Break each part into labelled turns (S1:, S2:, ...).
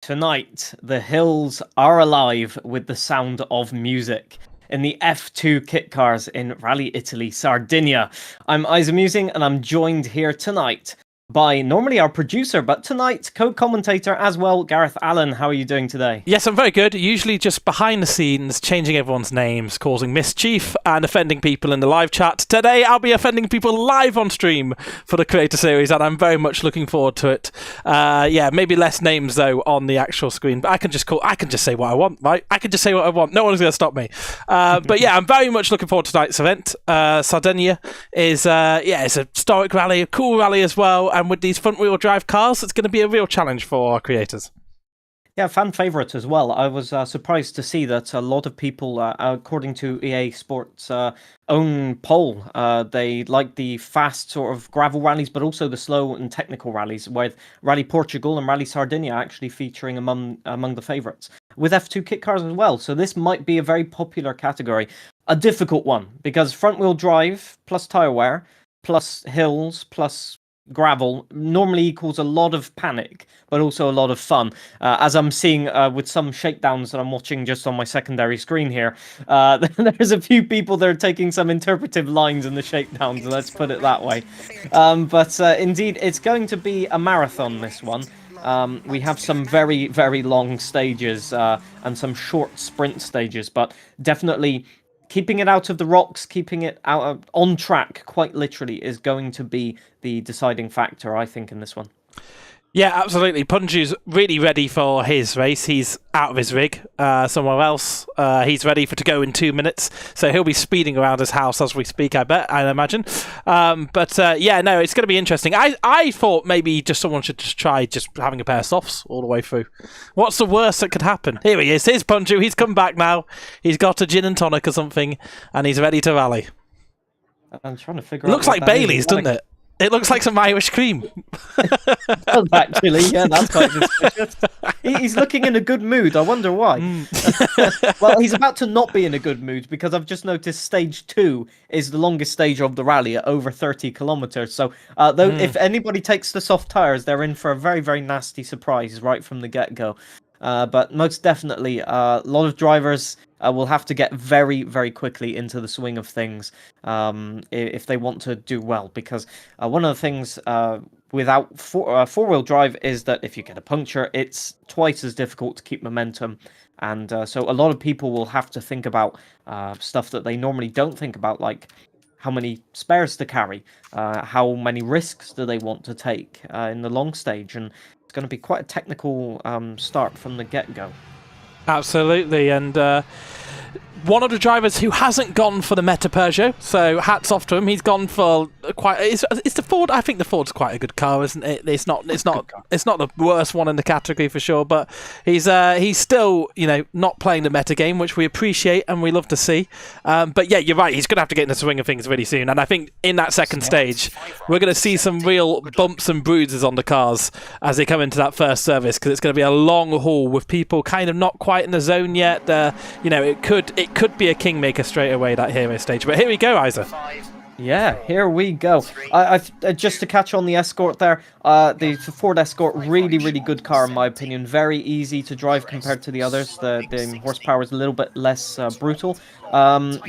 S1: Tonight, the hills are alive with the sound of music in the F2 kit cars in Rally Italy, Sardinia. I'm Isa Musing, and I'm joined here tonight by normally our producer, but tonight co-commentator as well, Gareth Allen. How are you doing today?
S2: Yes, I'm very good. Usually just behind the scenes, changing everyone's names, causing mischief and offending people in the live chat. Today, I'll be offending people live on stream for the Creator Series, and I'm very much looking forward to it. Yeah, maybe less names, though, on the actual screen, but I can just say what I want, right? I can just say what I want. No one's going to stop me. But yeah, I'm very much looking forward to tonight's event. Sardegna is, it's a historic rally, a cool rally as well, and with these front-wheel drive cars, it's going to be a real challenge for our creators.
S1: Yeah, fan favourite as well. I was surprised to see that a lot of people, according to EA Sports' own poll, they like the fast sort of gravel rallies, but also the slow and technical rallies, with Rally Portugal and Rally Sardinia actually featuring among the favourites, with F2 kit cars as well. So this might be a very popular category. A difficult one, because front-wheel drive, plus tyre wear, plus hills, plus gravel normally equals a lot of panic, but also a lot of fun. As I'm seeing with some shakedowns that I'm watching just on my secondary screen here, there's a few people that are taking some interpretive lines in the shakedowns, let's put it that way. But indeed, it's going to be a marathon, this one. We have some very, very long stages and some short sprint stages, but definitely keeping it out of the rocks, keeping it out on track, quite literally, is going to be the deciding factor, I think, in this one.
S2: Yeah, absolutely. Punju's really ready for his race. He's out of his rig somewhere else. He's ready to go in 2 minutes, so he'll be speeding around his house as we speak, I imagine. Yeah, no, it's going to be interesting. I thought maybe someone should just try having a pair of softs all the way through. What's the worst that could happen? Here he is. Here's Punju. He's come back now. He's got a gin and tonic or something, and he's ready to rally.
S1: I'm trying to figure out.
S2: Looks like Bailey's, doesn't it? It looks like some Irish cream.
S1: Actually, yeah, that's quite suspicious. He's looking in a good mood. I wonder why. Well, he's about to not be in a good mood, because I've just noticed stage 2 is the longest stage of the rally at over 30 kilometers. So if anybody takes the soft tires, they're in for a very, very nasty surprise right from the get-go. But most definitely, a lot of drivers will have to get very, very quickly into the swing of things if they want to do well. Because one of the things without four-wheel drive is that if you get a puncture, it's twice as difficult to keep momentum. And so a lot of people will have to think about stuff that they normally don't think about, like how many spares to carry, how many risks do they want to take in the long stage. And it's going to be quite a technical start from the get-go.
S2: Absolutely, and one of the drivers who hasn't gone for the Meta Peugeot, so hats off to him. He's gone for it's the Ford. I think the Ford's quite a good car, isn't it? It's not the worst one in the category for sure, but he's still not playing the meta game, which we appreciate and we love to see. But yeah, you're right. He's going to have to get in the swing of things really soon, and I think in that second stage we're going to see some real bumps and bruises on the cars as they come into that first service, because it's going to be a long haul with people kind of not quite in the zone yet. It could be a kingmaker straight away, that hero stage. But here we go, Isa.
S1: Yeah, here we go. Just to catch on the Escort there, the Ford Escort, really, really good car in my opinion. Very easy to drive compared to the others. The horsepower is a little bit less brutal.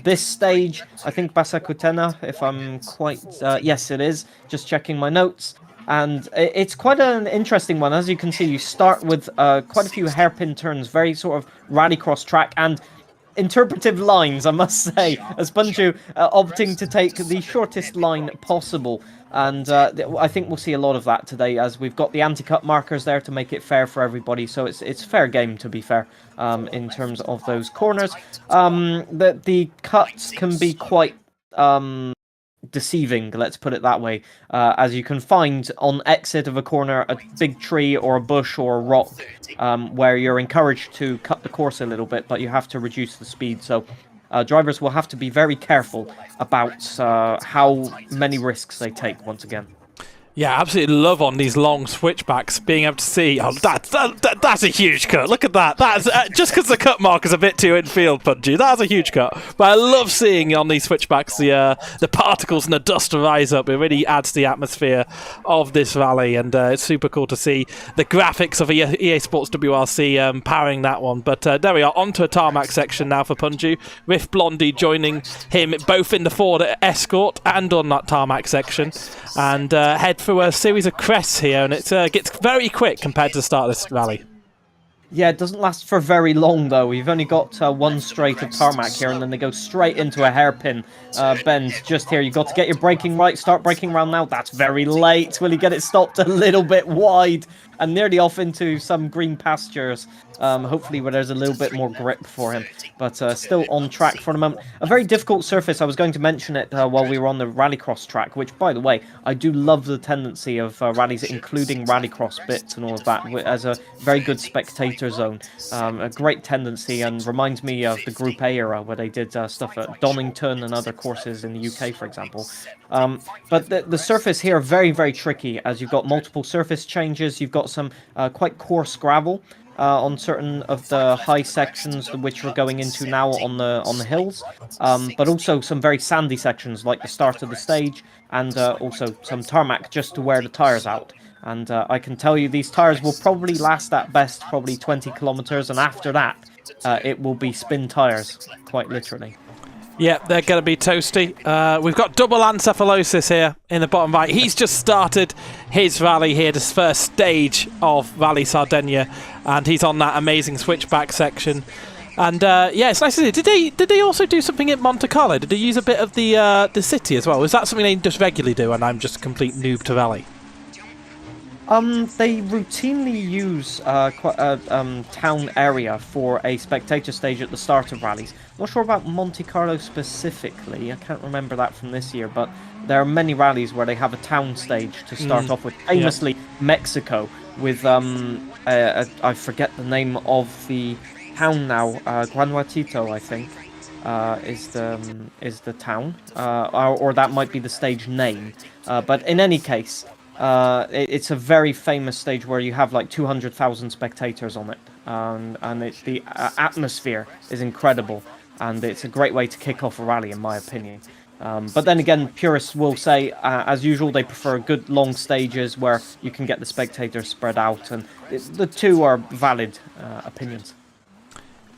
S1: This stage, I think Basakutena, if I'm quite... yes, it is. Just checking my notes. And it's quite an interesting one. As you can see, you start with quite a few hairpin turns, very sort of rallycross track, and interpretive lines, I must say, as Punju opting to take the shortest line possible. And I think we'll see a lot of that today, as we've got the anti-cut markers there to make it fair for everybody. So it's fair game, to be fair, in terms of those corners. The cuts can be quite deceiving, let's put it that way, as you can find on exit of a corner a big tree or a bush or a rock where you're encouraged to cut the course a little bit, but you have to reduce the speed. So drivers will have to be very careful about how many risks they take once again.
S2: Yeah, absolutely love on these long switchbacks being able to see. Oh, that's a huge cut. Look at that. That's just because the cut mark is a bit too infield punchy. That's a huge cut. But I love seeing on these switchbacks the particles and the dust rise up. It really adds to the atmosphere of this rally, and it's super cool to see the graphics of EA Sports WRC powering that one. But there we are, onto a tarmac section now for Punju. Riff Blondie joining him both in the Ford Escort and on that tarmac section, and head through a series of crests here, and it gets very quick compared to the start of this rally.
S1: Yeah, it doesn't last for very long, though. We've only got one straight of tarmac here, and then they go straight into a hairpin bend just here. You've got to get your braking right. Start braking around now. That's very late. Will he get it stopped a little bit wide and nearly off into some green pastures? Hopefully where there's a little bit more grip for him, but still on track for the moment. A very difficult surface. I was going to mention it while we were on the rallycross track, which, by the way, I do love the tendency of rallies including rallycross bits and all of that as a very good spectator zone. A great tendency, and reminds me of the Group A era where they did stuff at Donington and other courses in the UK, for example. But the surface here very, very tricky, as you've got multiple surface changes. You've got some quite coarse gravel on certain of the high sections, which we're going into now on the hills, but also some very sandy sections like the start of the stage, and also some tarmac just to wear the tires out. And I can tell you these tires will probably last at best probably 20 kilometers, and after that it will be spin tires, quite literally.
S2: Yeah, they're going to be toasty. We've got double encephalosis here in the bottom right. He's just started his rally here, this first stage of Rally Sardegna, and he's on that amazing switchback section. And yeah, it's nice to see. Did they also do something at Monte Carlo? Did they use a bit of the city as well? Was that something they just regularly do, and I'm just a complete noob to rally?
S1: They routinely use quite a town area for a spectator stage at the start of rallies. I'm not sure about Monte Carlo specifically. I can't remember that from this year, but there are many rallies where they have a town stage to start off with. Famously, Mexico with I forget the name of the town now. Guanajuato, I think, is the town, or that might be the stage name. But in any case. It's a very famous stage where you have like 200,000 spectators on it, and the atmosphere is incredible, and it's a great way to kick off a rally, in my opinion. But then again, purists will say, as usual, they prefer good long stages where you can get the spectators spread out, and the two are valid opinions.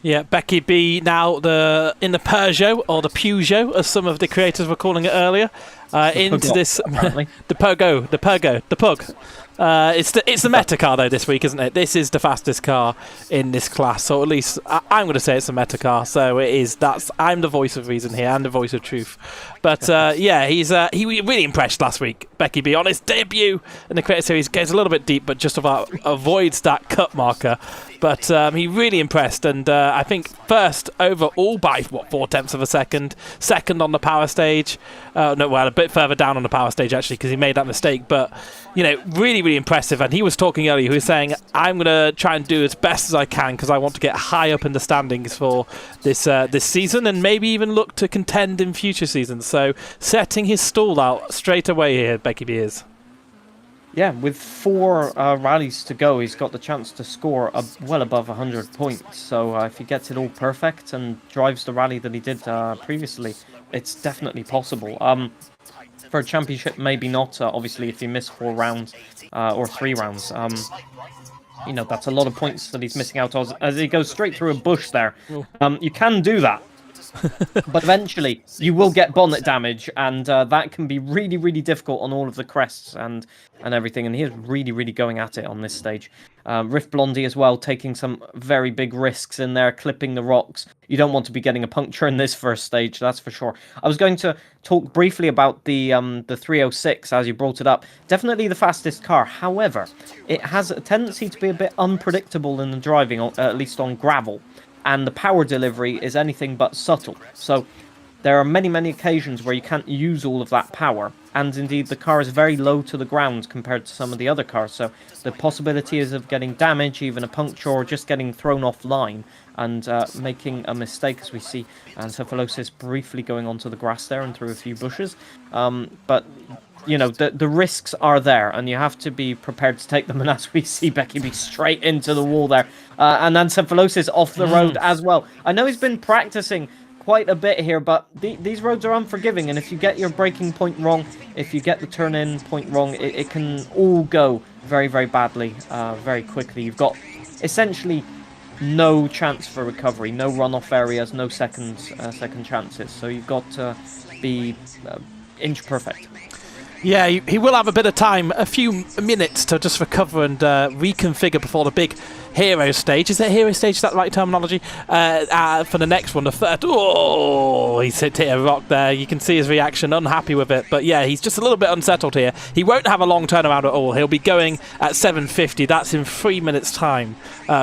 S2: Yeah, Becky B now in the Peugeot, or the Peugeot, as some of the creators were calling it earlier, into this the Pug. It's the meta car though this week, isn't it? This is the fastest car in this class, or at least I'm going to say it's a meta car. So it is. I'm the voice of reason here and the voice of truth. But yeah, he really impressed last week. Becky B on his debut in the Creator Series goes a little bit deep, but just about avoids that cut marker. But he really impressed, and I think first overall by 4/10 of a second. Second on the power stage. A bit further down on the power stage actually, because he made that mistake. But really, really impressive. And he was talking earlier. He was saying, "I'm going to try and do as best as I can because I want to get high up in the standings for this season, and maybe even look to contend in future seasons." So setting his stall out straight away here, Becky B is.
S1: Yeah, with 4 rallies to go, he's got the chance to score well above 100 points. So if he gets it all perfect and drives the rally that he did previously, it's definitely possible. For a championship, maybe not. Obviously, if you miss 4 rounds or 3 rounds, that's a lot of points that he's missing out on as he goes straight through a bush there. You can do that. But eventually you will get bonnet damage, and that can be really, really difficult on all of the crests and everything, and he is really, really going at it on this stage. Riff Blondie as well, taking some very big risks in there, clipping the rocks. You don't want to be getting a puncture in this first stage, that's for sure. I was going to talk briefly about the 306 as you brought it up. Definitely the fastest car. However, it has a tendency to be a bit unpredictable in the driving, at least on gravel. And the power delivery is anything but subtle. So there are many occasions where you can't use all of that power. And indeed, the car is very low to the ground compared to some of the other cars. So the possibility is of getting damage, even a puncture, or just getting thrown offline and making a mistake, as we see Encephalosis briefly going onto the grass there and through a few bushes. But you know, the risks are there, and you have to be prepared to take them. And as we see Becky be straight into the wall there, and Encephalosis off the road as well. I know he's been practicing quite a bit here, but these roads are unforgiving, and if you get your braking point wrong, if you get the turn-in point wrong, it can all go very badly, very quickly. You've got essentially no chance for recovery, no runoff areas, no second chances. So you've got to be inch perfect.
S2: Yeah, he will have a bit of time, a few minutes to just recover and reconfigure before the big hero stage. Is it hero stage? Is that the right terminology? For the next one, the third. Oh, he's hit a rock there. You can see his reaction, unhappy with it. But yeah, he's just a little bit unsettled here. He won't have a long turnaround at all. He'll be going at 7:50. That's in 3 minutes' time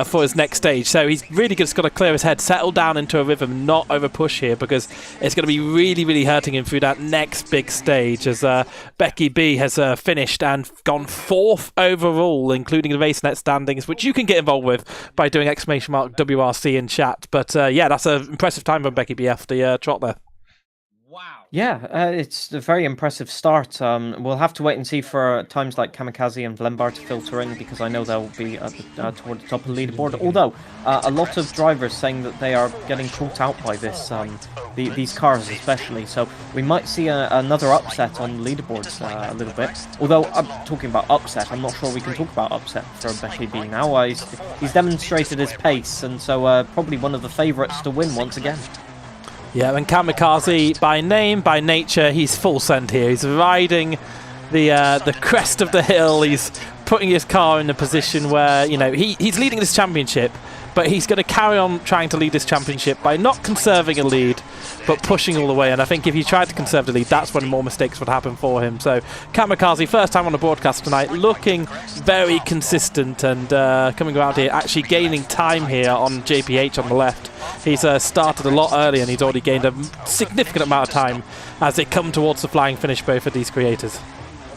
S2: for his next stage. So he's really just got to clear his head, settle down into a rhythm, not over push here, because it's going to be really hurting him through that next big stage as Becky B has finished and gone 4th overall, including the race net standings, which you can get involved with by doing !WRC in chat. But yeah, that's an impressive time from Becky B after the trot there.
S1: Wow. Yeah, it's a very impressive start. We'll have to wait and see for times like Kamikaze and Vlembar to filter in, because I know they'll be at toward the top of the leaderboard. Although, a lot of drivers saying that they are getting caught out by this, these cars especially. So we might see another upset on the leaderboards a little bit. Although, I'm talking about upset, I'm not sure we can talk about upset for Becky B now. He's demonstrated his pace, and so probably one of the favourites to win once again.
S2: Yeah, and Kamikaze, by name, by nature, he's full send here. He's riding the crest of the hill. He's putting his car in a position where, you know, he's leading this championship, but he's going to carry on trying to lead this championship by not conserving a lead, but pushing all the way. And I think if he tried to conserve the lead, that's when more mistakes would happen for him. So Kamikaze, first time on the broadcast tonight, looking very consistent and coming around here, actually gaining time here on JPH on the left. He's started a lot earlier and he's already gained a significant amount of time as they come towards the flying finish, both of these creators.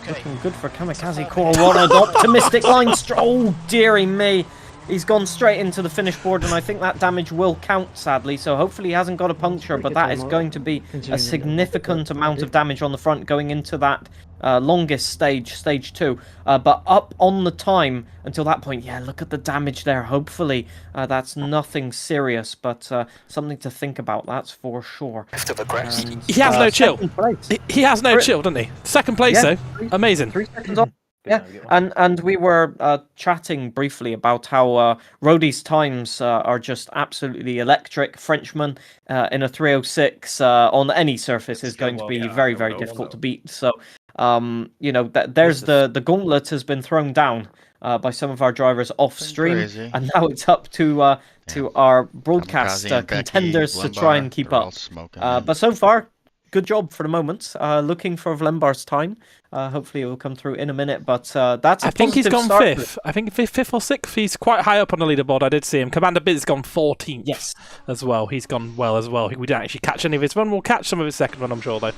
S1: Looking good for Kamikaze Core. What an optimistic line. Oh, dearie me. He's gone straight into the finish board, and I think that damage will count, sadly. So hopefully he hasn't got a puncture, but that is going to be a significant amount of damage on the front going into that longest stage, stage 2. But up on the time until that point, yeah, look at the damage there. Hopefully that's nothing serious, but something to think about, that's for sure.
S2: He has no chill. He has no chill, doesn't he? Second place,
S1: yeah,
S2: though. Amazing.
S1: 3 seconds off. Yeah, and we were chatting briefly about how Roddy's times are just absolutely electric. Frenchman in a 306 on any surface is going to be very difficult to beat. So, you know, there's the gauntlet has been thrown down by some of our drivers off stream, and now it's up to our broadcast contenders to try and keep up. But so far, good job for the moment. Looking for Vlembar's time. Hopefully it will come through in a minute, but that's
S2: I think he's gone 5th. I think 5th or 6th. He's quite high up on the leaderboard. I did see him. Commander Biz's gone 14th.
S1: Yes.
S2: As well. He's gone well as well. We didn't actually catch any of his run. We'll catch some of his second run, I'm sure, though.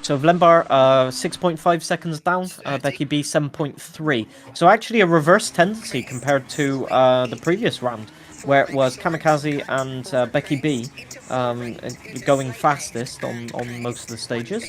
S1: So Vlembar 6.5 seconds down, Becky B 7.3. So actually a reverse tendency compared to the previous round, where it was Kamikaze and Becky B going fastest on most of the stages.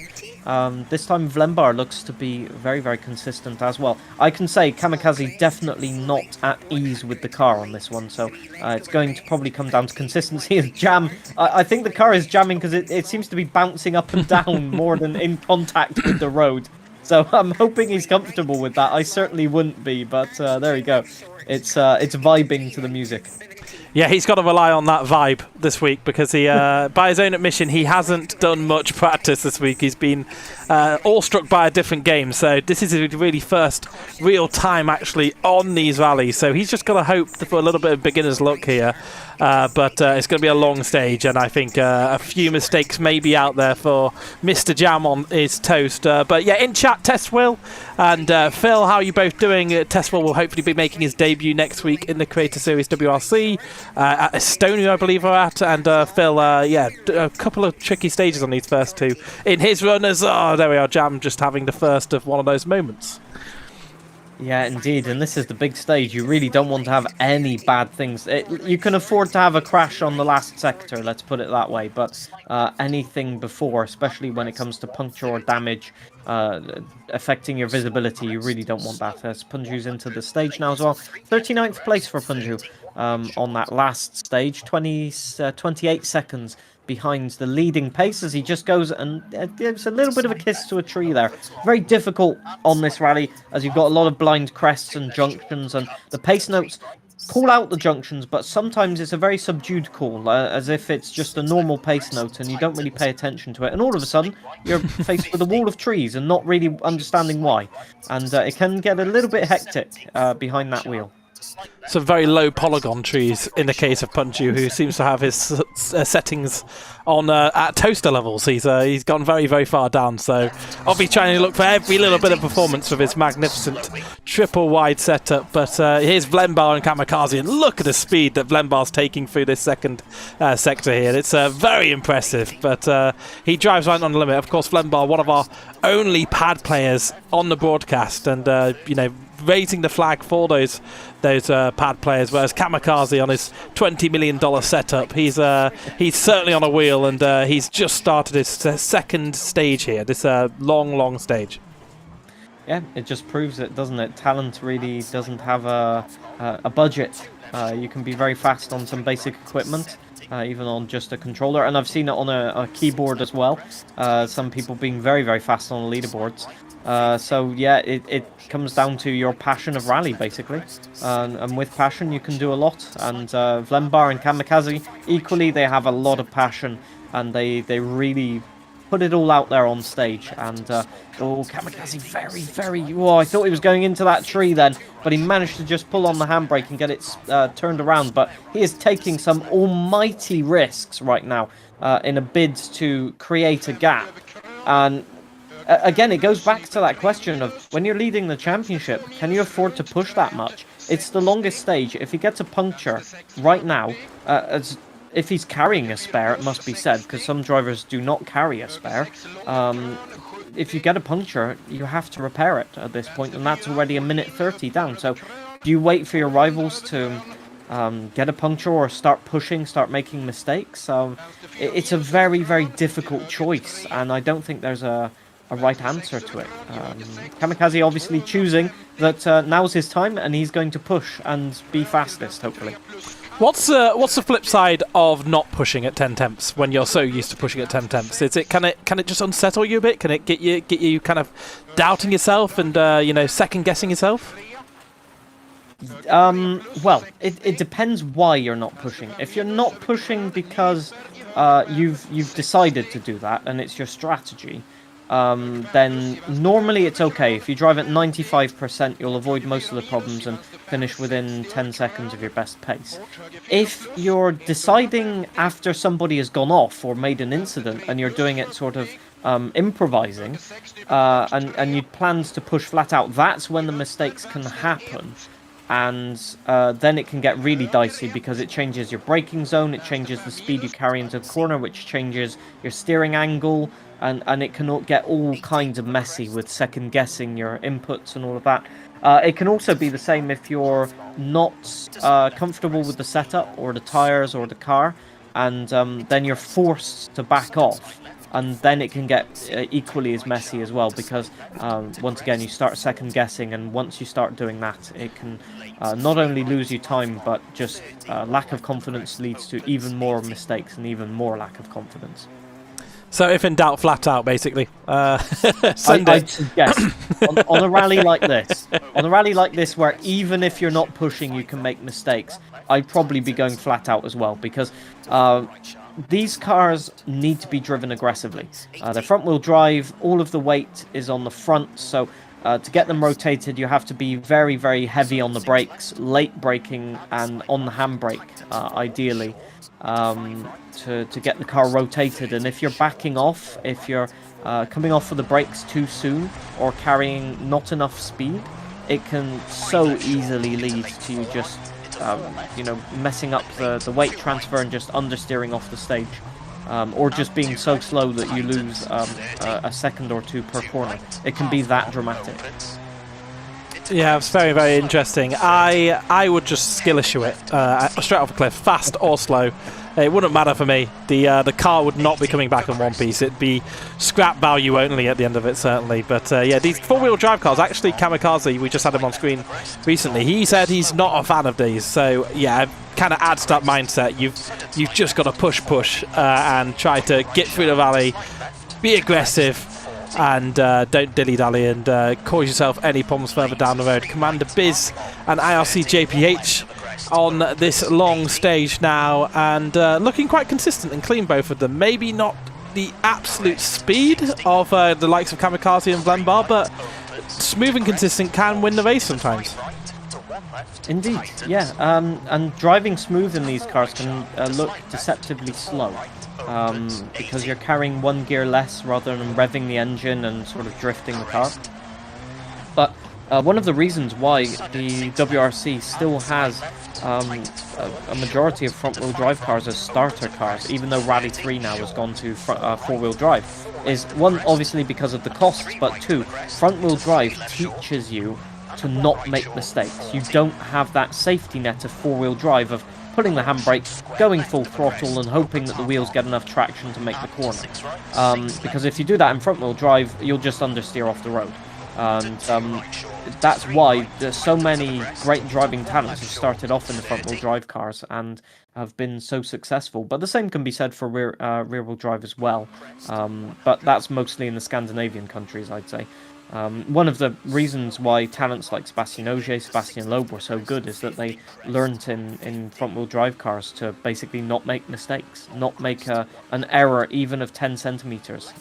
S1: This time Vlembar looks to be very consistent as well. I can say Kamikaze definitely not at ease with the car on this one, so it's going to probably come down to consistency and jam. I think the car is jamming because it seems to be bouncing up and down more than in contact with the road. So I'm hoping he's comfortable with that. I certainly wouldn't be, but there we go. It's vibing to the music.
S2: Yeah, he's got to rely on that vibe this week because he, by his own admission, he hasn't done much practice this week. He's been awestruck by a different game. So this is his really first real time actually on these rallies. So he's just got to hope for a little bit of beginner's luck here. But it's going to be a long stage, and I think a few mistakes may be out there for Mr. Jam on his toast. But yeah, in chat, Test Will, And Phil, how are you both doing? Tesla will hopefully be making his debut next week in the Creator Series WRC at Estonia, I believe we're at. And Phil, a couple of tricky stages on these first two. In his run as, there we are, Jam just having the first of one of those moments.
S1: Yeah, indeed, and this is the big stage. You really don't want to have any bad things. You can afford to have a crash on the last sector, let's put it that way, but anything before, especially when it comes to puncture or damage affecting your visibility, you really don't want that. Punju's into the stage now as well. 39th place for Punju on that last stage, 28 seconds behind the leading pace as he just goes and gives a little bit of a kiss to a tree there. Very difficult on this rally as you've got a lot of blind crests and junctions, and the pace notes call out the junctions, but sometimes it's a very subdued call, as if it's just a normal pace note and you don't really pay attention to it, and all of a sudden you're faced with a wall of trees and not really understanding why, and it can get a little bit hectic behind that wheel.
S2: Some very low polygon trees in the case of Punju, who seems to have his settings on at toaster levels. He's gone very, very far down, so I'll be trying to look for every little bit of performance with his magnificent triple wide setup. But here's Vlembar and Kamikaze, and look at the speed that Vlembar's taking through this second sector here. It's very impressive, but he drives right on the limit. Of course, Vlembar, one of our only pad players on the broadcast, and raising the flag for those pad players, whereas Kamikaze on his $20 million setup, he's certainly on a wheel, and he's just started his second stage here, this long stage.
S1: Yeah, it just proves it, doesn't it? Talent really doesn't have a budget. You can be very fast on some basic equipment, even on just a controller, and I've seen it on a keyboard as well. Some people being very, very fast on the leaderboards. So yeah, it comes down to your passion of rally, basically, and with passion you can do a lot. And Vlembar and Kamikaze, equally, they have a lot of passion, and they really put it all out there on stage. And Kamikaze, very, I thought he was going into that tree then, but he managed to just pull on the handbrake and get it turned around. But he is taking some almighty risks right now in a bid to create a gap. And again, it goes back to that question of when you're leading the championship, can you afford to push that much? It's the longest stage. If he gets a puncture right now, if he's carrying a spare, it must be said, because some drivers do not carry a spare. If you get a puncture, you have to repair it at this point, and that's already a minute 30 down. So do you wait for your rivals to get a puncture or start pushing, start making mistakes? It's a very, very difficult choice, and I don't think there's a right answer to it. Kamikaze obviously choosing that now's his time, and he's going to push and be fastest, hopefully.
S2: What's the flip side of not pushing at 10 temps when you're so used to pushing at 10 temps? Can it just unsettle you a bit? Can it get you kind of doubting yourself and second guessing yourself?
S1: Well, it depends why you're not pushing. If you're not pushing because you've decided to do that and it's your strategy, then normally it's okay. If you drive at 95%, you'll avoid most of the problems and finish within 10 seconds of your best pace. If you're deciding after somebody has gone off or made an incident and you're doing it sort of improvising, and you plans to push flat out, that's when the mistakes can happen. And then it can get really dicey because it changes your braking zone, it changes the speed you carry into the corner, which changes your steering angle, and it can get all kinds of messy with second guessing your inputs and all of that. It can also be the same if you're not comfortable with the setup or the tires or the car, and then you're forced to back off. And then it can get equally as messy as well, because once again you start second guessing, and once you start doing that, it can not only lose you time, but just lack of confidence leads to even more mistakes and even more lack of confidence.
S2: So if in doubt, flat out, basically.
S1: I'd suggest on a rally like this, where even if you're not pushing, you can make mistakes, I'd probably be going flat out as well, because these cars need to be driven aggressively. They're front-wheel drive, all of the weight is on the front, so to get them rotated, you have to be very, very heavy on the brakes, late braking, and on the handbrake, ideally. to get the car rotated. And if you're backing off, if you're coming off of the brakes too soon or carrying not enough speed, it can so easily lead to you just messing up the weight transfer and just understeering off the stage. Or just being so slow that you lose a second or two per corner. It can be that dramatic.
S2: Yeah, it's very, very interesting. I would just skill issue it straight off a cliff, fast or slow. It wouldn't matter for me. The car would not be coming back in one piece. It'd be scrap value only at the end of it, certainly. But yeah, these four-wheel drive cars, actually Kamikaze, we just had him on screen recently. He said he's not a fan of these. So yeah, kind of adds to that mindset. You've just got to push and try to get through the valley, be aggressive, and don't dilly-dally and cause yourself any problems further down the road. Commander Biz and IRC JPH on this long stage now, and looking quite consistent and clean, both of them. Maybe not the absolute speed of the likes of Kamikaze and Vlenbar, but smooth and consistent can win the race sometimes.
S1: Indeed, yeah. And driving smooth in these cars can look deceptively slow. Because you're carrying one gear less rather than revving the engine and sort of drifting the car. But one of the reasons why the WRC still has a majority of front-wheel drive cars as starter cars, even though Rally 3 now has gone to four-wheel drive, is one, obviously because of the costs, but two, front-wheel drive teaches you to not make mistakes. You don't have that safety net of four-wheel drive of pulling the handbrake, going full throttle and hoping that the wheels get enough traction to make the corner. Because if you do that in front-wheel drive, you'll just understeer off the road. And that's why there's so many great driving talents who started off in the front-wheel drive cars and have been so successful. But the same can be said for rear-wheel drive as well. But that's mostly in the Scandinavian countries, I'd say. One of the reasons why talents like Sebastian Ogier, Sebastian Loeb were so good is that they learnt in front-wheel drive cars to basically not make mistakes, not make an error even of 10 centimeters.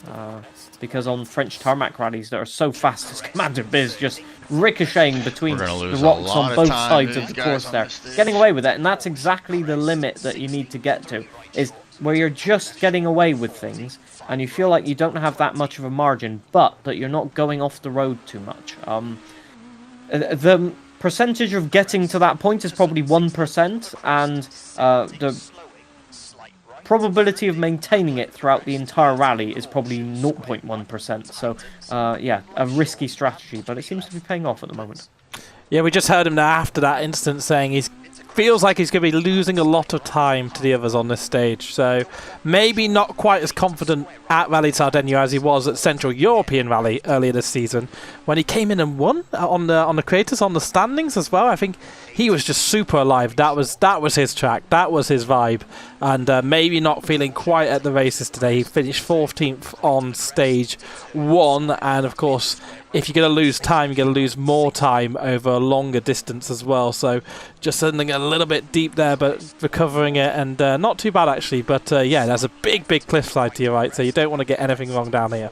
S1: Because on French tarmac rallies that are so fast as Commander Biz, just ricocheting between the rocks on both sides of the course there, getting away with it, and that's exactly the limit that you need to get to, is where you're just getting away with things and you feel like you don't have that much of a margin, but that you're not going off the road too much. The percentage of getting to that point is probably 1%, and the probability of maintaining it throughout the entire rally is probably 0.1%. So, yeah, a risky strategy, but it seems to be paying off at the moment.
S2: Yeah, we just heard him now after that instance saying he feels like he's going to be losing a lot of time to the others on this stage. So maybe not quite as confident at Rally Sardegna as he was at Central European Rally earlier this season when he came in and won on the creators, on the standings as well. I think he was just super alive. That was his track. That was his vibe. And maybe not feeling quite at the races today. He finished 14th on stage 1. And of course, if you're going to lose time, you're going to lose more time over a longer distance as well. So just something a little bit deep there, but recovering it, and not too bad actually. But yeah, there's a big cliffside to your right, so you don't want to get anything wrong down here.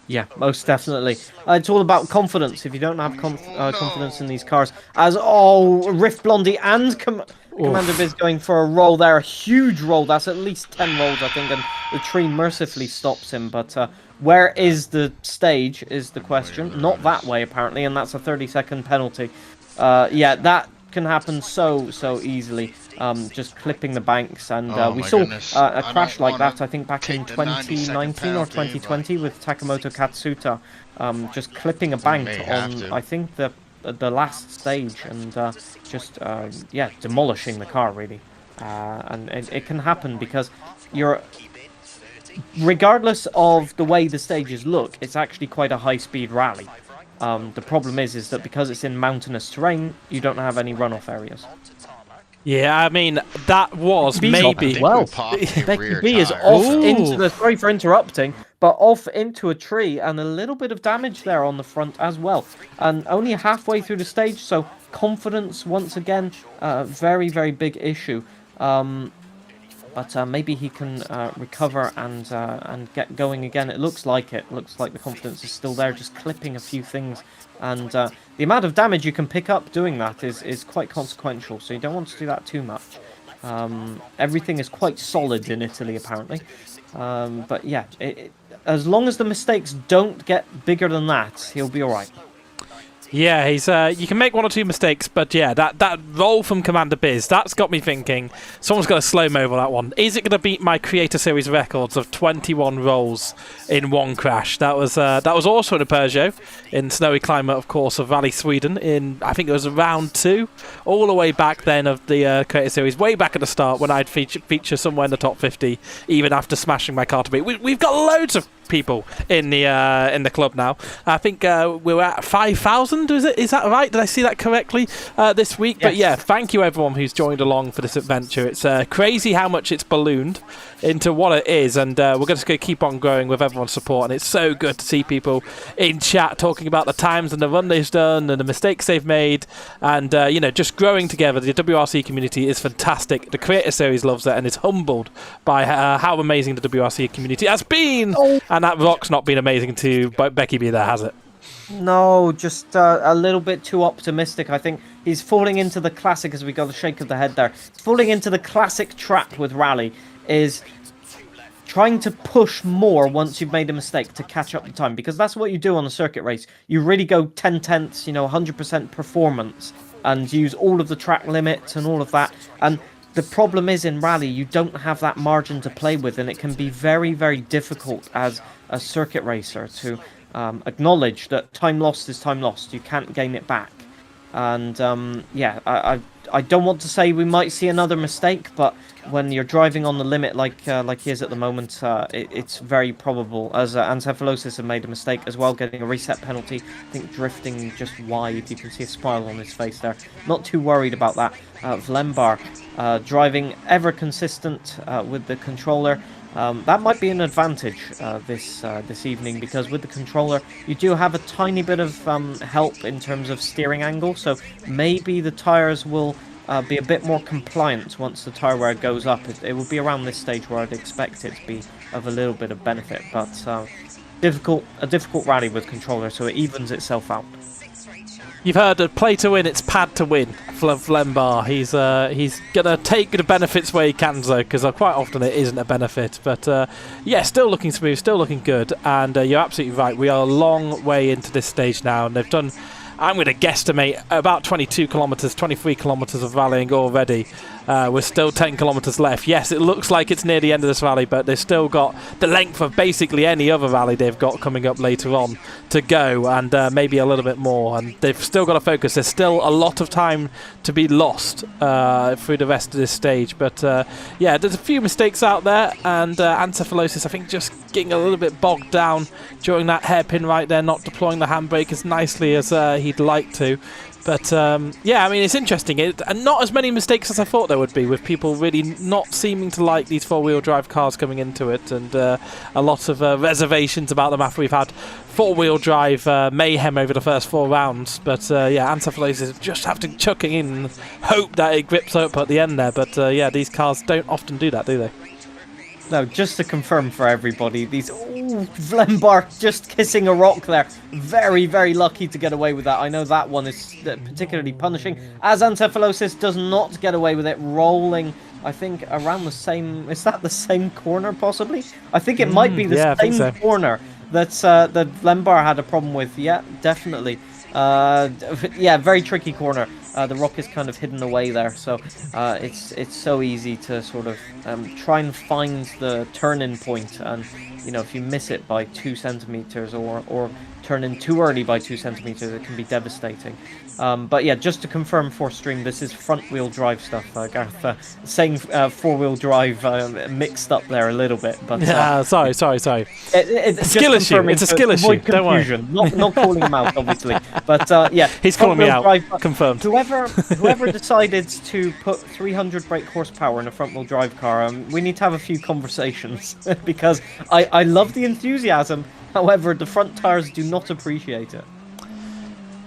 S1: Yeah, most definitely. It's all about confidence. If you don't have confidence in these cars, Rift Blondie and Commander Biz going for a roll there, a huge roll. That's at least 10 rolls, I think, and the tree mercifully stops him. But where is the stage is the question. Not that way, apparently, and that's a 30-second penalty. Yeah, that can happen so easily. Just clipping the banks, and we saw a crash like that, I think, back in 2019 or 2020 with Takamoto Katsuta, just clipping a bank on, I think, the last stage, and just yeah, demolishing the car really. And it can happen because regardless of the way the stages look, it's actually quite a high-speed rally. The problem is that because it's in mountainous terrain, you don't have any runoff areas.
S2: Yeah, I mean, that was maybe...
S1: Well, Becky B is off into the... Sorry for interrupting, but off into a tree, and a little bit of damage there on the front as well. And only halfway through the stage, so confidence, once again, very, very big issue. But maybe he can recover and get going again. It looks like it. Looks like the confidence is still there, just clipping a few things. And the amount of damage you can pick up doing that is quite consequential, so you don't want to do that too much. Everything is quite solid in Italy, apparently. But yeah, as long as the mistakes don't get bigger than that, he'll be all right.
S2: Yeah, he's. You can make one or two mistakes, but yeah, that roll from Commander Biz, that's got me thinking. Someone's got a slow-mo over that one. Is it going to beat my Creator Series records of 21 rolls in one crash? That was also in a Peugeot in snowy climate, of course, of Rally Sweden in, I think it was round 2, all the way back then of the Creator Series, way back at the start when I'd feature somewhere in the top 50, even after smashing my car to beat. We've got loads of people in the club now. I think we're at 5,000. Is that right? Did I see that correctly this week? Yes. But yeah, thank you everyone who's joined along for this adventure. It's crazy how much it's ballooned into what it is, and we're just going to keep on growing with everyone's support. And it's so good to see people in chat talking about the times and the run they've done and the mistakes they've made, and just growing together. The WRC community is fantastic. The Creator Series loves it and is humbled by how amazing the WRC community has been. And that rock's not been amazing to Becky B there, has it?
S1: No, just a little bit too optimistic. I think he's falling into the classic, as we got a shake of the head there. Falling into the classic trap with Rally is trying to push more once you've made a mistake to catch up the time, because that's what you do on a circuit race. You really go 10 tenths, 100% performance, and use all of the track limits and all of that. And the problem is in Rally, you don't have that margin to play with, and it can be very, very difficult as a circuit racer to acknowledge that time lost is time lost. You can't gain it back. And I don't want to say we might see another mistake, but when you're driving on the limit like he is at the moment, it's very probable, as Ancephalosis have made a mistake as well, getting a reset penalty. I think drifting just wide. You can see a smile on his face there. Not too worried about that. Vlembar driving ever consistent with the controller. That might be an advantage this evening, because with the controller you do have a tiny bit of help in terms of steering angle, so maybe the tyres will be a bit more compliant once the tyre wear goes up. It will be around this stage where I'd expect it to be of a little bit of benefit, but a difficult rally with controller, so it evens itself out.
S2: You've heard of play to win, it's pad to win. Vlembar, he's going to take the benefits where he can, though, because quite often it isn't a benefit. But yeah, still looking smooth, still looking good. And you're absolutely right, we are a long way into this stage now, and they've done, I'm going to guesstimate, about 22 kilometres, 23 kilometres of rallying already. We're still 10 kilometres left. Yes, it looks like it's near the end of this rally, but they've still got the length of basically any other rally they've got coming up later on to go, and maybe a little bit more. And they've still got to focus. There's still a lot of time to be lost through the rest of this stage. But yeah, there's a few mistakes out there, and Ancephalosis, I think, just getting a little bit bogged down during that hairpin right there, not deploying the handbrake as nicely as he'd like to. But yeah, I mean, it's interesting. And not as many mistakes as I thought there would be, with people really not seeming to like these four-wheel drive cars coming into it, and a lot of reservations about them after we've had four-wheel drive mayhem over the first 4 rounds. But yeah, Ancephalosis just have to chuck it in and hope that it grips up at the end there. But yeah, these cars don't often do that, do they?
S1: No, just to confirm for everybody, these Vlembar just kissing a rock there. Very, very lucky to get away with that. I know that one is particularly punishing, as Ancephalosis does not get away with it, rolling, I think, around the same... Is that the same corner, possibly? I think it might be the same corner that Vlembar had a problem with. Yeah, definitely. Yeah, very tricky corner. The rock is kind of hidden away there, so it's so easy to sort of try and find the turn-in point, and if you miss it by 2 centimeters or turn in too early by 2 centimeters, it can be devastating. But yeah, just to confirm for stream, this is front-wheel drive stuff. Gareth saying four-wheel drive mixed up there a little bit, but
S2: yeah, sorry.
S1: It's
S2: a skill issue. It's a skill issue. Don't worry.
S1: Not calling him out, obviously, but yeah,
S2: he's calling me out. Confirmed.
S1: Whoever decided to put 300 brake horsepower in a front-wheel drive car, we need to have a few conversations because I love the enthusiasm. However, the front tires do not appreciate it.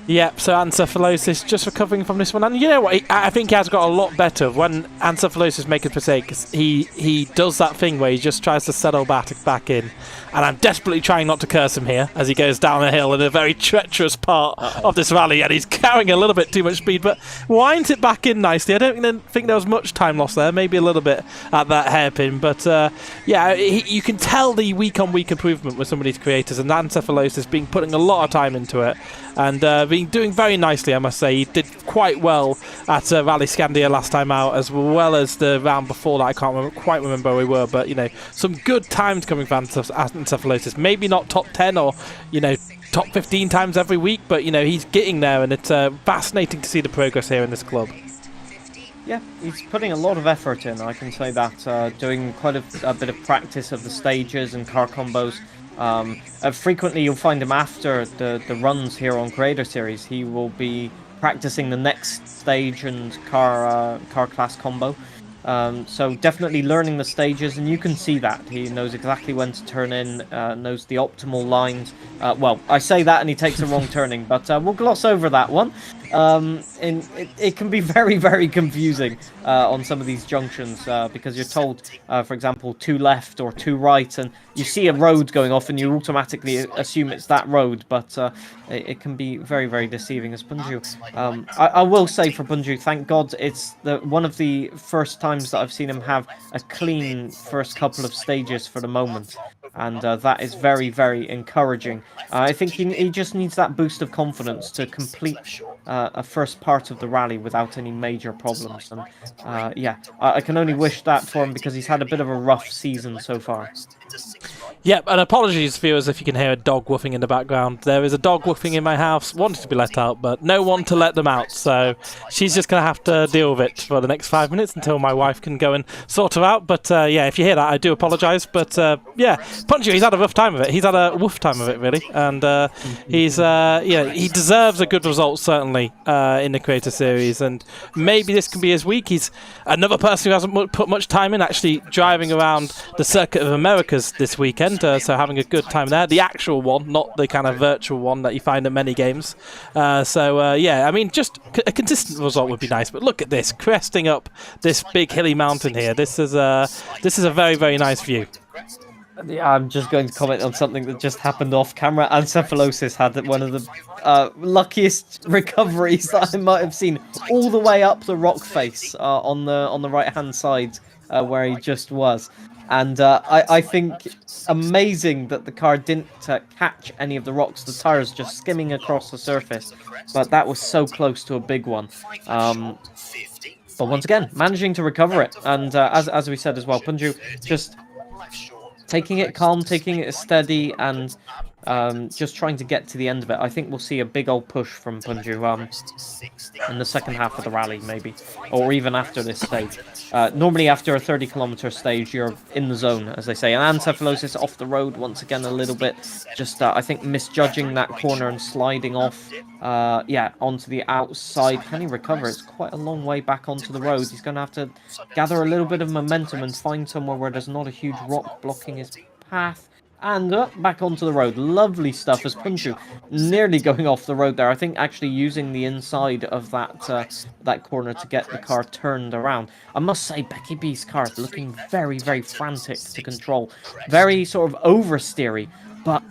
S2: Yep, so Ancephalosys just recovering from this one. And you know what? I think he has got a lot better. When Ancephalosys makes a mistake, he does that thing where he just tries to settle back in. And I'm desperately trying not to curse him here as he goes down a hill in a very treacherous part of this rally. And he's carrying a little bit too much speed, but winds it back in nicely. I don't think there was much time lost there. Maybe a little bit at that hairpin. But yeah, you can tell the week-on-week improvement with some of these creators. And Ancephalosys being putting a lot of time into it. And been doing very nicely, I must say. He did quite well at Rally Scandia last time out, as well as the round before that. I can't quite remember where we were, but, you know, some good times coming from Ancephalosys. Maybe not top 10 or, you know, top 15 times every week, but, you know, he's getting there, and it's fascinating to see the progress here in this club.
S1: Yeah, he's putting a lot of effort in, I can say that. Doing quite a bit of practice of the stages and car combos. Frequently you'll find him after the runs here on Creator Series. He will be practicing the next stage and car class combo. So definitely learning the stages, and you can see that. He knows exactly when to turn in, knows the optimal lines. Well, I say that and he takes a wrong turning, but we'll gloss over that one. It can be very, very confusing on some of these junctions because you're told, for example, 2 left or 2 right, and you see a road going off and you automatically assume it's that road, but it can be very, very deceiving as Bunju. I will say for Bunju, thank God it's one of the first times that I've seen him have a clean first couple of stages for the moment. And that is very, very encouraging. I think he just needs that boost of confidence to complete a first part of the rally without any major problems. And yeah, I can only wish that for him because he's had a bit of a rough season so far.
S2: Yep, and apologies, viewers, if you can hear a dog woofing in the background. There is a dog woofing in my house, wanted to be let out, but no one to let them out, so she's just going to have to deal with it for the next 5 minutes until my wife can go and sort her out. But yeah, if you hear that, I do apologise. But yeah, Punju, he's had a rough time of it. He's had a woof time of it, really. And he's, yeah, he deserves a good result, certainly, in the Creator Series. And maybe this can be his week. He's another person who hasn't put much time in, actually driving around the Circuit of Americas this weekend. So having a good time there. The actual one, not the kind of virtual one that you find in many games. So yeah, I mean, just a consistent result would be nice. But look at this, cresting up this big hilly mountain here. This is a very, very nice view.
S1: Yeah, I'm just going to comment on something that just happened off camera. Ancephalosys had one of the luckiest recoveries that I might have seen, all the way up the rock face on the right hand side where he just was. And I think amazing that the car didn't catch any of the rocks, the tires just skimming across the surface. But that was so close to a big one. But once again, managing to recover it. And as we said as well, Punju just taking it calm, taking it steady, and just trying to get to the end of it. I think we'll see a big old push from Punju in the second half of the rally, maybe, or even after this stage. Normally after a 30-kilometer stage, you're in the zone, as they say. And Ancephalosys off the road once again a little bit, just I think misjudging that corner and sliding off, yeah, onto the outside. Can he recover? It's quite a long way back onto the road. He's going to have to gather a little bit of momentum and find somewhere where there's not a huge rock blocking his path. And back onto the road. Lovely stuff as Punju nearly going off the road there. I think actually using the inside of that corner to get the car turned around. I must say, Becky B's car is looking very, very frantic to control. Very sort of oversteery. But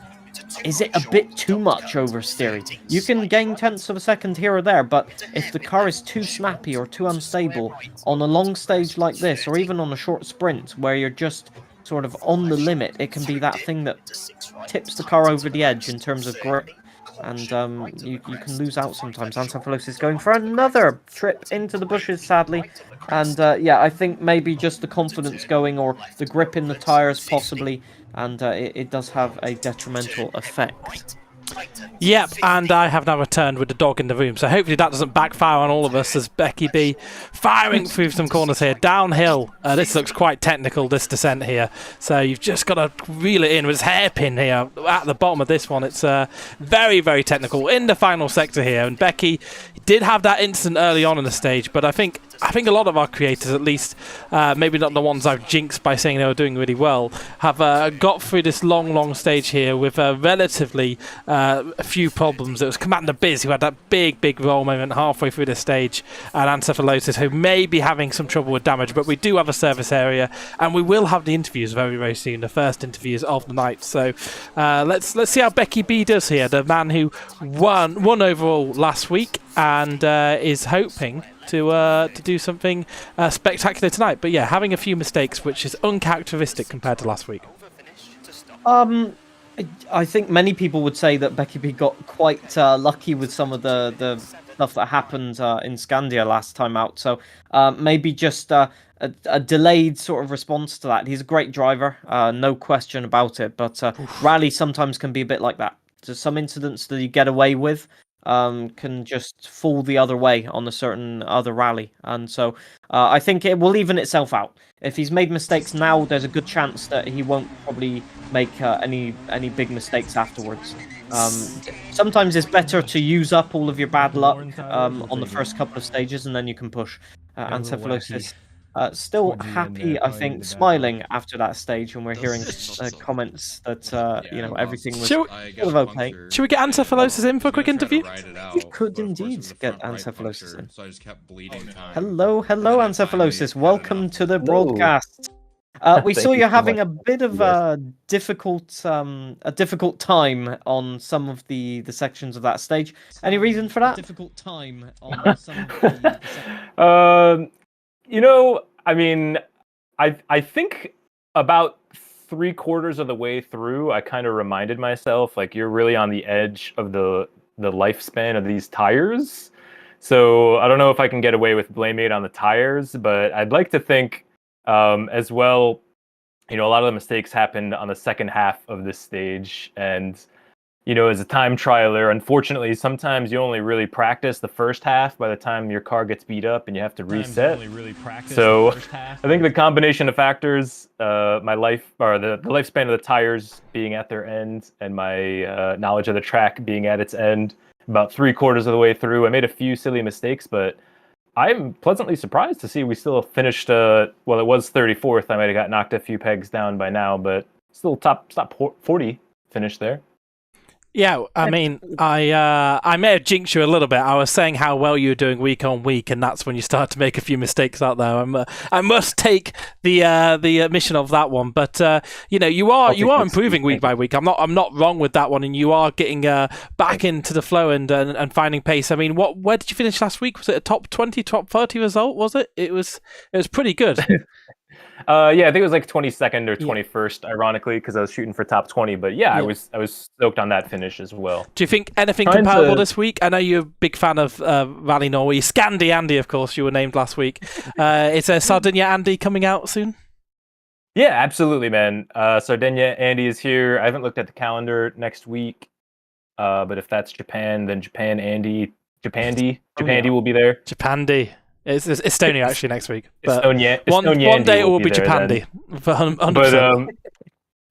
S1: is it a bit too much oversteery? You can gain tenths of a second here or there, but if the car is too snappy or too unstable on a long stage like this, or even on a short sprint where you're just sort of on the limit, it can be that thing that tips the car over the edge in terms of grip, and you can lose out sometimes. Ancephalosys going for another trip into the bushes, sadly, and yeah, I think maybe just the confidence going, or the grip in the tyres possibly, and it does have a detrimental effect.
S2: Yep, and I have now returned with the dog in the room, so hopefully that doesn't backfire on all of us as Becky B firing through some corners here. Downhill, this looks quite technical, this descent here, so you've just got to reel it in with this hairpin here at the bottom of this one. It's very, very technical in the final sector here, and Becky did have that instant early on in the stage, but I think I think a lot of our creators, at least maybe not the ones I've jinxed by saying they were doing really well, have got through this long stage here with relatively a few problems. It was Commander Biz who had that big roll moment halfway through the stage, and Ancephalosis who may be having some trouble with damage, but we do have a service area, and we will have the interviews very soon, the first interviews of the night. So let's see how Becky B does here, the man who won overall last week and is hoping to do something spectacular tonight. But yeah, having a few mistakes, which is uncharacteristic compared to last week.
S1: I think many people would say that Becky B got quite lucky with some of the stuff that happened in Scandia last time out. So maybe just a delayed sort of response to that. He's a great driver, no question about it. But rally sometimes can be a bit like that. So some incidents that you get away with can just fall the other way on a certain other rally. And so I think it will even itself out. If he's made mistakes now, there's a good chance that he won't probably make any big mistakes afterwards. Sometimes it's better to use up all of your bad luck on the first couple of stages, and then you can push. Ancephalosis still happy, I think, smiling after that stage when we're hearing comments that everything was sort of okay.
S2: Should we get Ancephalosis in for a quick interview?
S1: We could indeed get Ancephalosis in. So I just kept bleeding time. Hello, Ancephalosis. Welcome to the broadcast. We saw you having a bit of a difficult time on some of the sections of that stage. Any reason for that? Difficult time on some of the
S3: I mean, I think about 3/4 of the way through, I kind of reminded myself, like, you're really on the edge of the lifespan of these tires. So I don't know if I can get away with blaming it on the tires, but I'd like to think as well, a lot of the mistakes happened on the second half of this stage. And, as a time trialer, unfortunately, sometimes you only really practice the first half by the time your car gets beat up and you have to reset. So I think the combination of factors, my life, or the lifespan of the tires being at their end, and my knowledge of the track being at its end, about 3/4 of the way through, I made a few silly mistakes, but I'm pleasantly surprised to see we still finished, it was 34th. I might have got knocked a few pegs down by now, but still top 40 finish there.
S2: Yeah, I mean, I may have jinxed you a little bit. I was saying how well you were doing week on week, and that's when you start to make a few mistakes out there. I must take the admission of that one, but you are improving week by week. I'm not wrong with that one, and you are getting back into the flow and finding pace. I mean, where did you finish last week? Was it a top 20, top 30 result? Was it? It was pretty good.
S3: I think it was like 22nd or 21st, ironically, because I was shooting for top 20. But I was stoked on that finish as well.
S2: Do you think anything comparable this week? I know you're a big fan of Rally Norway. Scandi Andy, of course, you were named last week. Is there Sardegna Andy coming out soon?
S3: Yeah, absolutely, man. Sardegna Andy is here. I haven't looked at the calendar next week, but if that's Japan, then Japan Andy, Japandi will be there.
S2: Japandi. It's Estonia actually next week. But
S3: Estonia
S2: one day it will be Japandi. For 100%.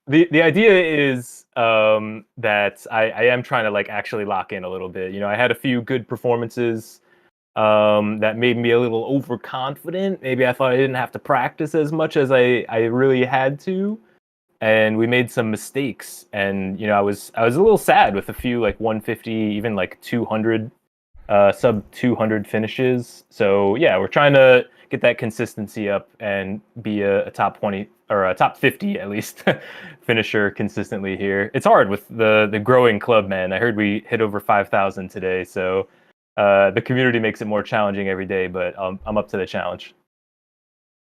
S3: But the idea is that I am trying to actually lock in a little bit. I had a few good performances that made me a little overconfident. Maybe I thought I didn't have to practice as much as I really had to, and we made some mistakes. And I was a little sad with a few 150, even 200. Sub 200 finishes. So we're trying to get that consistency up and be a top 20 or a top 50 at least finisher consistently here. It's hard with the growing club, man. I heard we hit over 5,000 today, so the community makes it more challenging every day, but I'm up to the challenge.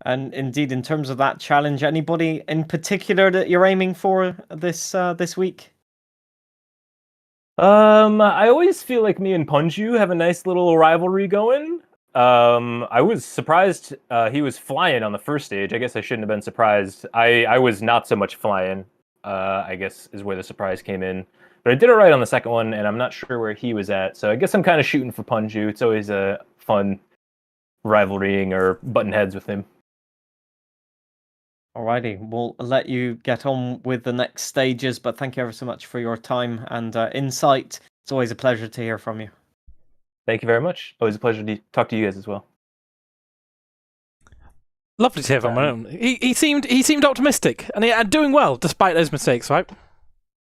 S1: And indeed, in terms of that challenge, anybody in particular that you're aiming for this week?
S3: I always feel like me and Punju have a nice little rivalry going. I was surprised he was flying on the first stage. I guess I shouldn't have been surprised. I was not so much flying, I guess is where the surprise came in. But I did it right on the second one, and I'm not sure where he was at. So I guess I'm kind of shooting for Punju. It's always a fun rivalrying or button heads with him.
S1: Alrighty, we'll let you get on with the next stages, but thank you ever so much for your time and insight. It's always a pleasure to hear from you.
S3: Thank you very much. Always a pleasure to talk to you guys as well.
S2: Lovely to hear from him. He seemed optimistic and doing well despite those mistakes, right?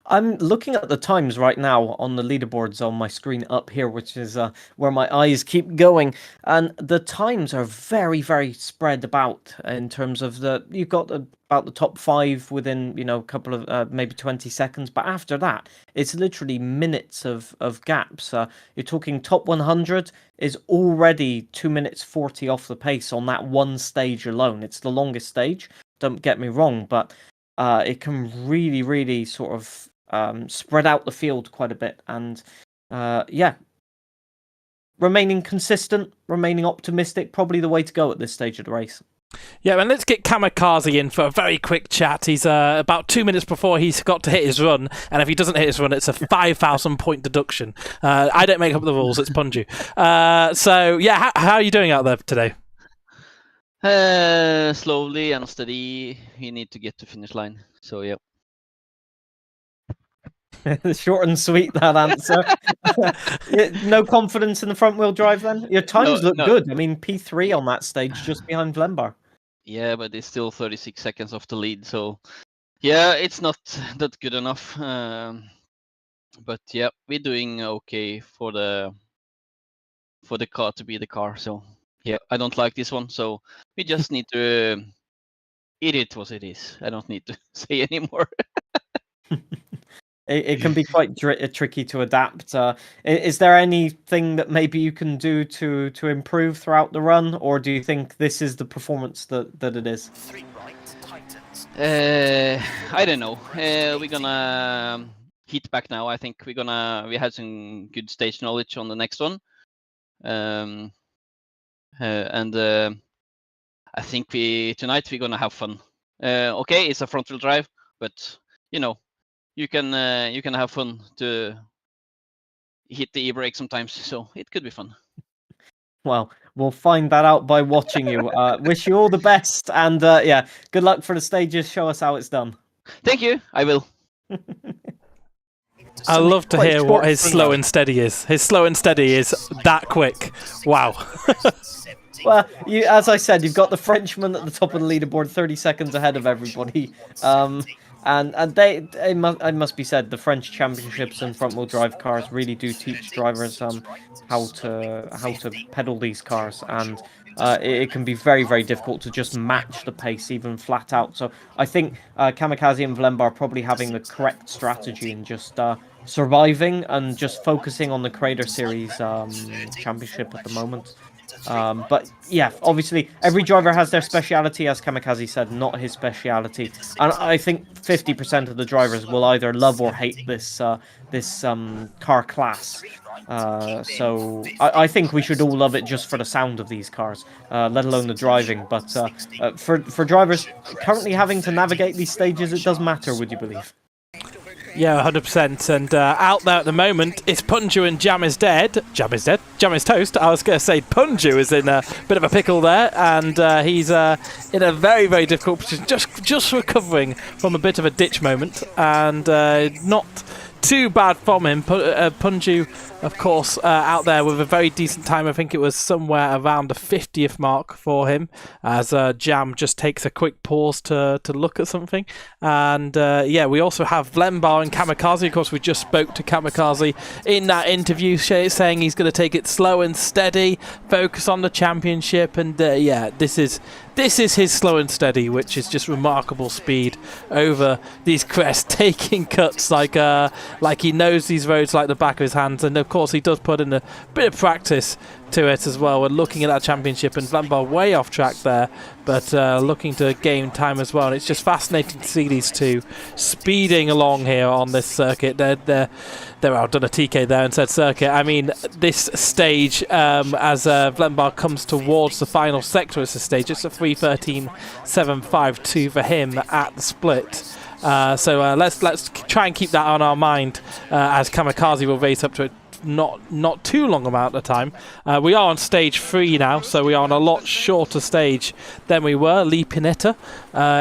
S1: I'm looking at the times right now on the leaderboards on my screen up here, which is where my eyes keep going, and the times are very, very spread about in terms of you've got about the top 5 within, a couple of maybe 20 seconds, but after that, it's literally minutes of gaps. You're talking top 100 is already 2 minutes 40 off the pace on that one stage alone. It's the longest stage, don't get me wrong, but it can really, really sort of spread out the field quite a bit, and remaining consistent, remaining optimistic, probably the way to go at this stage of the race.
S2: Yeah, and let's get Kamikaze in for a very quick chat. He's about 2 minutes before he's got to hit his run, and if he doesn't hit his run, it's a 5,000 point deduction. I don't make up the rules, it's Punju. So yeah, how are you doing out there today?
S4: Slowly and steady. You need to get to finish line. So yeah.
S1: Short and sweet, that answer. No confidence in the front wheel drive then? Your times look good. I mean, P3 on that stage, just behind Vlembar.
S4: Yeah, but it's still 36 seconds off the lead. So yeah, it's not that good enough. But yeah, we're doing okay for the car to be the car. So yeah, I don't like this one. So we just need to eat it what it is. I don't need to say anymore.
S1: It can be quite tricky to adapt. Is there anything that maybe you can do to improve throughout the run, or do you think this is the performance that it is?
S4: I don't know. We're gonna hit back now. I think we had some good stage knowledge on the next one, and I think tonight we're gonna have fun. Okay, it's a front wheel drive, but you can have fun to hit the e-brake sometimes, so it could be fun.
S1: Well, we'll find that out by watching you. Wish you all the best, and good luck for the stages. Show us how it's done.
S4: Thank you. I will.
S2: I love to hear what his slow and steady is. His slow and steady is that quick. Wow.
S1: Well, as I said, you've got the Frenchman at the top of the leaderboard, 30 seconds ahead of everybody. And it must be said, the French championships and front-wheel drive cars really do teach drivers how to pedal these cars, and it can be very, very difficult to just match the pace even flat out. So I think Kamikaze and Vlembar are probably having the correct strategy in just surviving and just focusing on the Crater Series championship at the moment. But yeah, obviously every driver has their speciality, as Kamikaze said, not his speciality. And I think 50% of the drivers will either love or hate this car class. So I think we should all love it just for the sound of these cars, let alone the driving. But for drivers currently having to navigate these stages, it does matter, would you believe?
S2: Yeah, 100%. And out there at the moment, it's Punju and Jam is dead. Jam is dead? Jam is toast. I was going to say Punju is in a bit of a pickle there, and he's in a very, very difficult position, just recovering from a bit of a ditch moment, and not too bad from him. Punju, of course, out there with a very decent time. I think it was somewhere around the 50th mark for him, as Jam just takes a quick pause to look at something. And we also have Vlembar and Kamikaze. Of course, we just spoke to Kamikaze in that interview, saying he's going to take it slow and steady, focus on the championship, and this is his slow and steady, which is just remarkable speed over these crests, taking cuts like he knows these roads like the back of his hands. And of course, he does put in a bit of practice to it as well. We're looking at that championship, and Vlembar way off track there, but looking to gain time as well. And it's just fascinating to see these two speeding along here on this circuit. I've done a TK there and said circuit. I mean, this stage, as Vlembar comes towards the final sector of this stage, it's a 3:13.752 for him at the split. So let's try and keep that on our mind as Kamikaze will race up to not too long amount of time. We are on stage 3 now, so we are on a lot shorter stage than we were. Lipinetta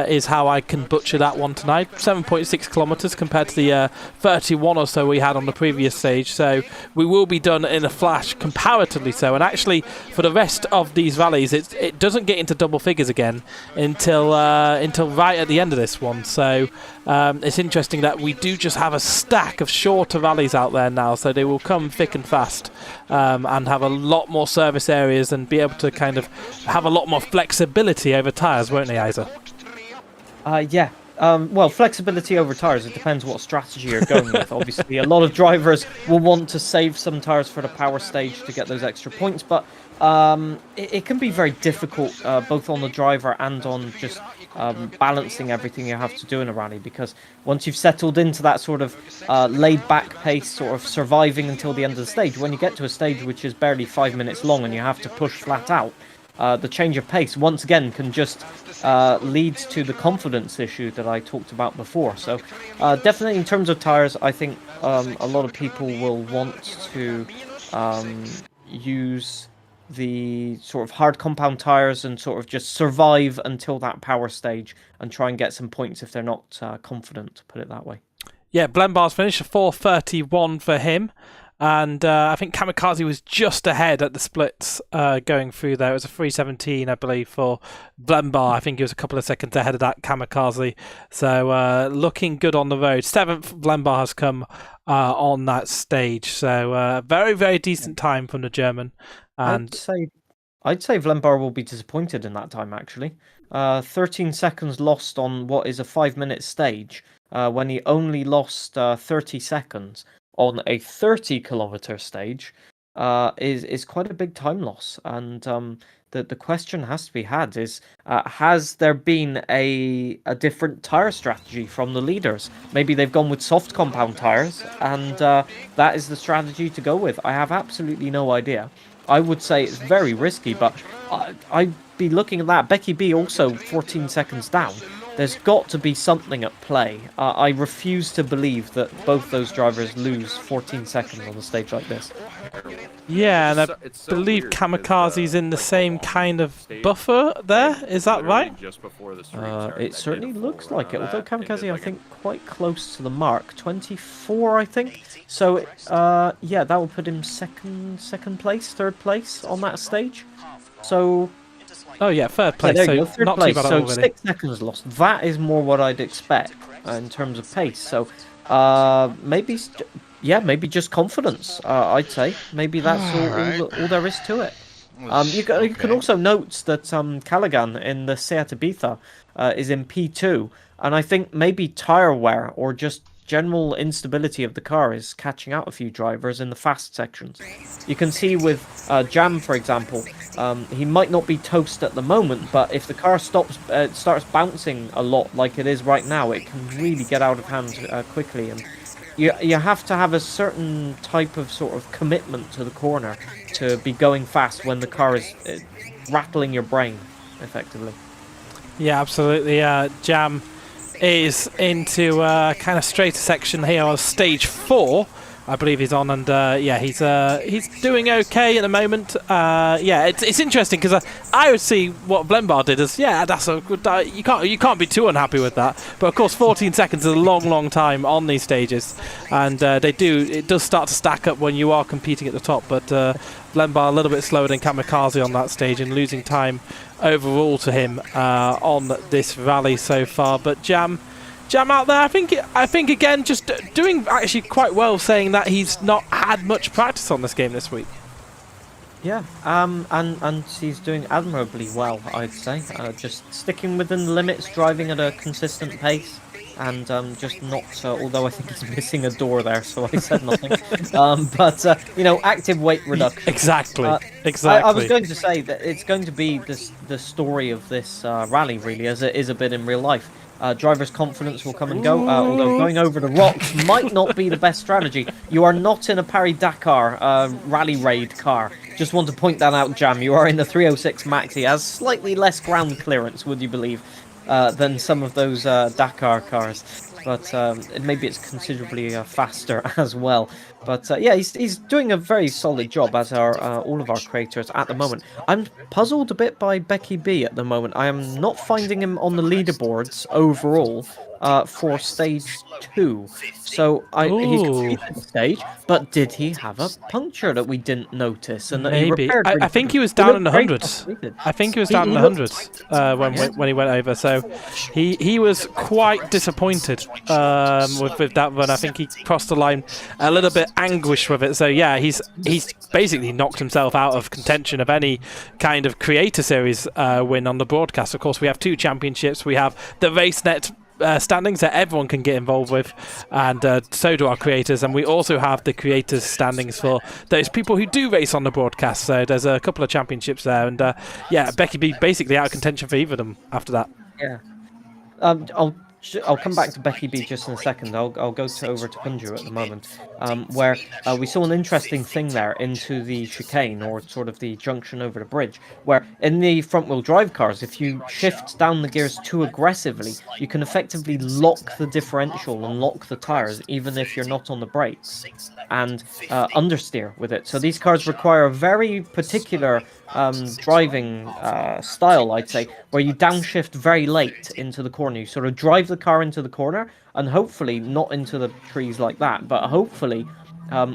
S2: is how I can butcher that one tonight. 7.6 kilometers compared to the 31 or so we had on the previous stage. So we will be done in a flash, comparatively so. And actually, for the rest of these rallies, it doesn't get into double figures again until right at the end of this one. So it's interesting that we do just have a stack of shorter rallies out there now, so they will come thick and fast and have a lot more service areas and be able to kind of have a lot more flexibility over tyres, won't they, Isa?
S1: Yeah. Well, flexibility over tyres, it depends what strategy you're going with. Obviously, a lot of drivers will want to save some tyres for the power stage to get those extra points, but it can be very difficult both on the driver and on just balancing everything you have to do in a rally, because once you've settled into that sort of laid-back pace, sort of surviving until the end of the stage, when you get to a stage which is barely 5 minutes long and you have to push flat out, the change of pace once again can just lead to the confidence issue that I talked about before. So definitely in terms of tyres, I think a lot of people will want to use the sort of hard compound tyres and sort of just survive until that power stage and try and get some points if they're not confident, to put it that way.
S2: Yeah, Blenbar's finished a 4:31 for him. And I think Kamikaze was just ahead at the splits going through there. It was a 3:17, I believe, for Blenbar. I think he was a couple of seconds ahead of that Kamikaze. So looking good on the road. 7th Blenbar has come on that stage. So very, very decent time from the German. And
S1: I'd say Blenbar will be disappointed in that time, actually. 13 seconds lost on what is a 5-minute stage when he only lost 30 seconds on a 30-kilometer stage is quite a big time loss. And the question has to be had is, has there been a different tyre strategy from the leaders? Maybe they've gone with soft compound tyres, and that is the strategy to go with. I have absolutely no idea. I would say it's very risky, but I'd be looking at that. Becky B also 14 seconds down. There's got to be something at play. I refuse to believe that both those drivers lose 14 seconds on a stage like this.
S2: Yeah, and I believe Kamikaze's in the same kind of buffer there. Is that right?
S1: It certainly looks like it. Although Kamikaze, I think, quite close to the mark. 24, I think. So, yeah, that will put him second place, third place on that stage. So...
S2: Oh yeah, third place.
S1: Yeah,
S2: so
S1: go, third
S2: not
S1: place.
S2: too bad
S1: So
S2: already.
S1: 6 seconds lost. That is more what I'd expect in terms of pace. So maybe just confidence. I'd say maybe that's all there is to it. You can also note that Callaghan in the Seat Ibiza is in P2, and I think maybe tyre wear or just general instability of the car is catching out a few drivers in the fast sections. You can see with Jam, for example, he might not be toast at the moment, but if the car starts bouncing a lot like it is right now, it can really get out of hand quickly. And you have to have a certain type of sort of commitment to the corner to be going fast when the car is rattling your brain, effectively.
S2: Yeah, absolutely. Jam is into kind of straighter section here on stage 4, I believe he's on, and yeah, he's doing okay at the moment. Yeah, it's interesting because I would see what Blenbar did as, yeah, that's a good. You can't be too unhappy with that. But of course, 14 seconds is a long time on these stages, and it does start to stack up when you are competing at the top. But Blenbar a little bit slower than Kamikaze on that stage and losing time overall to him on this rally so far. But Jam out there, I think again just doing actually quite well, saying that he's not had much practice on this game this week.
S1: Yeah, and he's doing admirably well, I'd say. Just sticking within the limits, driving at a consistent pace, and just not. Although I think he's missing a door there, so I said nothing. But active weight reduction.
S2: Exactly.
S1: I was going to say that it's going to be the story of this rally, really, as it is a bit in real life. Driver's confidence will come and go, although going over the rocks might not be the best strategy. You are not in a Paris-Dakar rally raid car. Just want to point that out, Jam. You are in the 306 Max. He has slightly less ground clearance, would you believe, than some of those Dakar cars. but maybe it's considerably faster as well. But yeah, he's doing a very solid job, as are all of our creators at the moment. I'm puzzled a bit by Becky B at the moment. I am not finding him on the leaderboards overall for stage 2. So he's
S2: Ooh.
S1: completed the stage, but did he have a puncture that we didn't notice and that he
S2: Maybe.
S1: repaired?
S2: I think he was down in the hundreds. I think he was down in the hundreds when he went over. So he was quite disappointed with that run. I think he crossed the line a little bit anguished with it. So yeah, he's basically knocked himself out of contention of any kind of Creator Series win on the broadcast. Of course, we have 2 championships. We have the RaceNet standings that everyone can get involved with, and so do our creators, and we also have the creators standings for those people who do race on the broadcast. So there's a couple of championships there, and yeah, Becky B basically out of contention for either of them after that.
S1: Yeah. I'll come back to Becky B just in a second. I'll go over to Kunju at the moment, where we saw an interesting thing there into the chicane, or sort of the junction over the bridge, where in the front-wheel drive cars, if you shift down the gears too aggressively, you can effectively lock the differential and lock the tires, even if you're not on the brakes, and understeer with it. So these cars require a very particular driving style, I'd say, where you downshift very late into the corner. You sort of drive the car into the corner, and hopefully not into the trees like that, but hopefully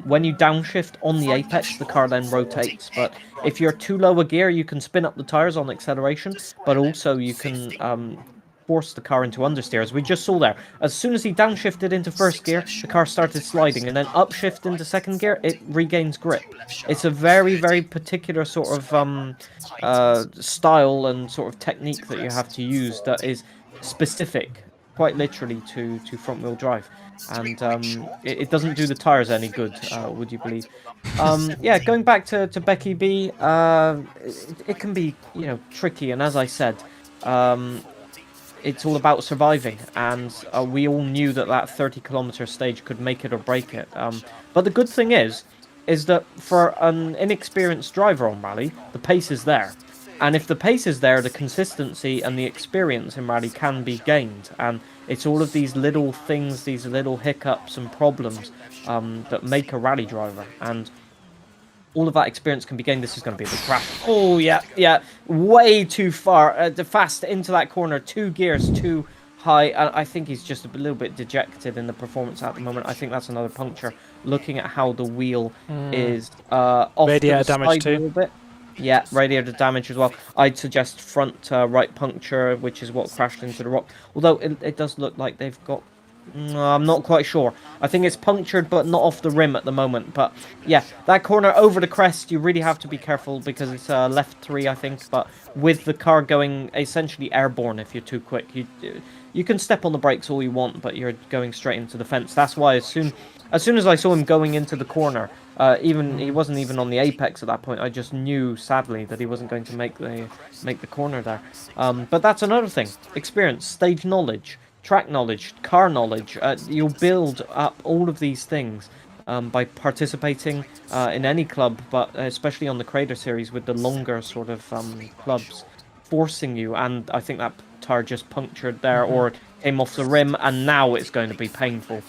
S1: when you downshift on the apex, the car then rotates. But if you're too low a gear, you can spin up the tires on acceleration, but also you can force the car into understeer, as we just saw there. As soon as he downshifted into first gear, the car started sliding, and then upshift into second gear, it regains grip. It's a very, very particular sort of style and sort of technique that you have to use that is specific, quite literally, to front-wheel drive. And it doesn't do the tires any good, would you believe? Yeah, going back to Becky B, it can be, tricky, and as I said, it's all about surviving, and we all knew that 30-kilometer stage could make it or break it. But the good thing is that for an inexperienced driver on rally, the pace is there. And if the pace is there, the consistency and the experience in rally can be gained. And it's all of these little things, these little hiccups and problems that make a rally driver. And all of that experience can be gained. This is going to be a big crash. Oh, yeah. Way too far. Fast into that corner. 2 gears too high. I think he's just a little bit dejected in the performance at the moment. I think that's another puncture. Looking at how the wheel is off
S2: radiator
S1: to the
S2: damage
S1: side
S2: too.
S1: a little bit. Yeah, radiator damage as well. I'd suggest front right puncture, which is what crashed into the rock. Although it does look like they've got... I'm not quite sure. I think it's punctured, but not off the rim at the moment. But yeah, that corner over the crest, you really have to be careful because it's left 3, I think. But with the car going essentially airborne if you're too quick, you can step on the brakes all you want, but you're going straight into the fence. That's why as soon as I saw him going into the corner, he wasn't even on the apex at that point. I just knew, sadly, that he wasn't going to make the corner there. But that's another thing: experience, stage knowledge, track knowledge, car knowledge. You'll build up all of these things by participating in any club, but especially on the Creator Series with the longer sort of clubs forcing you. And I think that tire just punctured there or came off the rim, and now it's going to be painful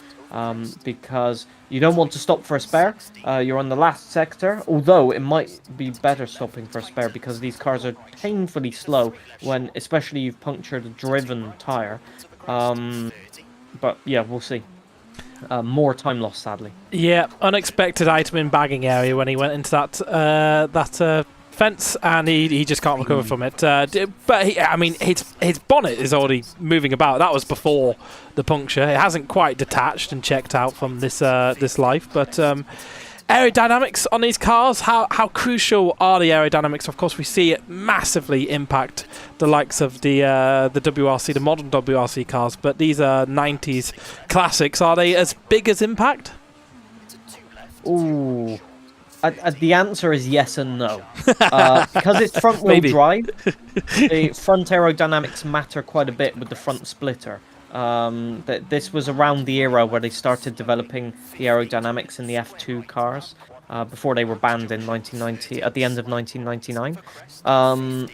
S1: because you don't want to stop for a spare. You're on the last sector, although it might be better stopping for a spare because these cars are painfully slow when especially you've punctured a driven tire. But yeah, we'll see. More time lost, sadly.
S2: Yeah, unexpected item in bagging area when he went into that fence, and he just can't recover from it. But his bonnet is already moving about. That was before the puncture. It hasn't quite detached and checked out from this life, but. Aerodynamics on these cars, how crucial are the aerodynamics? Of course, we see it massively impact the likes of the WRC, the modern WRC cars, but these are 90s classics. Are they as big as impact?
S1: Ooh. The answer is yes and no. Because it's front-wheel drive, the front aerodynamics matter quite a bit with the front splitter. This was around the era where they started developing the aerodynamics in the F2 cars before they were banned in 1990, at the end of 1999.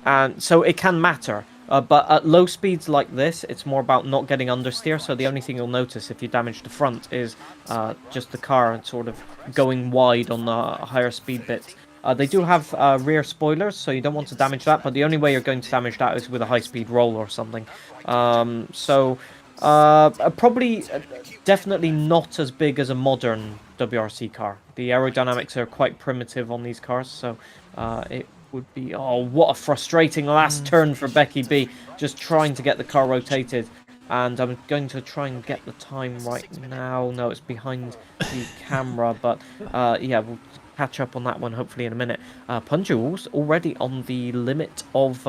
S1: And so it can matter. But at low speeds like this, it's more about not getting understeer. So the only thing you'll notice if you damage the front is just the car sort of going wide on the higher speed bits. They do have rear spoilers, so you don't want to damage that. But the only way you're going to damage that is with a high-speed roll or something. Probably, definitely not as big as a modern WRC car. The aerodynamics are quite primitive on these cars, so it would be... Oh, what a frustrating last turn for Becky B. Just trying to get the car rotated. And I'm going to try and get the time right now. No, it's behind the camera, but yeah, we'll catch up on that one hopefully in a minute. Punju's already on the limit of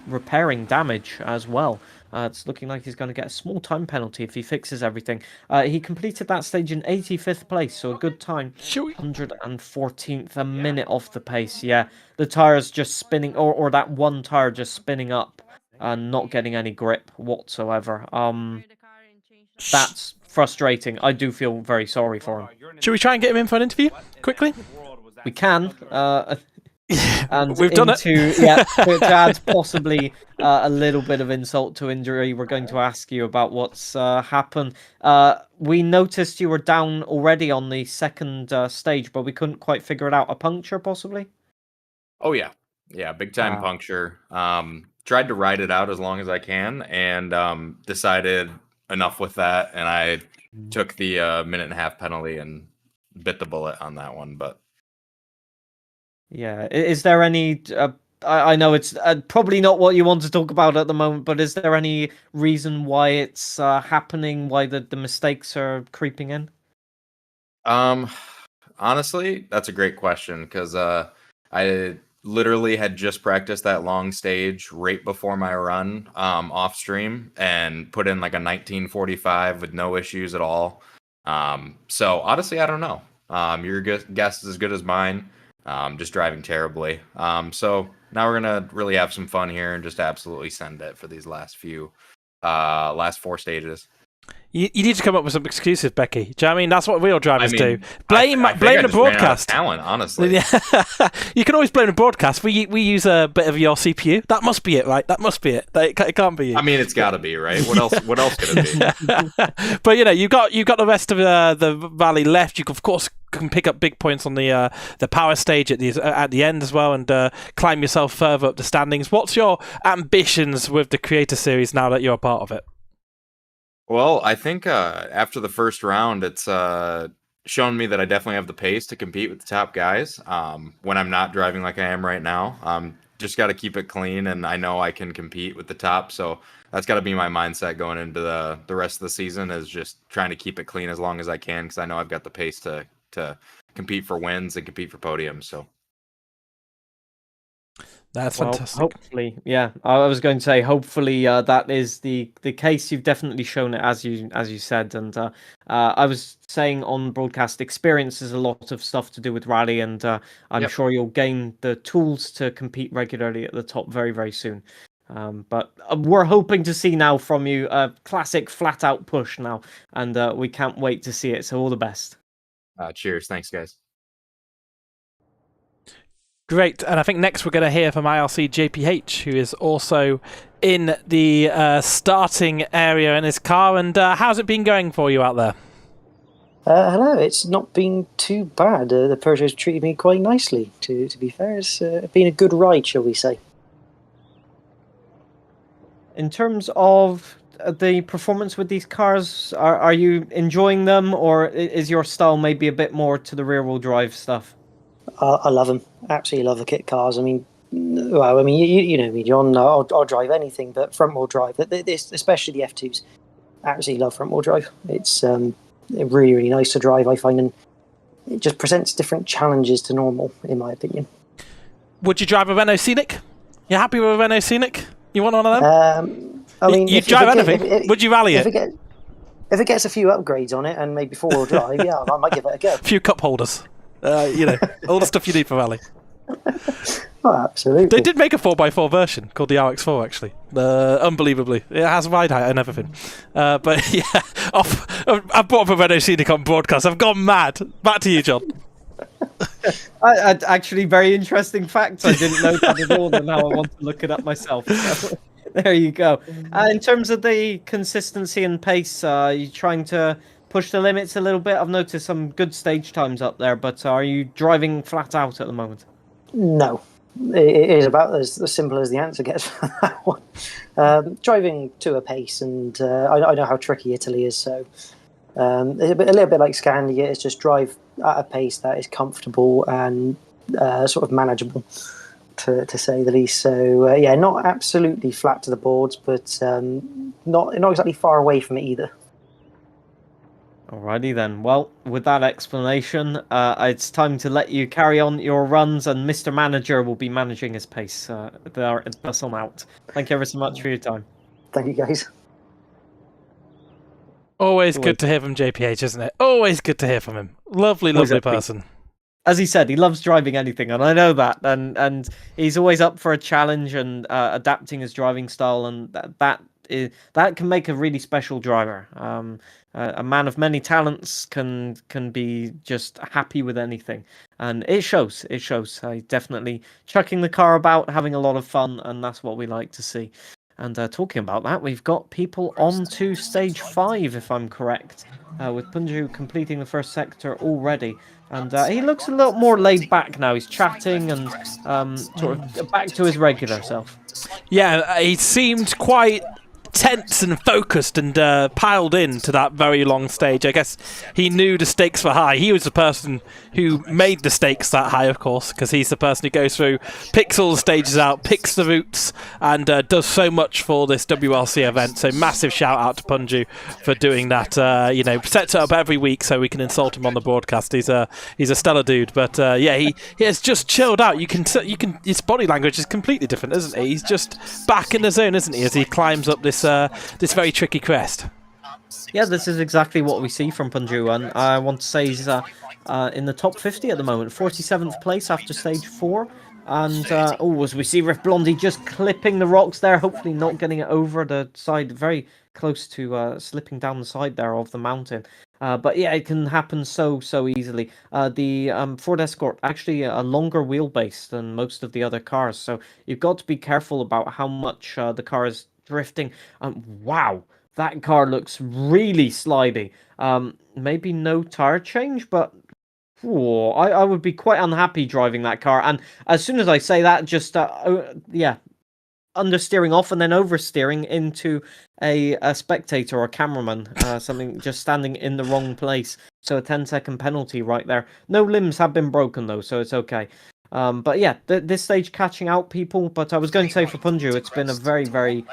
S1: repairing damage as well. It's looking like he's going to get a small time penalty if he fixes everything. He completed that stage in 85th place, so a good time. 114th, a minute off the pace. Yeah, the tyre's just spinning, or that one tire just spinning up and not getting any grip whatsoever. That's frustrating. I do feel very sorry for him.
S2: Should we try and get him in for an interview quickly?
S1: We can. And
S2: we've done it.
S1: Yeah, to add possibly a little bit of insult to injury, we're going to ask you about what's happened. We noticed you were down already on the second stage, but we couldn't quite figure it out. A puncture, possibly?
S5: Oh, yeah. Yeah, big time puncture. Tried to ride it out as long as I can and decided enough with that. And I took the minute-and-a-half penalty and bit the bullet on that one, but...
S1: Yeah, is there any... I know it's probably not what you want to talk about at the moment, but is there any reason why it's happening, why the mistakes are creeping in?
S5: Honestly, that's a great question, because I literally had just practiced that long stage right before my run off stream and put in like a 1945 with no issues at all. So honestly, I don't know. Your guess is as good as mine. Just driving terribly. So now we're gonna really have some fun here and just absolutely send it for these last four stages. You
S2: need to come up with some excuses, Becky. Do you know what I mean? That's what real drivers do. Blame the broadcast.
S5: Talent, honestly.
S2: You can always blame the broadcast. We use a bit of your CPU. That must be it, right? That must be it. It can't be you.
S5: I mean, it's got to be, right? What else? What else could it
S2: be? But you've got the rest of the valley left. You of course can pick up big points on the power stage at the end as well, and climb yourself further up the standings. What's your ambitions with the Creator Series now that you're a part of it?
S5: Well, I think after the first round, it's shown me that I definitely have the pace to compete with the top guys when I'm not driving like I am right now. Just got to keep it clean, and I know I can compete with the top. So that's got to be my mindset going into the rest of the season, is just trying to keep it clean as long as I can, because I know I've got the pace to compete for wins and compete for podiums. So
S2: that's fantastic.
S1: Hopefully, yeah. I was going to say, hopefully, that is the case. You've definitely shown it, as you said, and I was saying on broadcast, experience is a lot of stuff to do with rally, and I'm sure you'll gain the tools to compete regularly at the top very, very soon. But we're hoping to see now from you a classic flat-out push now, and we can't wait to see it. So all the best.
S5: Cheers. Thanks, guys.
S2: Great, and I think next we're going to hear from IRC JPH, who is also in the starting area in his car. And how's it been going for you out there?
S6: Hello, it's not been too bad. The Peugeot's treated me quite nicely, to be fair. It's been a good ride, shall we say.
S1: In terms of the performance with these cars, are you enjoying them, or is your style maybe a bit more to the rear-wheel drive stuff?
S6: I love them. Absolutely love the kit cars. I mean, well, you know me, John. I'll drive anything, but front-wheel drive, especially the F2s. Absolutely love front-wheel drive. It's really, really nice to drive, I find, and it just presents different challenges to normal, in my opinion.
S2: Would you drive a Renault Scenic? You happy with a Renault Scenic? You want one of them?
S6: I mean,
S2: you'd drive anything. Would you rally it?
S6: If it gets a few upgrades on it and maybe four-wheel drive, yeah, I might give it a go.
S2: A few cup holders. All the stuff you need for rally.
S6: Oh, absolutely.
S2: They did make a 4x4 version called the RX4, actually. Unbelievably. It has ride height and everything. But yeah, I brought up a Renault Scenic on broadcast. I've gone mad. Back to you, John.
S1: Actually, very interesting fact. I didn't know that at all, and now I want to look it up myself. So. There you go. In terms of the consistency and pace, are you trying to push the limits a little bit? I've noticed some good stage times up there, but are you driving flat out at the moment?
S6: No, it is about as simple as the answer gets for that one. Driving to a pace, and I know how tricky Italy is, so a little bit like Scandia, it's just drive at a pace that is comfortable and sort of manageable, to say the least. So yeah, not absolutely flat to the boards, but not exactly far away from it either.
S1: Alrighty then. Well, with that explanation, it's time to let you carry on your runs, and Mr. Manager will be managing his pace. Thus on out. Thank you ever so much for your time.
S6: Thank you, guys.
S2: Always good to hear from JPH, isn't it? Always good to hear from him. Lovely person.
S1: As he said, he loves driving anything, and I know that. And he's always up for a challenge and adapting his driving style, and that can make a really special driver. A man of many talents can be just happy with anything, and it shows. Definitely chucking the car about, having a lot of fun, and that's what we like to see. And talking about that, we've got people on to stage 5, if I'm correct, with Punju completing the first sector already. And he looks a little more laid back now. He's chatting and sort of back to his regular self.
S2: Yeah, he seemed quite tense and focused and piled in to that very long stage. I guess he knew the stakes were high. He was the person who made the stakes that high, of course, because he's the person who goes through, picks all the stages out, picks the routes, and does so much for this WRC event. So massive shout out to Punju for doing that. Sets it up every week so we can insult him on the broadcast. He's a stellar dude. But yeah, he has just chilled out. You can his body language is completely different, isn't he? He's just back in the zone, isn't he, as he climbs up this very tricky crest.
S1: Yeah, this is exactly what we see from Punju, and I want to say he's in the top 50 at the moment, 47th place after stage 4. And as we see Riff Blondie just clipping the rocks there, hopefully not getting it over the side, very close to slipping down the side there of the mountain. But yeah, it can happen so easily. The Ford Escort actually a longer wheelbase than most of the other cars, so you've got to be careful about how much the car is drifting. Wow, that car looks really slidey. Maybe no tire change, but I would be quite unhappy driving that car. And as soon as I say that, just understeering off and then oversteering into a spectator or a cameraman, something just standing in the wrong place. So a 10-second penalty right there. No limbs have been broken though, so it's okay. But yeah, this stage catching out people. But I was going to say for Punju, it's been a very, very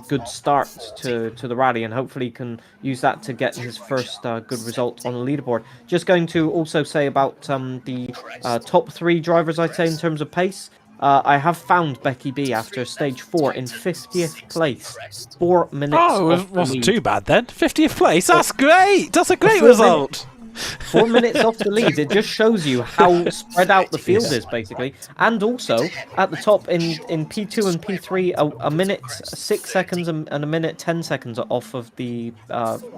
S1: good start to the rally, and hopefully he can use that to get his first good result on the leaderboard. Just going to also say about the top 3 drivers, I'd say, in terms of pace. I have found Becky B after stage 4 in 50th place. 4 minutes.
S2: Oh, it wasn't too bad then. 50th place. That's great. That's a great result.
S1: 4 minutes off the lead. It just shows you how spread out the field is, basically. And also, at the top in P2 and P3, a minute 6 seconds and a minute 10 seconds off of the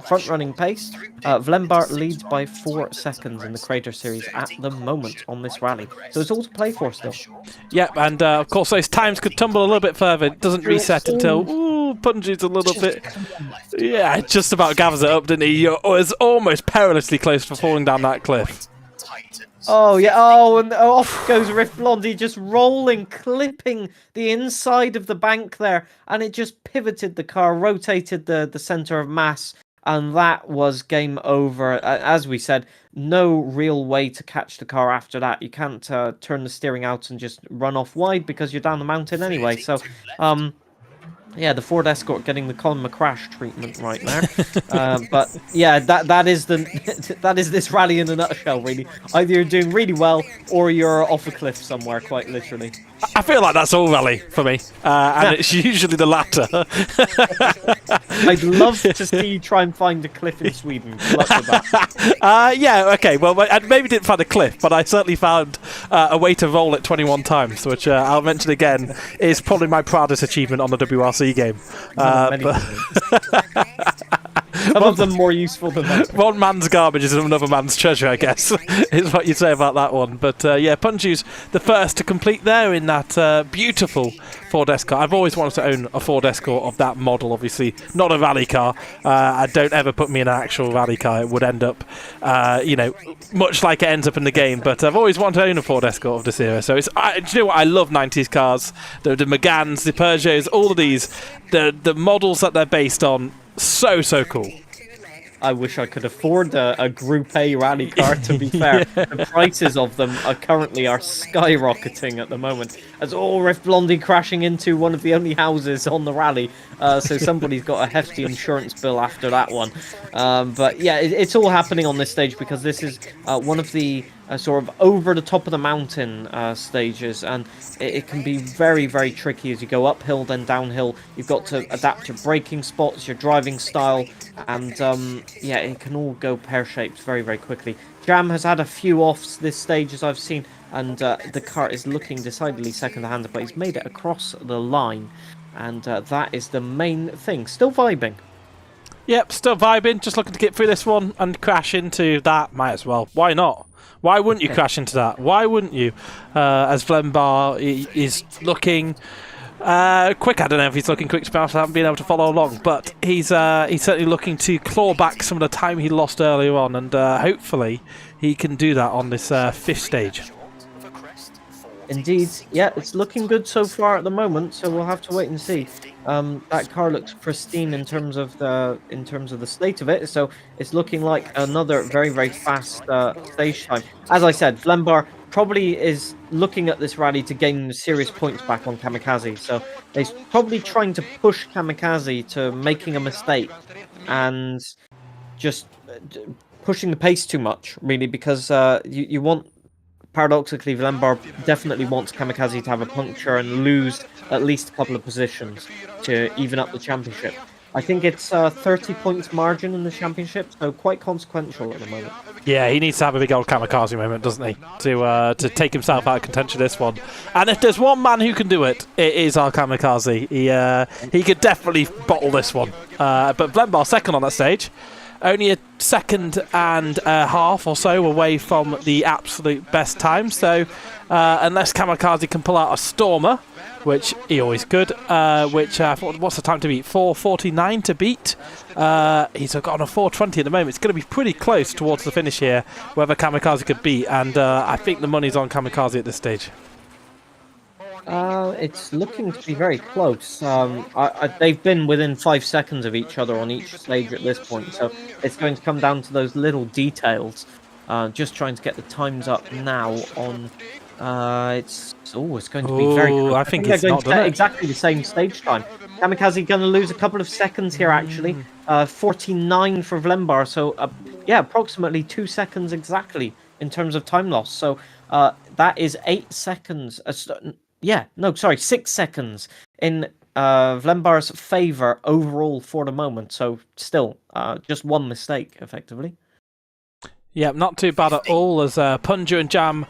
S1: front-running pace. Vlembar leads by 4 seconds in the Crater Series at the moment on this rally. So it's all to play for still.
S2: Yep, and of course those times could tumble a little bit further. It doesn't reset until... Punju's a little bit... Yeah, just about gathers it up, didn't he? He was almost perilously close for falling down that cliff.
S1: Oh, yeah. Oh, and off goes Riff Blondie, just rolling, clipping the inside of the bank there. And it just pivoted the car, rotated the center of mass. And that was game over. As we said, no real way to catch the car after that. You can't turn the steering out and just run off wide because you're down the mountain anyway. So, yeah, the Ford Escort getting the Colin McCrash treatment right there. But yeah, that is this rally in a nutshell, really. Either you're doing really well or you're off a cliff somewhere, quite literally.
S2: I feel like that's all rally for me, and it's usually the latter.
S1: I'd love to see you try and find a cliff in Sweden. Good luck with that.
S2: Yeah, okay. Well, I maybe didn't find a cliff, but I certainly found a way to roll it 21 times, which I'll mention again is probably my proudest achievement on the WRC game.
S1: Some of them more useful than others.
S2: One man's garbage is another man's treasure, I guess, is what you'd say about that one. But yeah, Punju's the first to complete there in that beautiful Ford Escort. I've always wanted to own a Ford Escort of that model, obviously. Not a rally car. Don't ever put me in an actual rally car. It would end up, much like it ends up in the game. But I've always wanted to own a Ford Escort of this era. So do you know what? I love 90s cars. The Megans, the Peugeots, all of these. The models that they're based on, so cool.
S1: I wish I could afford a Group A rally car, to be fair. The prices of them are skyrocketing at the moment. As Rift Blondie crashing into one of the only houses on the rally. So somebody's got a hefty insurance bill after that one. But yeah, it's all happening on this stage because this is one of the sort of over the top of the mountain stages, and it can be very, very tricky as you go uphill then downhill. You've got to adapt your braking spots, your driving style, and yeah, it can all go pear-shaped very, very quickly. Jam has had a few offs this stage, as I've seen, and the car is looking decidedly second-hand, but he's made it across the line, and that is the main thing. Still vibing.
S2: Yep, still vibing, just looking to get through this one and crash into that. Might as well. Why not? Why wouldn't you crash into that? Why wouldn't you? As Vlembar is looking quick. I don't know if he's looking quick to be honest, I haven't been able to follow along, but he's certainly looking to claw back some of the time he lost earlier on, and hopefully he can do that on this fifth stage.
S1: Indeed, yeah, it's looking good so far at the moment, so we'll have to wait and see. That car looks pristine in terms of the state of it, so it's looking like another very, very fast stage time. As I said, Vlembar probably is looking at this rally to gain serious points back on Kamikaze, so he's probably trying to push Kamikaze to making a mistake and just pushing the pace too much, really, because you want. Paradoxically, Vlembar definitely wants Kamikaze to have a puncture and lose at least a couple of positions to even up the championship. I think it's 30 points margin in the championship, so quite consequential at the moment.
S2: Yeah, he needs to have a big old Kamikaze moment, doesn't he, to take himself out of contention this one. And if there's one man who can do it, it is our Kamikaze. He could definitely bottle this one. But Vlembar second on that stage. Only a second and a half or so away from the absolute best time. So unless Kamikaze can pull out a Stormer, which he always could, what's the time to beat? 4:49 to beat. He's got on a 4:20 at the moment. It's going to be pretty close towards the finish here, whether Kamikaze could beat. And I think the money's on Kamikaze at this stage.
S1: It's looking to be very close. They've been within 5 seconds of each other on each stage at this point, so it's going to come down to those little details. Just trying to get the times up now on. It's going to be very close.
S2: I think it's
S1: they're
S2: not
S1: going to
S2: done
S1: exactly the same stage time. Kamikaze going to lose a couple of seconds here, actually. 49 for Vlembar, so yeah, approximately 2 seconds exactly in terms of time loss. So that is 8 seconds. 6 seconds in Vlembar's favour overall for the moment. So still, just one mistake, effectively.
S2: Yeah, not too bad at all, as Punju and Jam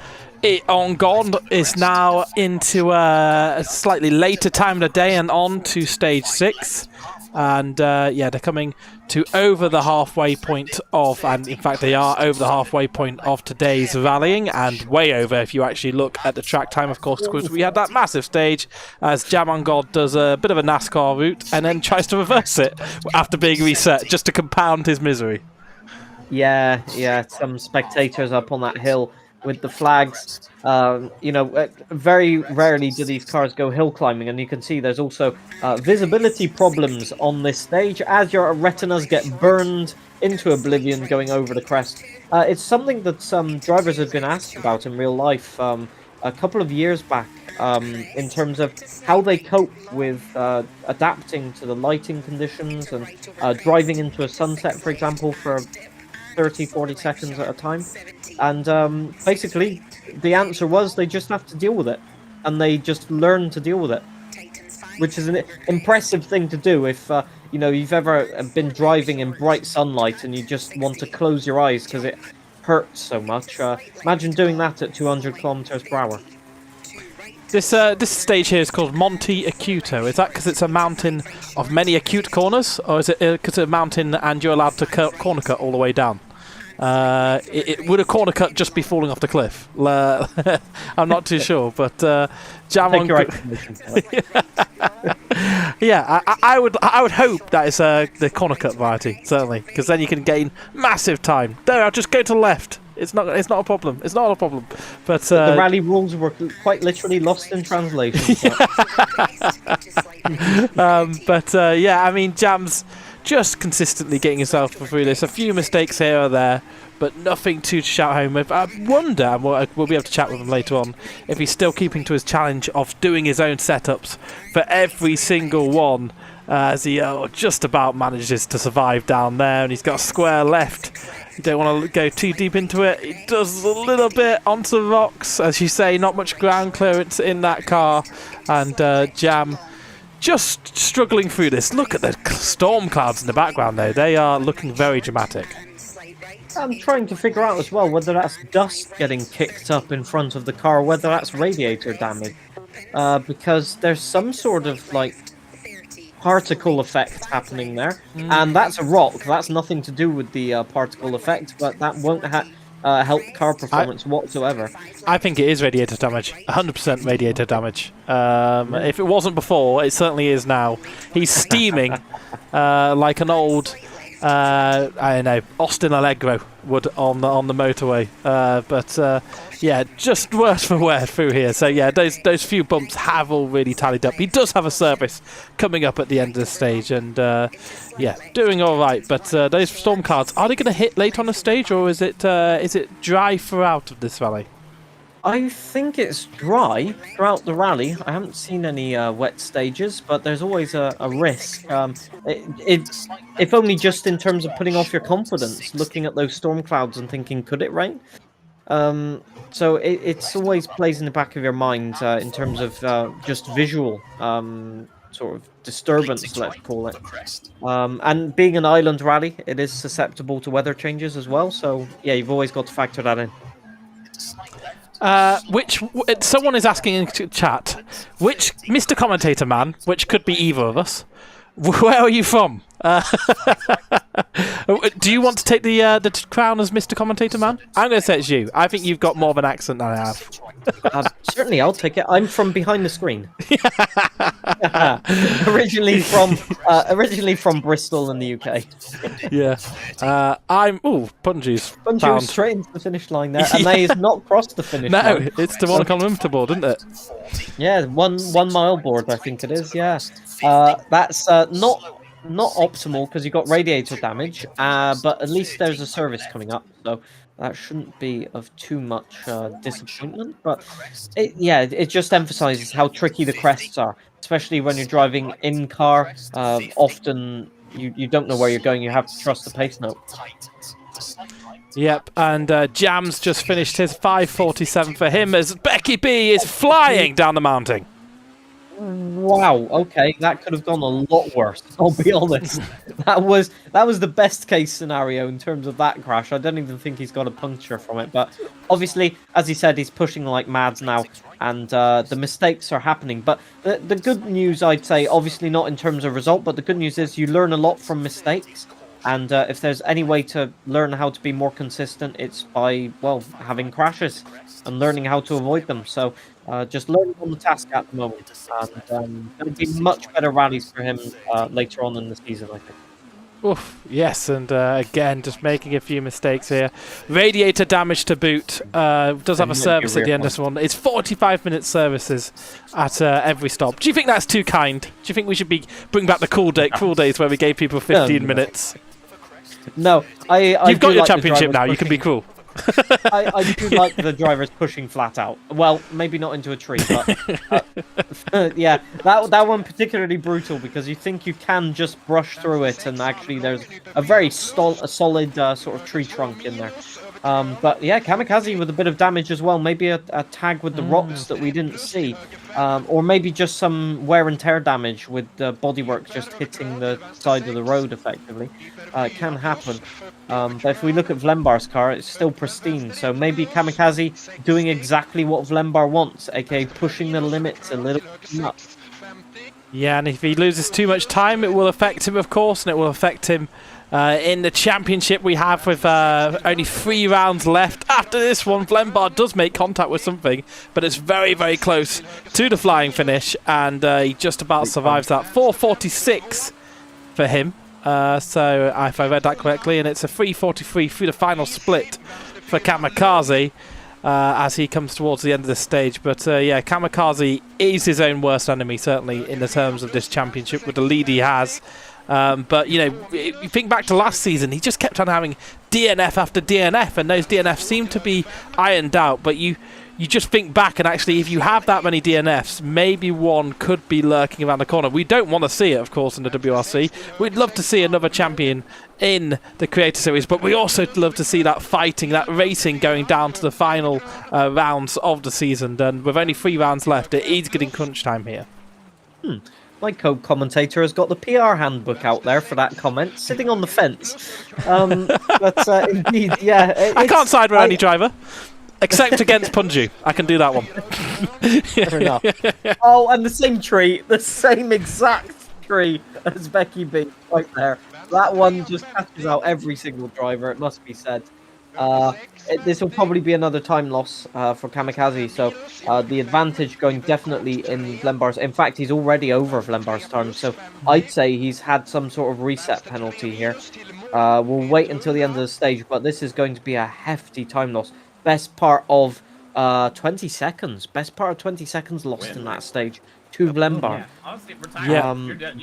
S2: on gone is now into a slightly later time of the day and on to stage 6. And yeah, they're coming to over the halfway point of, and in fact they are over the halfway point of today's rallying, and way over if you actually look at the track time, of course, because we had that massive stage as Jam on God does a bit of a NASCAR route and then tries to reverse it after being reset just to compound his misery.
S1: Yeah, some spectators up on that hill with the flags. Very rarely do these cars go hill climbing, and you can see there's also visibility problems on this stage as your retinas get burned into oblivion going over the crest. It's something that some drivers have been asked about in real life a couple of years back in terms of how they cope with adapting to the lighting conditions and driving into a sunset, for example, for 30-40 seconds at a time. And basically the answer was they just have to deal with it, and they just learn to deal with it, which is an impressive thing to do if you've ever been driving in bright sunlight and you just want to close your eyes because it hurts so much. Imagine doing that at 200 kilometers per hour.
S2: This stage here is called Monte Acuto. Is that because it's a mountain of many acute corners, or is it because it's a mountain and you're allowed to corner cut all the way down? Would a corner cut just be falling off the cliff? I'm not too sure, but Jam on. Yeah, I would hope that is the corner cut variety, certainly, because then you can gain massive time. There, I'll just go to the left. It's not a problem. It's not a problem. But
S1: the rally rules were quite literally lost in translation.
S2: Yeah, I mean, Jam's just consistently getting himself through this. A few mistakes here or there, but nothing to shout home with. I wonder, and we'll be able to chat with him later on, if he's still keeping to his challenge of doing his own setups for every single one, as he just about manages to survive down there, and he's got a square left. You don't want to go too deep into it. He does a little bit onto the rocks, as you say, not much ground clearance in that car, and Jam just struggling through this. Look at the storm clouds in the background, though. They are looking very dramatic.
S1: I'm trying to figure out as well whether that's dust getting kicked up in front of the car, or whether that's radiator damage, because there's some sort of like particle effect happening there, and that's a rock. That's nothing to do with the particle effect, but that won't help car performance whatsoever.
S2: I think it is radiator damage. 100% radiator damage. If it wasn't before, it certainly is now. He's steaming like an old, I don't know, Austin Allegro would on the motorway. Yeah, just worse for wear through here. So yeah, those few bumps have all really tallied up. He does have a service coming up at the end of the stage, and yeah, doing all right. But those storm clouds, are they going to hit late on the stage, or is it dry throughout of this rally?
S1: I think it's dry throughout the rally. I haven't seen any wet stages, but there's always a risk. It's if only just in terms of putting off your confidence, looking at those storm clouds and thinking, could it rain? So it's always plays in the back of your mind in terms of just visual sort of disturbance, let's call it. And being an island rally, it is susceptible to weather changes as well. So yeah, you've always got to factor that in.
S2: Someone is asking in chat, which Mr. Commentator Man, which could be either of us, where are you from? Do you want to take the crown as Mr. Commentator Man? I'm going to say it's you. I think you've got more of an accent than I have.
S1: Certainly, I'll take it. I'm from behind the screen. originally from Bristol in the UK.
S2: Yeah. Punji's
S1: Punji straight into the finish line there, and they has not crossed the finish line.
S2: No, it's the Monaco Limited board, isn't it?
S1: Yeah, 1 mile board, I think it is. Yeah, that's not optimal because you got radiator damage, but at least there's a service coming up, so that shouldn't be of too much disappointment. But it just emphasizes how tricky the crests are, especially when you're driving in car. Often you don't know where you're going. You have to trust the pace note.
S2: Yep, and Jam's just finished his 5:47 for him as Becky B is flying down the mountain.
S1: Wow, okay, that could have gone a lot worse, I'll be honest. That was the best case scenario in terms of that crash. I don't even think he's got a puncture from it, but obviously, as he said, he's pushing like mad now, and the mistakes are happening. But the good news, I'd say, obviously not in terms of result, but the good news is you learn a lot from mistakes, and if there's any way to learn how to be more consistent, it's by, well, having crashes and learning how to avoid them. So just learning on the task at the moment, and there'll be much better rallies for him later on in the season, I think.
S2: Oof, yes, and again, just making a few mistakes here. Radiator damage to boot. Does have a service at the end of this one. It's 45-minute services at every stop. Do you think that's too kind? Do you think we should bring back the cool days where we gave people 15 minutes?
S1: No,
S2: You've got your championship now. You can be cool.
S1: I do like the drivers pushing flat out. Well, maybe not into a tree, but yeah, that one particularly brutal because you think you can just brush through it, and actually there's a very solid sort of tree trunk in there. But yeah, Kamikaze with a bit of damage as well. Maybe a tag with the rocks that we didn't see. or maybe just some wear and tear damage with the bodywork just hitting the side of the road effectively. It can happen. But if we look at Vlembar's car, it's still pristine. So maybe Kamikaze doing exactly what Vlembar wants, aka pushing the limits a little too much.
S2: Yeah, and if he loses too much time, it will affect him, of course, and it will affect him in the championship we have with only 3 rounds left. After this one, Vlembar does make contact with something, but it's very, very close to the flying finish, and he just about survives that. 4:46 for him, so if I read that correctly, and it's a 3:43 through the final split for Kamikaze. As he comes towards the end of the stage. But yeah, Kamikaze is his own worst enemy, certainly in the terms of this championship with the lead he has. But, you know, you think back to last season, he just kept on having DNF after DNF, and those DNFs seem to be ironed out. But you just think back, and actually, if you have that many DNFs, maybe one could be lurking around the corner. We don't want to see it, of course, in the WRC. We'd love to see another champion in the Creator Series, but we also love to see that fighting, that racing going down to the final rounds of the season. And with only 3 rounds left, it is getting crunch time here.
S1: My co-commentator has got the PR handbook out there for that comment, sitting on the fence. But indeed, yeah.
S2: I can't side with any driver. Except against Punju. I can do that one.
S1: Fair enough. Oh, and the same exact tree as Becky B right there. That one just catches out every single driver, it must be said. This will probably be another time loss for Kamikaze, so the advantage going definitely in Vlembar's. In fact, he's already over Vlembar's time, so I'd say he's had some sort of reset penalty here. We'll wait until the end of the stage, but this is going to be a hefty time loss. Best part of 20 seconds. Best part of 20 seconds lost in that stage to Vlembar.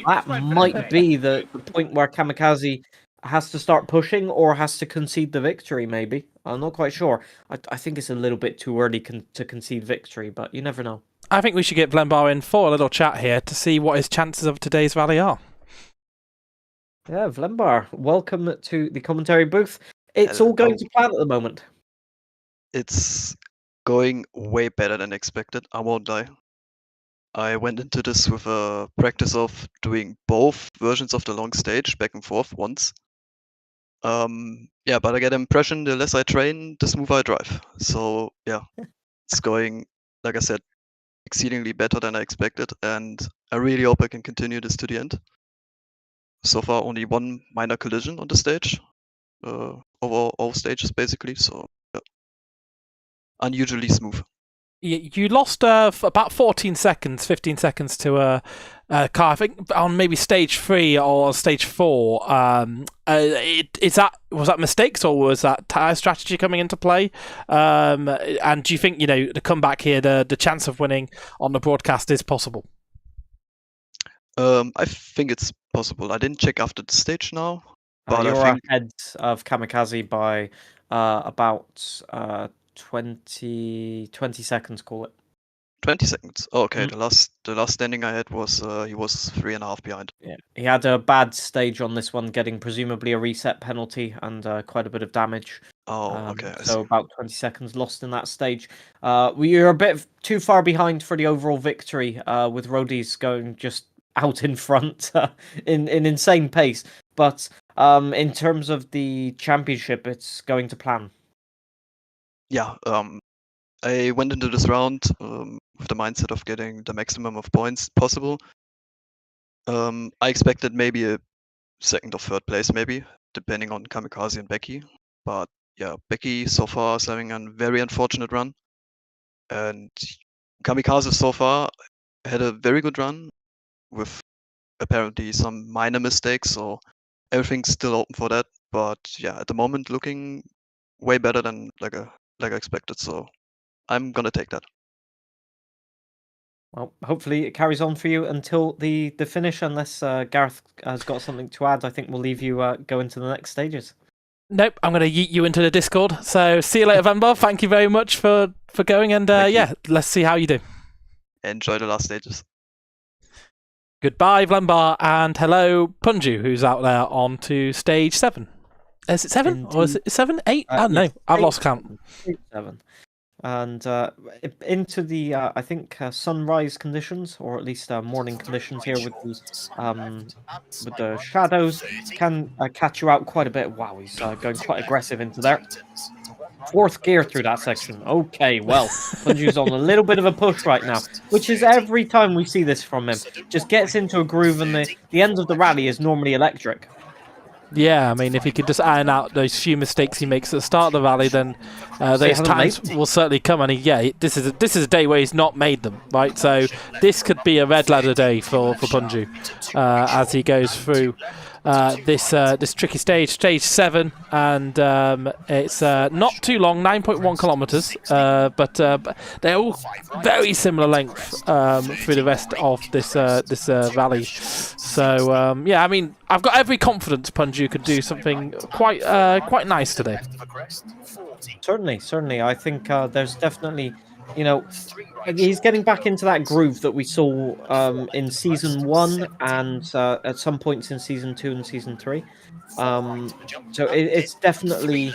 S1: That might be the point where Kamikaze has to start pushing or has to concede the victory, maybe. I'm not quite sure. I think it's a little bit too early to concede victory, but you never know.
S2: I think we should get Vlembar in for a little chat here to see what his chances of today's rally are.
S1: Yeah, Vlembar, welcome to the commentary booth. It's all going to plan at the moment.
S7: It's going way better than expected, I won't lie. I went into this with a practice of doing both versions of the long stage back and forth once. Yeah, but I get the impression the less I train, the smoother I drive. So yeah, it's going, like I said, exceedingly better than I expected, and I really hope I can continue this to the end. So far, only one minor collision on the stage, over all stages basically, so yeah. Unusually smooth.
S2: You lost about 15 seconds to a car, I think, on maybe stage 3 or stage 4. Was that mistakes or was that tyre strategy coming into play? And do you think, the comeback here, the chance of winning on the broadcast is possible?
S7: I think it's possible. I didn't check after the stage now, but
S1: you're
S7: I think
S1: ahead of Kamikaze by about 20 seconds, call it.
S7: 20 seconds. Oh, okay, the last standing I had was he was 3.5 behind.
S1: Yeah, he had a bad stage on this one, getting presumably a reset penalty and quite a bit of damage.
S7: Oh, okay.
S1: So about 20 seconds lost in that stage. We are a bit too far behind for the overall victory, with roadies going just out in front in insane pace. But in terms of the championship, it's going to plan.
S7: Yeah, I went into this round with the mindset of getting the maximum of points possible. I expected maybe a second or third place, maybe, depending on Kamikaze and Becky. But yeah, Becky so far is having a very unfortunate run. And Kamikaze so far had a very good run with apparently some minor mistakes, so everything's still open for that. But yeah, at the moment looking way better than like I expected, so I'm gonna take that.
S1: Well, hopefully it carries on for you until the finish, unless Gareth has got something to add. I think we'll leave you go into the next stages.
S2: Nope, I'm going to yeet you into the Discord. So see you later, Vlembar. Thank you very much for going, and yeah, let's see how you do.
S7: Enjoy the last stages.
S2: Goodbye, Vlembar, and hello, Punju, who's out there on to stage 7. Is it 7? Or is it 7? 8? I don't know. I've lost count.
S1: 7. and into the I think sunrise conditions, or at least morning conditions here with the shadows can catch you out quite a bit. Wow, he's going quite aggressive into there. 4th gear through that section. Okay, well, Punju's on a little bit of a push right now, which is every time we see this from him. Just gets into a groove, and the end of the rally is normally electric.
S2: Yeah, I mean, if he could just iron out those few mistakes he makes at the start of the rally, then those times will certainly come. And this is a day where he's not made them, right? So this could be a red ladder day for Punju as he goes through this tricky stage 7, and it's not too long, 9.1 kilometers, but they're all very similar length through the rest of this rally. So yeah, I mean, I've got every confidence Punju could do something quite nice today.
S1: Certainly. I think there's definitely, he's getting back into that groove that we saw in season 1 and at some points in season 2 and season 3. So it's definitely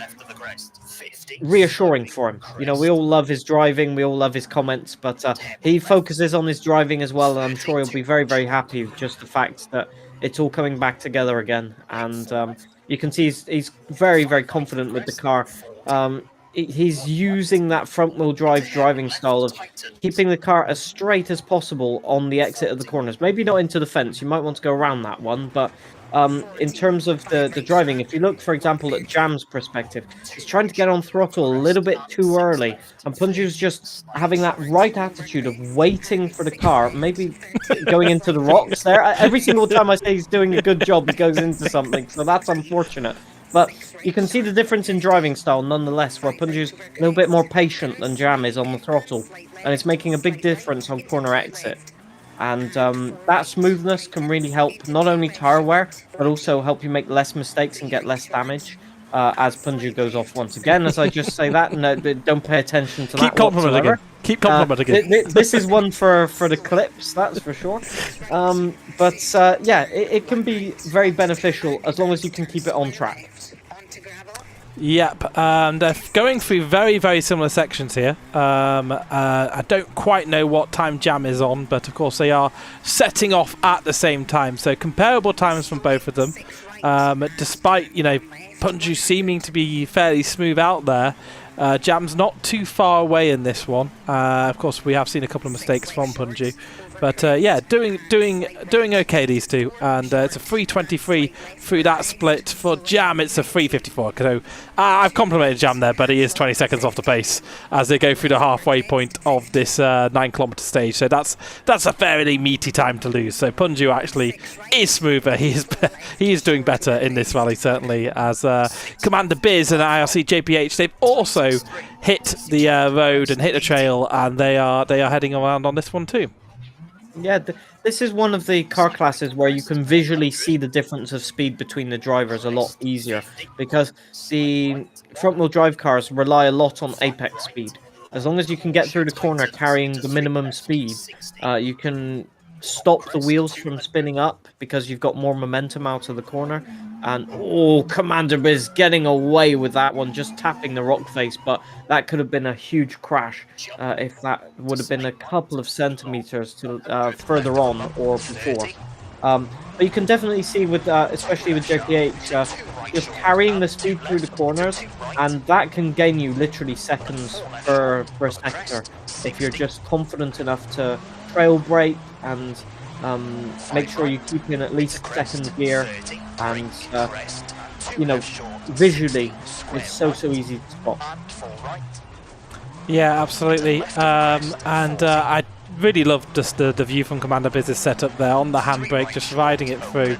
S1: reassuring for him. We all love his driving, we all love his comments, but he focuses on his driving as well, and I'm sure he'll be very, very happy with just the fact that it's all coming back together again. And you can see he's very, very confident with the car. He's using that front-wheel drive driving style of keeping the car as straight as possible on the exit of the corners. Maybe not into the fence, you might want to go around that one, but in terms of the driving, if you look, for example, at Jam's perspective, he's trying to get on throttle a little bit too early, and Punju's just having that right attitude of waiting for the car, maybe going into the rocks there. Every single time I say he's doing a good job, he goes into something, so that's unfortunate. But you can see the difference in driving style nonetheless, where Punju's a little bit more patient than Jam is on the throttle, and it's making a big difference on corner exit. And that smoothness can really help not only tyre wear, but also help you make less mistakes and get less damage as Punju goes off once again. As I just say that, no, don't pay attention to that whatsoever.
S2: Keep complimenting again.
S1: This is one for the clips, that's for sure. But yeah, it can be very beneficial as long as you can keep it on track.
S2: Yep, and they're going through very, very similar sections here. I don't quite know what time Jam is on, but of course they are setting off at the same time. So comparable times from both of them. Despite, Punju seeming to be fairly smooth out there, Jam's not too far away in this one. Of course, we have seen a couple of mistakes from Punju. But yeah, doing okay, these two, and it's a 3:23 through that split. For Jam, it's a 3:54. So I've complimented Jam there, but he is 20 seconds off the pace as they go through the halfway point of this 9-kilometer stage. So that's a fairly meaty time to lose. So Punju actually is smoother. He is doing better in this rally, certainly. As Commander Biz and IRC JPH, they've also hit the road and hit the trail, and they are heading around on this one too.
S1: Yeah, this is one of the car classes where you can visually see the difference of speed between the drivers a lot easier, because the front-wheel drive cars rely a lot on apex speed. As long as you can get through the corner carrying the minimum speed, you can stop the wheels from spinning up because you've got more momentum out of the corner. And Commander Biz getting away with that one, just tapping the rock face, but that could have been a huge crash if that would have been a couple of centimeters to further on or before. But you can definitely see with, especially with JPH, just carrying the speed through the corners, and that can gain you literally seconds per sector if you're just confident enough to trail brake and make sure you keep in at least second gear, and visually it's so easy to spot.
S2: Yeah, absolutely. And I really love just the view from Commander Biz's setup there on the handbrake, just riding it through.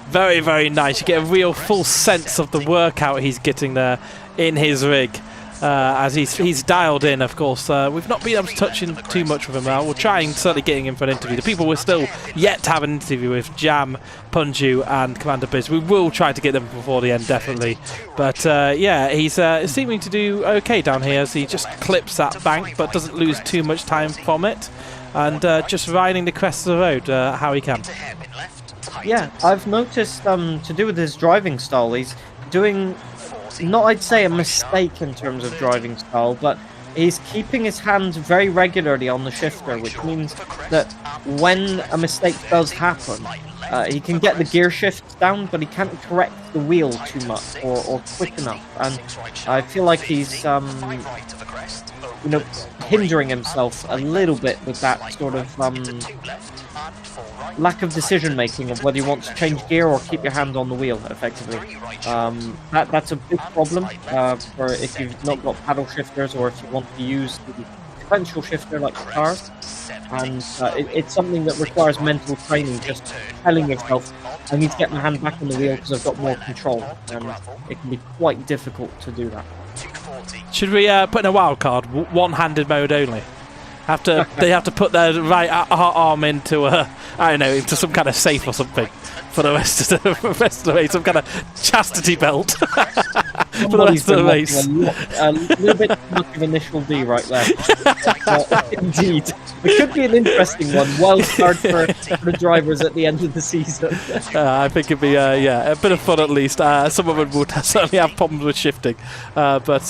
S2: Very, very nice. You get a real full sense of the workout he's getting there in his rig. As he's dialed in, of course. We've not been able to touch in too much with him now. We're trying, certainly getting him for an interview. The people we're still yet to have an interview with, Jam, Punju and Commander Biz. We will try to get them before the end, definitely. But yeah, he's seeming to do okay down here as he just clips that bank but doesn't lose too much time from it. And just riding the crest of the road how he can.
S1: Yeah, I've noticed to do with his driving style, he's doing... not I'd say a mistake in terms of driving style, but he's keeping his hand very regularly on the shifter, which means that when a mistake does happen, he can get the gear shift down, but he can't correct the wheel too much or quick enough. And I feel like he's, hindering himself a little bit with that sort of lack of decision making of whether you want to change gear or keep your hand on the wheel effectively. That's a big problem for if you've not got paddle shifters or if you want to use the sequential shifter like the cars. And it's something that requires mental training, just telling yourself, I need to get my hand back on the wheel because I've got more control, and it can be quite difficult to do that.
S2: Should we put in a wild card, one-handed mode only? They have to put their right arm into into some kind of safe or something for the rest of the race, some kind of chastity belt for the rest of the race.
S1: A little bit too much of initial D right there. Indeed. It could be an interesting one. Wild card for the drivers at the end of the season.
S2: I think it'd be a bit of fun at least. Some of them would certainly have problems with shifting, but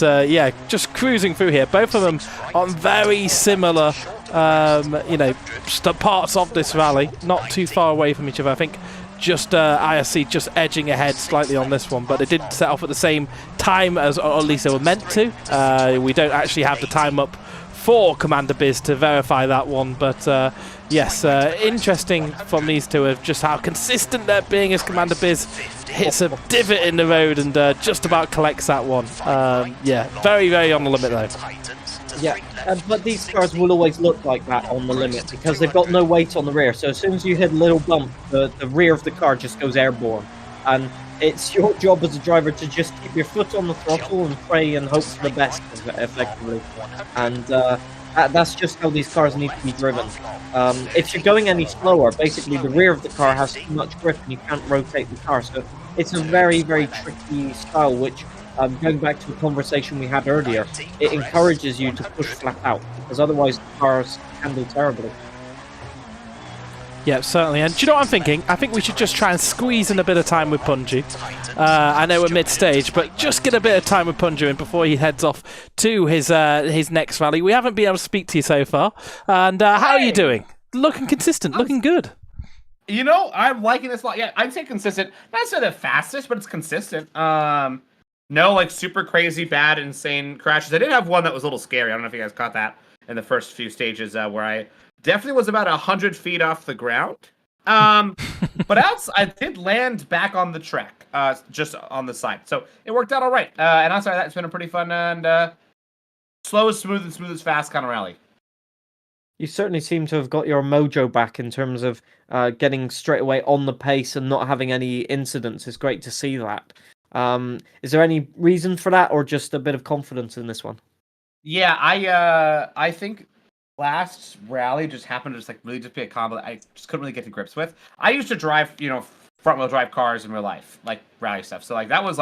S2: just cruising through here. Both of them on very similar, parts of this rally, not too far away from each other. I think just IRC just edging ahead slightly on this one, but they didn't set off at the same time as, or at least they were meant to. We don't actually have the time up for Commander Biz to verify that one, but interesting from these two of just how consistent they're being as Commander Biz hits a divot in the road and just about collects that one. Very, very on the limit though.
S1: Yeah, but these cars will always look like that on the limit because they've got no weight on the rear. So as soon as you hit a little bump, the rear of the car just goes airborne. And it's your job as a driver to just keep your foot on the throttle and pray and hope for the best, effectively. And that's just how these cars need to be driven. If you're going any slower, basically the rear of the car has too much grip and you can't rotate the car. So it's a very, very tricky style, which, going back to the conversation we had earlier, it encourages you to push flat out, because otherwise the cars handle terribly.
S2: Yeah, certainly. And do you know what I'm thinking? I think we should just try and squeeze in a bit of time with Punji. I know we're mid-stage, but just get a bit of time with Punji in before he heads off to his next rally. We haven't been able to speak to you so far. And how are you doing? Looking consistent, looking good.
S8: You know, I'm liking this a lot. Yeah, I'd say consistent. Not necessarily the fastest, but it's consistent. No, like, super crazy, bad, insane crashes. I did have one that was a little scary. I don't know if you guys caught that in the first few stages where I definitely was about 100 feet off the ground. But else, I did land back on the track, just on the side. So it worked out all right. And outside of that, it's been a pretty fun and slow as smooth and smooth as fast kind of rally.
S1: You certainly seem to have got your mojo back in terms of getting straight away on the pace and not having any incidents. It's great to see that. Is there any reason for that, or just a bit of confidence in this one?
S8: Yeah, I think last rally just happened to really be a combo that I just couldn't really get to grips with. I used to drive, front wheel drive cars in real life, like rally stuff. So that was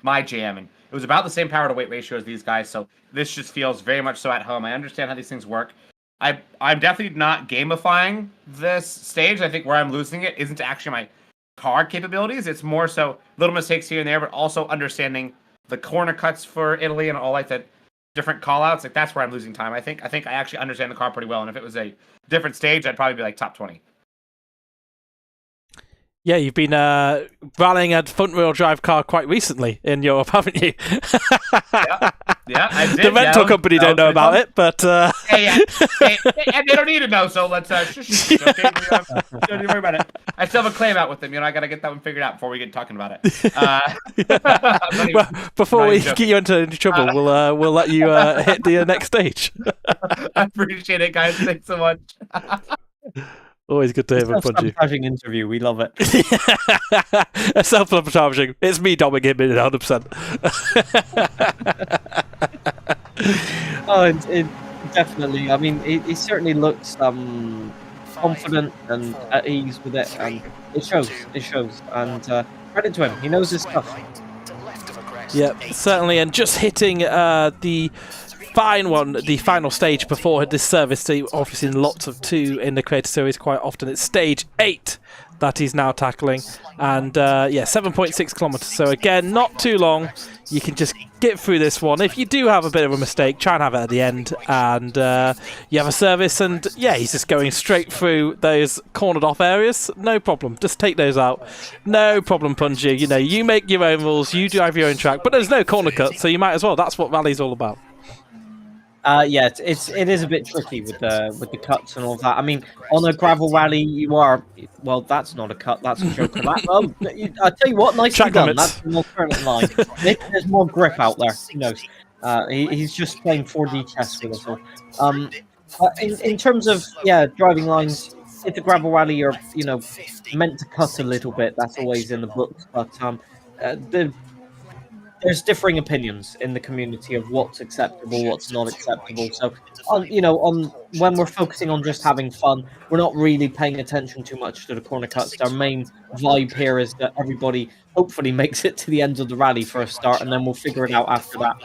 S8: my jam, and it was about the same power to weight ratio as these guys. So this just feels very much so at home. I understand how these things work. I'm definitely not gamifying this stage. I think where I'm losing it isn't actually my car capabilities. It's more so little mistakes here and there, but also understanding the corner cuts for Italy and all that different call-outs. That's where I'm losing time. I think I actually understand the car pretty well, and if it was a different stage, I'd probably be top 20.
S2: Yeah, you've been rallying a front-wheel drive car quite recently in Europe, haven't you?
S8: Yeah, I did.
S2: The rental company don't know about it, but...
S8: Hey, and they don't need to know, so let's... okay, don't worry about it. I still have a claim out with them. I got to get that one figured out before we get talking about it.
S2: Well, before we get you into trouble, we'll let you hit the next stage.
S8: I appreciate it, guys. Thanks so much.
S2: Always good to hear from Punji.
S1: Self-sabotaging interview, we love it.
S2: A self-sabotaging. It's me domming him in 100%.
S1: It definitely. I mean, he certainly looks confident and at ease with it, and it shows. It shows. And credit to him, he knows his stuff.
S2: Yeah, certainly. And just hitting the final stage before this service. So obviously in lots of 2 in the Creator Series quite often. It's stage 8 that he's now tackling. And 7.6 kilometers. So again, not too long. You can just skip through this one. If you do have a bit of a mistake, try and have it at the end, and you have a service, and yeah, he's just going straight through those cornered off areas. No problem. Just take those out. No problem, Punji. You know, you make your own rules, you drive your own track, but there's no corner cut, so you might as well. That's what rally's all about.
S1: Yeah, it is a bit tricky with the cuts and all that. I mean, on a gravel rally, you are that's not a cut, that's a joke. I tell you what, nicely
S2: Track
S1: done.
S2: limits.
S1: That's an alternate line. Maybe there's more grip out there. Who knows? He's just playing 4D chess with us all. But in terms of driving lines, if the gravel rally, you're meant to cut a little bit. That's always in the books, but there's differing opinions in the community of what's acceptable, what's not acceptable. So, on when we're focusing on just having fun, we're not really paying attention too much to the corner cuts. Our main vibe here is that everybody hopefully makes it to the end of the rally for a start, and then we'll figure it out after that.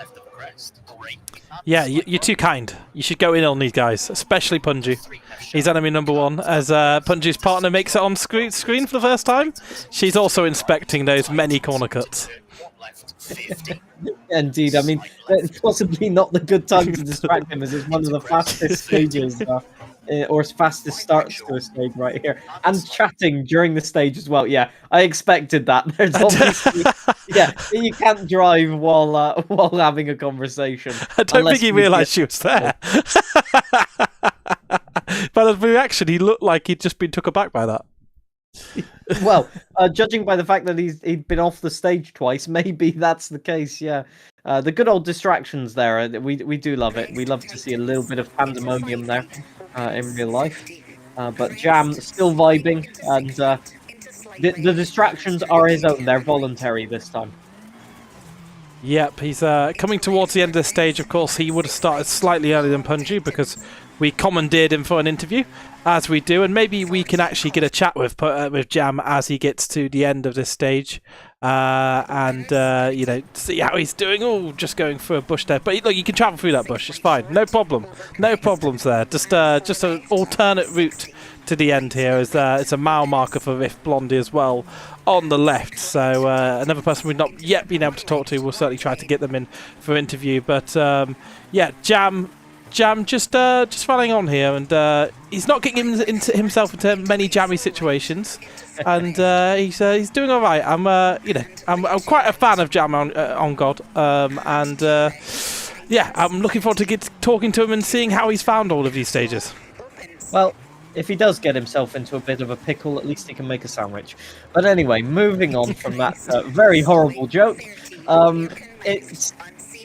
S2: Yeah, you're too kind. You should go in on these guys, especially Punji. He's enemy number one. As Punji's partner makes it on screen for the first time, she's also inspecting those many corner cuts.
S1: Indeed, I mean, it's possibly not the good time to distract him, as it's one of the fastest stages, or fastest starts to a stage right here, and chatting during the stage as well. Yeah, I expected that. There's obviously, you can't drive while having a conversation.
S2: I don't think he realised she was there. By the reaction, he looked like he'd just been took aback by that.
S1: Well, judging by the fact that he'd been off the stage twice, maybe that's the case. Yeah, the good old distractions there. We do love it. We love to see a little bit of pandemonium there in real life. But Jam still vibing, and the distractions are his own. They're voluntary this time.
S2: Yep, he's coming towards the end of the stage. Of course, he would have started slightly earlier than Punji because we commandeered him for an interview, as we do, and maybe we can actually get a chat with Jam as he gets to the end of this stage, and see how he's doing. Oh, just going through a bush there, but look, you can travel through that bush. It's fine, no problem, no problems there. Just an alternate route to the end here. It's a mile marker for Riff Blondie as well on the left. So another person we've not yet been able to talk to. We'll certainly try to get them in for interview. But Jam just running on here, and he's not getting himself into many jammy situations, and he's doing all right. I'm quite a fan of Jam on God, and I'm looking forward to talking to him and seeing how he's found all of these stages.
S1: Well, if he does get himself into a bit of a pickle, at least he can make a sandwich. But anyway, moving on from that very horrible joke, it's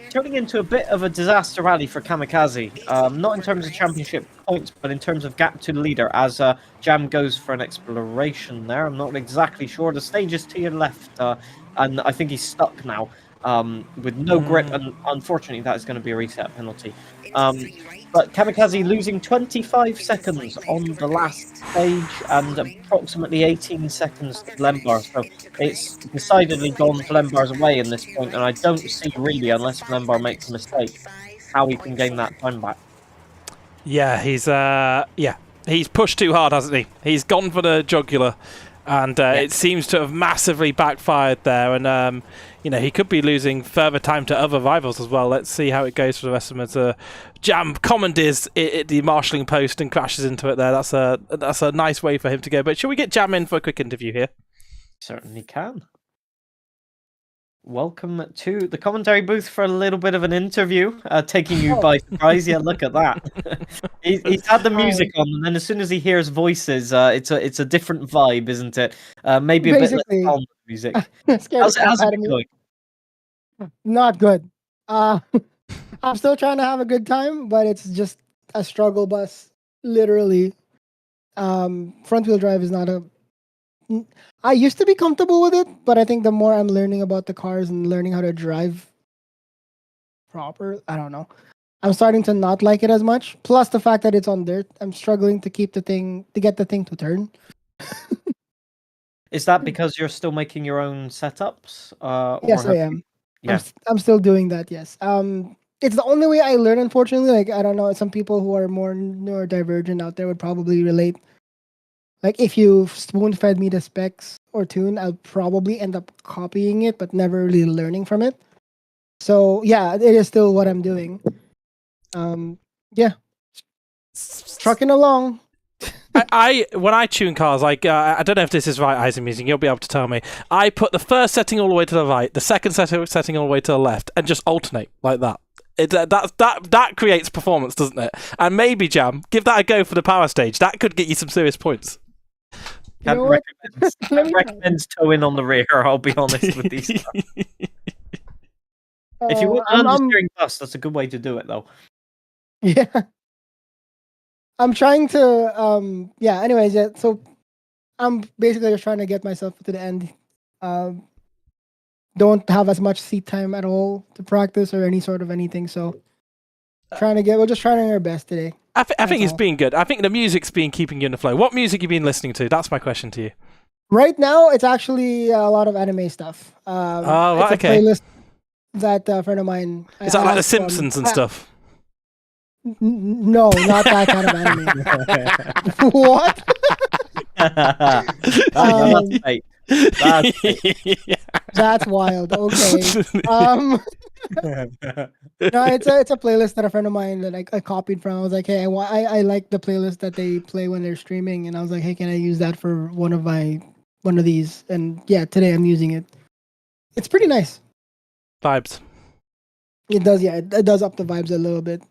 S1: turning into a bit of a disaster rally for Kamikaze. Not in terms of championship points, but in terms of gap to the leader, as Jam goes for an exploration there. I'm not exactly sure. The stage is to your left, and I think he's stuck now with no grip, and unfortunately that is going to be a reset penalty. But Kamikaze losing 25 seconds on the last stage and approximately 18 seconds to Lembar. So it's decidedly gone Lembar's way in this point, and I don't see really, unless Lembar makes a mistake, how he can gain that time back.
S2: Yeah, he's pushed too hard, hasn't he? He's gone for the jugular, and it seems to have massively backfired there, and he could be losing further time to other rivals as well. Let's see how it goes for the rest of them. As Jam commandeers the marshalling post and crashes into it there. That's a nice way for him to go. But shall we get Jam in for a quick interview here?
S1: Certainly can. Welcome to the commentary booth for a little bit of an interview, taking you by surprise. Yeah, look at that. He's had the music on, and then as soon as he hears voices, it's a different vibe, isn't it? Maybe a bit less calm music. How's it going?
S9: Not good. I'm still trying to have a good time, but it's just a struggle bus, literally. Front wheel drive is not a... I used to be comfortable with it, but I think the more I'm learning about the cars and learning how to drive proper, I don't know, I'm starting to not like it as much. Plus the fact that it's on dirt, I'm struggling to get the thing to turn.
S1: Is that because you're still making your own setups?
S9: Yes, I am.
S1: Yeah.
S9: I'm still doing that, yes. It's the only way I learn, unfortunately. Like, I don't know, some people who are more neurodivergent out there would probably relate. Like, if you spoon-fed me the specs or tune, I'll probably end up copying it, but never really learning from it. So yeah, it is still what I'm doing. Yeah, trucking along.
S2: I when I tune cars, like I don't know if this is right, Isaac, you'll be able to tell me. I put the first setting all the way to the right, the second setting all the way to the left, and just alternate like that. That creates performance, doesn't it? And maybe, Jam, give that a go for the power stage. That could get you some serious points.
S1: Can't
S9: know what?
S1: recommend towing on the rear. I'll be honest with these. If you want an understeering bus, that's a good way to do it, though.
S9: Yeah. I'm trying to yeah, anyways, yeah, so I'm basically just trying to get myself to the end. Don't have as much seat time at all to practice or any sort of anything, so we're just trying our best today.
S2: I think it's
S9: all.
S2: been good. I think the music's been keeping you in the flow. What music you been listening to? That's my question to you.
S9: Right now, it's actually a lot of anime stuff.
S2: Oh,
S9: it's
S2: right, okay.
S9: a playlist that a friend of mine.
S2: Is that like The Simpsons and stuff?
S9: No, not that kind of anime. What?
S1: That's fake. That's fake.
S9: That's wild. Okay. No, it's a playlist that a friend of mine that I copied from. I was like, hey, I like the playlist that they play when they're streaming, and I was like, hey, can I use that for one of these? And yeah, today I'm using it. It's pretty nice.
S2: Vibes.
S9: It does, yeah. It does up the vibes a little bit.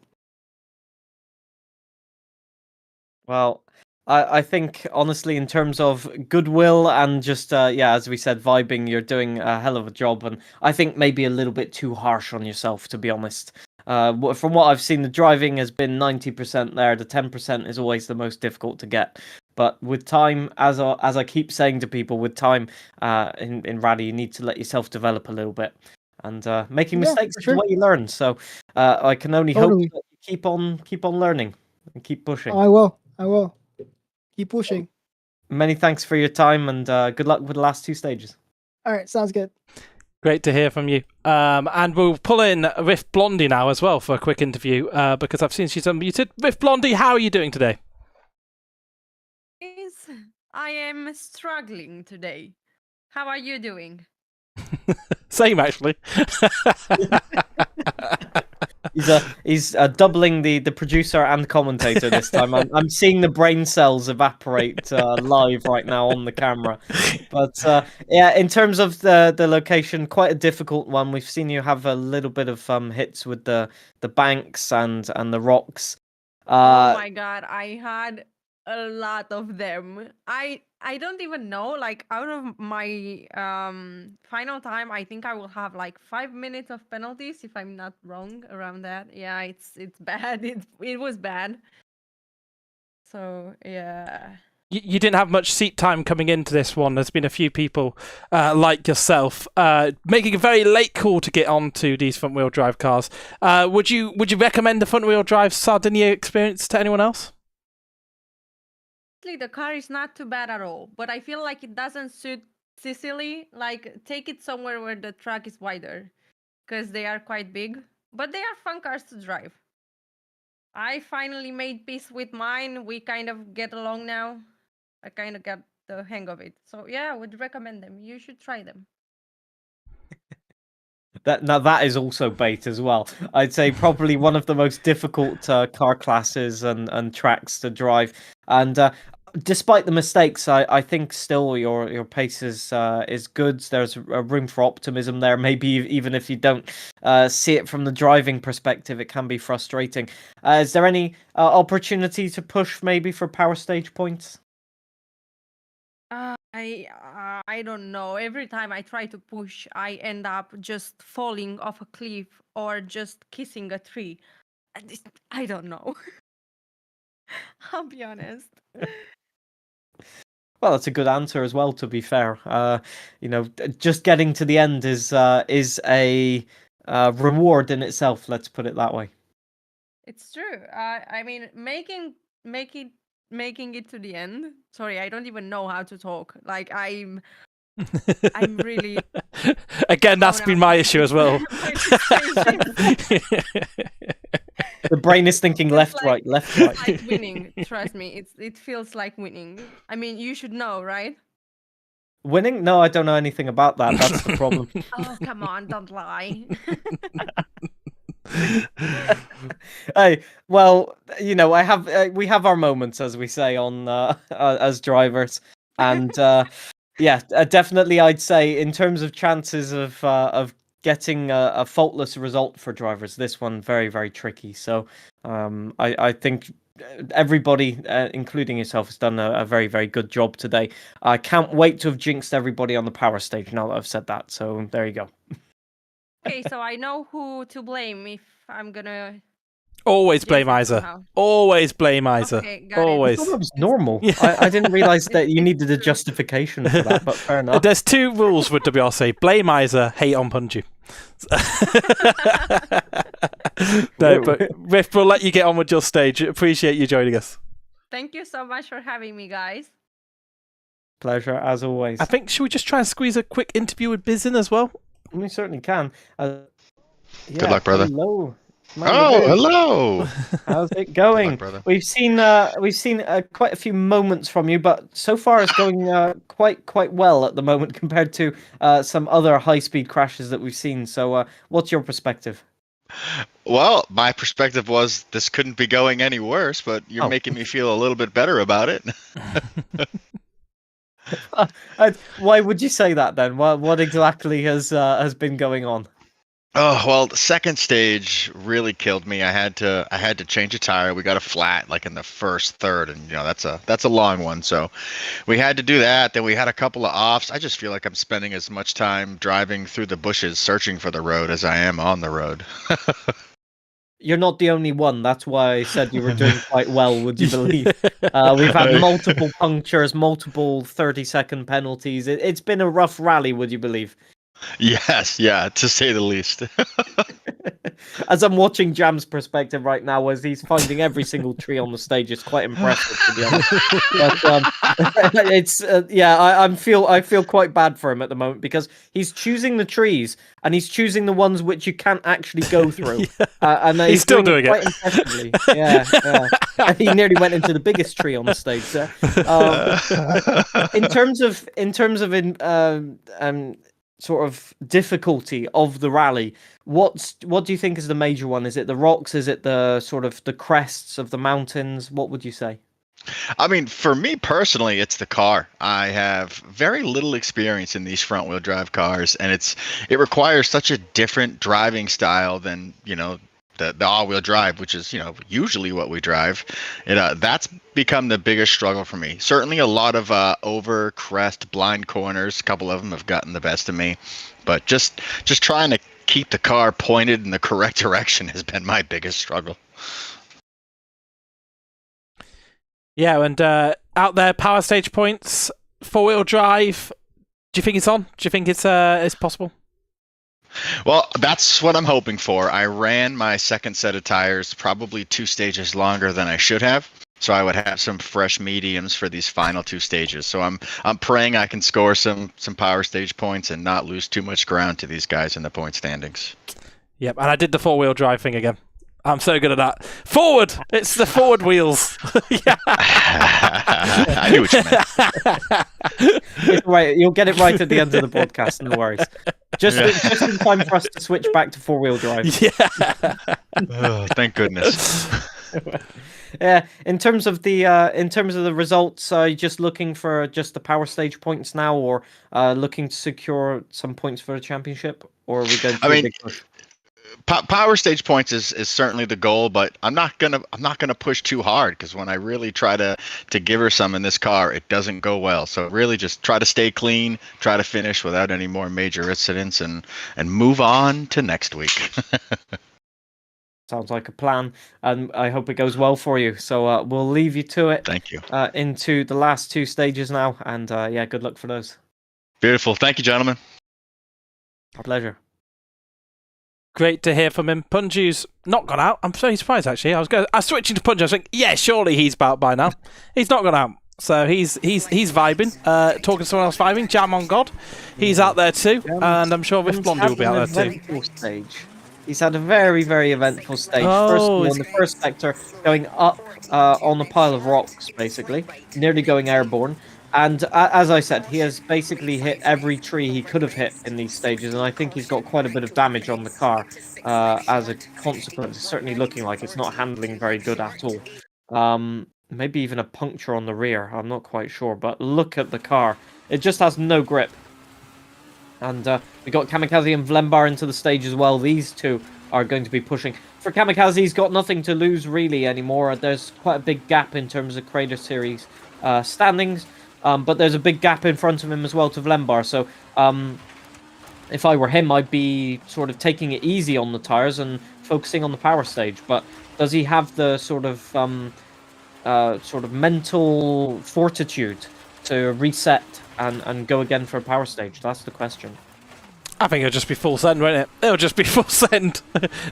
S1: Well, I think honestly, in terms of goodwill and just as we said, vibing, you're doing a hell of a job, and I think maybe a little bit too harsh on yourself, to be honest. From what I've seen, the driving has been 90% there. The 10% is always the most difficult to get. But with time, as I keep saying to people, with time in rally, you need to let yourself develop a little bit. And making mistakes is the way you learn. So I can only hope that you keep on learning and keep pushing.
S9: Oh, I will. Keep pushing.
S1: Many thanks for your time, and good luck with the last two stages.
S9: All right, sounds good.
S2: Great to hear from you. And we'll pull in Riff Blondie now as well for a quick interview because I've seen she's unmuted. Riff Blondie, how are you doing today?
S10: I am struggling today. How are you doing?
S2: Same, actually.
S1: He's doubling the producer and commentator this time. I'm seeing the brain cells evaporate live right now on the camera. But in terms of the location, quite a difficult one. We've seen you have a little bit of hits with the banks and the rocks.
S10: Oh my god, I had a lot of them. I don't even know, like, out of my final time, I think I will have like 5 minutes of penalties if I'm not wrong around that. Yeah, it's bad. It was bad. So yeah.
S2: You didn't have much seat time coming into this one. There's been a few people like yourself making a very late call to get onto these front wheel drive cars. Would you recommend the front wheel drive Sardegna experience to anyone else?
S10: The car is not too bad at all, but I feel like it doesn't suit Sicily. Like, take it somewhere where the track is wider, because they are quite big, but they are fun cars to drive. I finally made peace with mine. We kind of get along now. I kind of got the hang of it. So yeah, I would recommend them. You should try them.
S1: That is also bait as well. I'd say probably one of the most difficult car classes and tracks to drive. And despite the mistakes, I think still your pace is good. There's a room for optimism there. Maybe even if you don't see it from the driving perspective, it can be frustrating. Is there any opportunity to push maybe for power stage points?
S10: I don't know. Every time I try to push, I end up just falling off a cliff or just kissing a tree. I don't know. I'll be honest.
S1: Well, that's a good answer as well, to be fair. Just getting to the end is a reward in itself, let's put it that way.
S10: It's true. I mean, making it to the end. Sorry, I don't even know how to talk. Like, I'm really...
S2: Again, that's been my issue as well.
S1: The brain is thinking left, right, left, right.
S10: It's like winning. Trust me, it feels like winning. I mean, you should know, right?
S1: Winning? No, I don't know anything about that. That's the problem.
S10: Oh, come on, don't lie.
S1: Hey, well, you know, we have our moments, as we say on as drivers, and yeah, definitely, I'd say in terms of chances of getting a faultless result for drivers, this one very, very tricky. So I think everybody, including yourself, has done a very, very good job today. I can't wait to have jinxed everybody on the power stage now that I've said that. So there you go.
S10: Okay, so I know who to blame if I'm gonna.
S2: Always blame
S10: jinx it
S2: Isa.
S10: somehow.
S2: Always blame Isa.
S10: Okay, got it.
S2: Always.
S1: I thought that was normal.
S2: Yeah.
S1: I didn't realize that you needed a justification for that, but fair enough.
S2: There's 2 rules with WRC. Blame Isa, hate on Punju. No, but Riff, we'll let you get on with your stage. Appreciate you joining us.
S10: Thank you so much for having me, guys.
S1: Pleasure, as always.
S2: I think, should we just try and squeeze a quick interview with Biz in as well?
S1: We certainly can.
S11: Good luck, brother.
S1: Hello.
S11: Oh, hello.
S1: How's it going?
S11: luck, brother.
S1: We've seen quite a few moments from you, but so far it's going quite well at the moment compared to some other high-speed crashes that we've seen. So, what's your perspective?
S11: Well, my perspective was this couldn't be going any worse, but you're making me feel a little bit better about it.
S1: Why would you say that then? What exactly has been going on?
S11: Oh, well, the second stage really killed me. I had to change a tire. We got a flat like in the first third, and you know that's a long one. So we had to do that. Then we had a couple of offs. I just feel like I'm spending as much time driving through the bushes searching for the road as I am on the road.
S1: You're not the only one. That's why I said you were doing quite well, would you believe? We've had multiple punctures, multiple 30-second penalties. It's been a rough rally, would you believe?
S11: Yes, yeah, to say the least.
S1: As I'm watching Jam's perspective right now, as he's finding every single tree on the stage, it's quite impressive, to be honest. But it's I feel quite bad for him at the moment because he's choosing the trees and he's choosing the ones which you can't actually go through. And
S2: he's still doing
S1: quite
S2: it
S1: impressively. Yeah. He nearly went into the biggest tree on the stage there. In terms of sort of difficulty of the rally, what do you think is the major one? Is it the rocks? Is it the sort of the crests of the mountains? What would you say?
S11: I mean, for me personally, it's the car. I have very little experience in these front-wheel drive cars, and it requires such a different driving style than, you know, the all-wheel drive, which is, you know, usually what we drive. That's become the biggest struggle for me. Certainly a lot of over crest blind corners. A couple of them have gotten the best of me, but just trying to keep the car pointed in the correct direction has been my biggest struggle.
S2: Yeah, and out there, power stage points, 4-wheel drive. Do you think it's on? Do you think it's possible?
S11: Well, that's what I'm hoping for. I ran my second set of tires probably 2 stages longer than I should have, so I would have some fresh mediums for these final 2 stages. So I'm praying I can score some power stage points and not lose too much ground to these guys in the point standings.
S2: Yep, and I did the 4-wheel drive thing again. I'm so good at that. Forward! It's the forward wheels. Yeah.
S11: I knew what you meant.
S1: It's right. You'll get it right at the end of the podcast. No worries. Just in time for us to switch back to 4-wheel drive.
S2: Yeah.
S11: Oh, thank goodness.
S1: Yeah. In terms of the results, are you just looking for just the power stage points now, or looking to secure some points for the championship, or are we going to? Big push?
S11: Power stage points is certainly the goal, but I'm not gonna push too hard, because when I really try to give her some in this car, it doesn't go well. So really just try to stay clean, try to finish without any more major incidents, and move on to next week.
S1: Sounds like a plan, and I hope it goes well for you. So we'll leave you to it.
S11: Thank you.
S1: Into the last 2 stages now, and yeah, good luck for those.
S11: Beautiful. Thank you, gentlemen.
S1: Our pleasure.
S2: Great to hear from him. Punju's not gone out. I'm very surprised, actually. I was switching to Punju. I was thinking, yeah, surely he's out by now. He's not gone out. So he's vibing. Talking to someone else vibing. Jam on God. He's out there too. And I'm sure Riff Blondie will be out there too.
S1: Stage. He's had a very, very eventful stage. First of all, in the first sector, going up on a pile of rocks, basically. Nearly going airborne. And as I said, he has basically hit every tree he could have hit in these stages, and I think he's got quite a bit of damage on the car as a consequence. It's certainly looking like it's not handling very good at all. Maybe even a puncture on the rear. I'm not quite sure, but look at the car. It just has no grip. And we got Kamikaze and Vlembar into the stage as well. These two are going to be pushing. For Kamikaze, he's got nothing to lose really anymore. There's quite a big gap in terms of Crater Series standings. But there's a big gap in front of him as well to Vlembar. So if I were him, I'd be sort of taking it easy on the tires and focusing on the power stage. But does he have the sort of mental fortitude to reset and go again for a power stage? That's the question.
S2: I think it'll just be full send, won't it? It'll just be full send.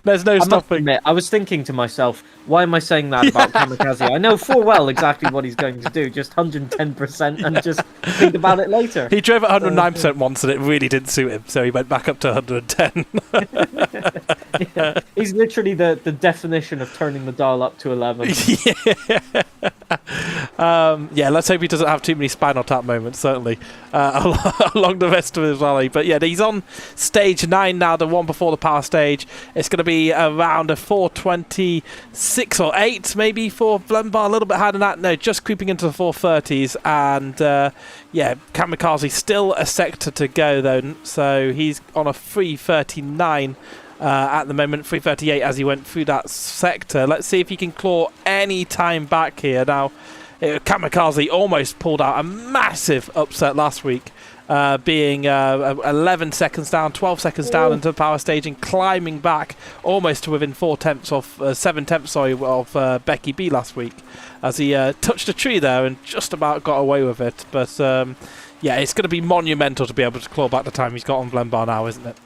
S2: There's no stopping.
S1: Admit, I was thinking to myself, why am I saying that about Kamikaze? I know full well exactly what he's going to do, just 110% and just think about it later.
S2: He drove at 109% once and it really didn't suit him, so he went back up to 110.
S1: Yeah, he's literally the definition of turning the dial up to 11.
S2: Yeah, let's hope he doesn't have too many Spinal Tap moments, certainly, along the rest of his rally. But yeah, he's on stage 9 now, the one before the power stage. It's going to be around a 426 or 8 maybe for Vlembar, a little bit higher than that. No, just creeping into the 430s. And yeah, Kamikaze still a sector to go though, so he's on a 339 at the moment, 338 as he went through that sector. Let's see if he can claw any time back here. Now, Kamikaze almost pulled out a massive upset last week, being 11 seconds down, 12 seconds down into the power stage and climbing back almost to within 7 tenths of Becky B last week, as he touched a tree there and just about got away with it. But yeah, it's going to be monumental to be able to claw back the time he's got on Vlembar now, isn't it?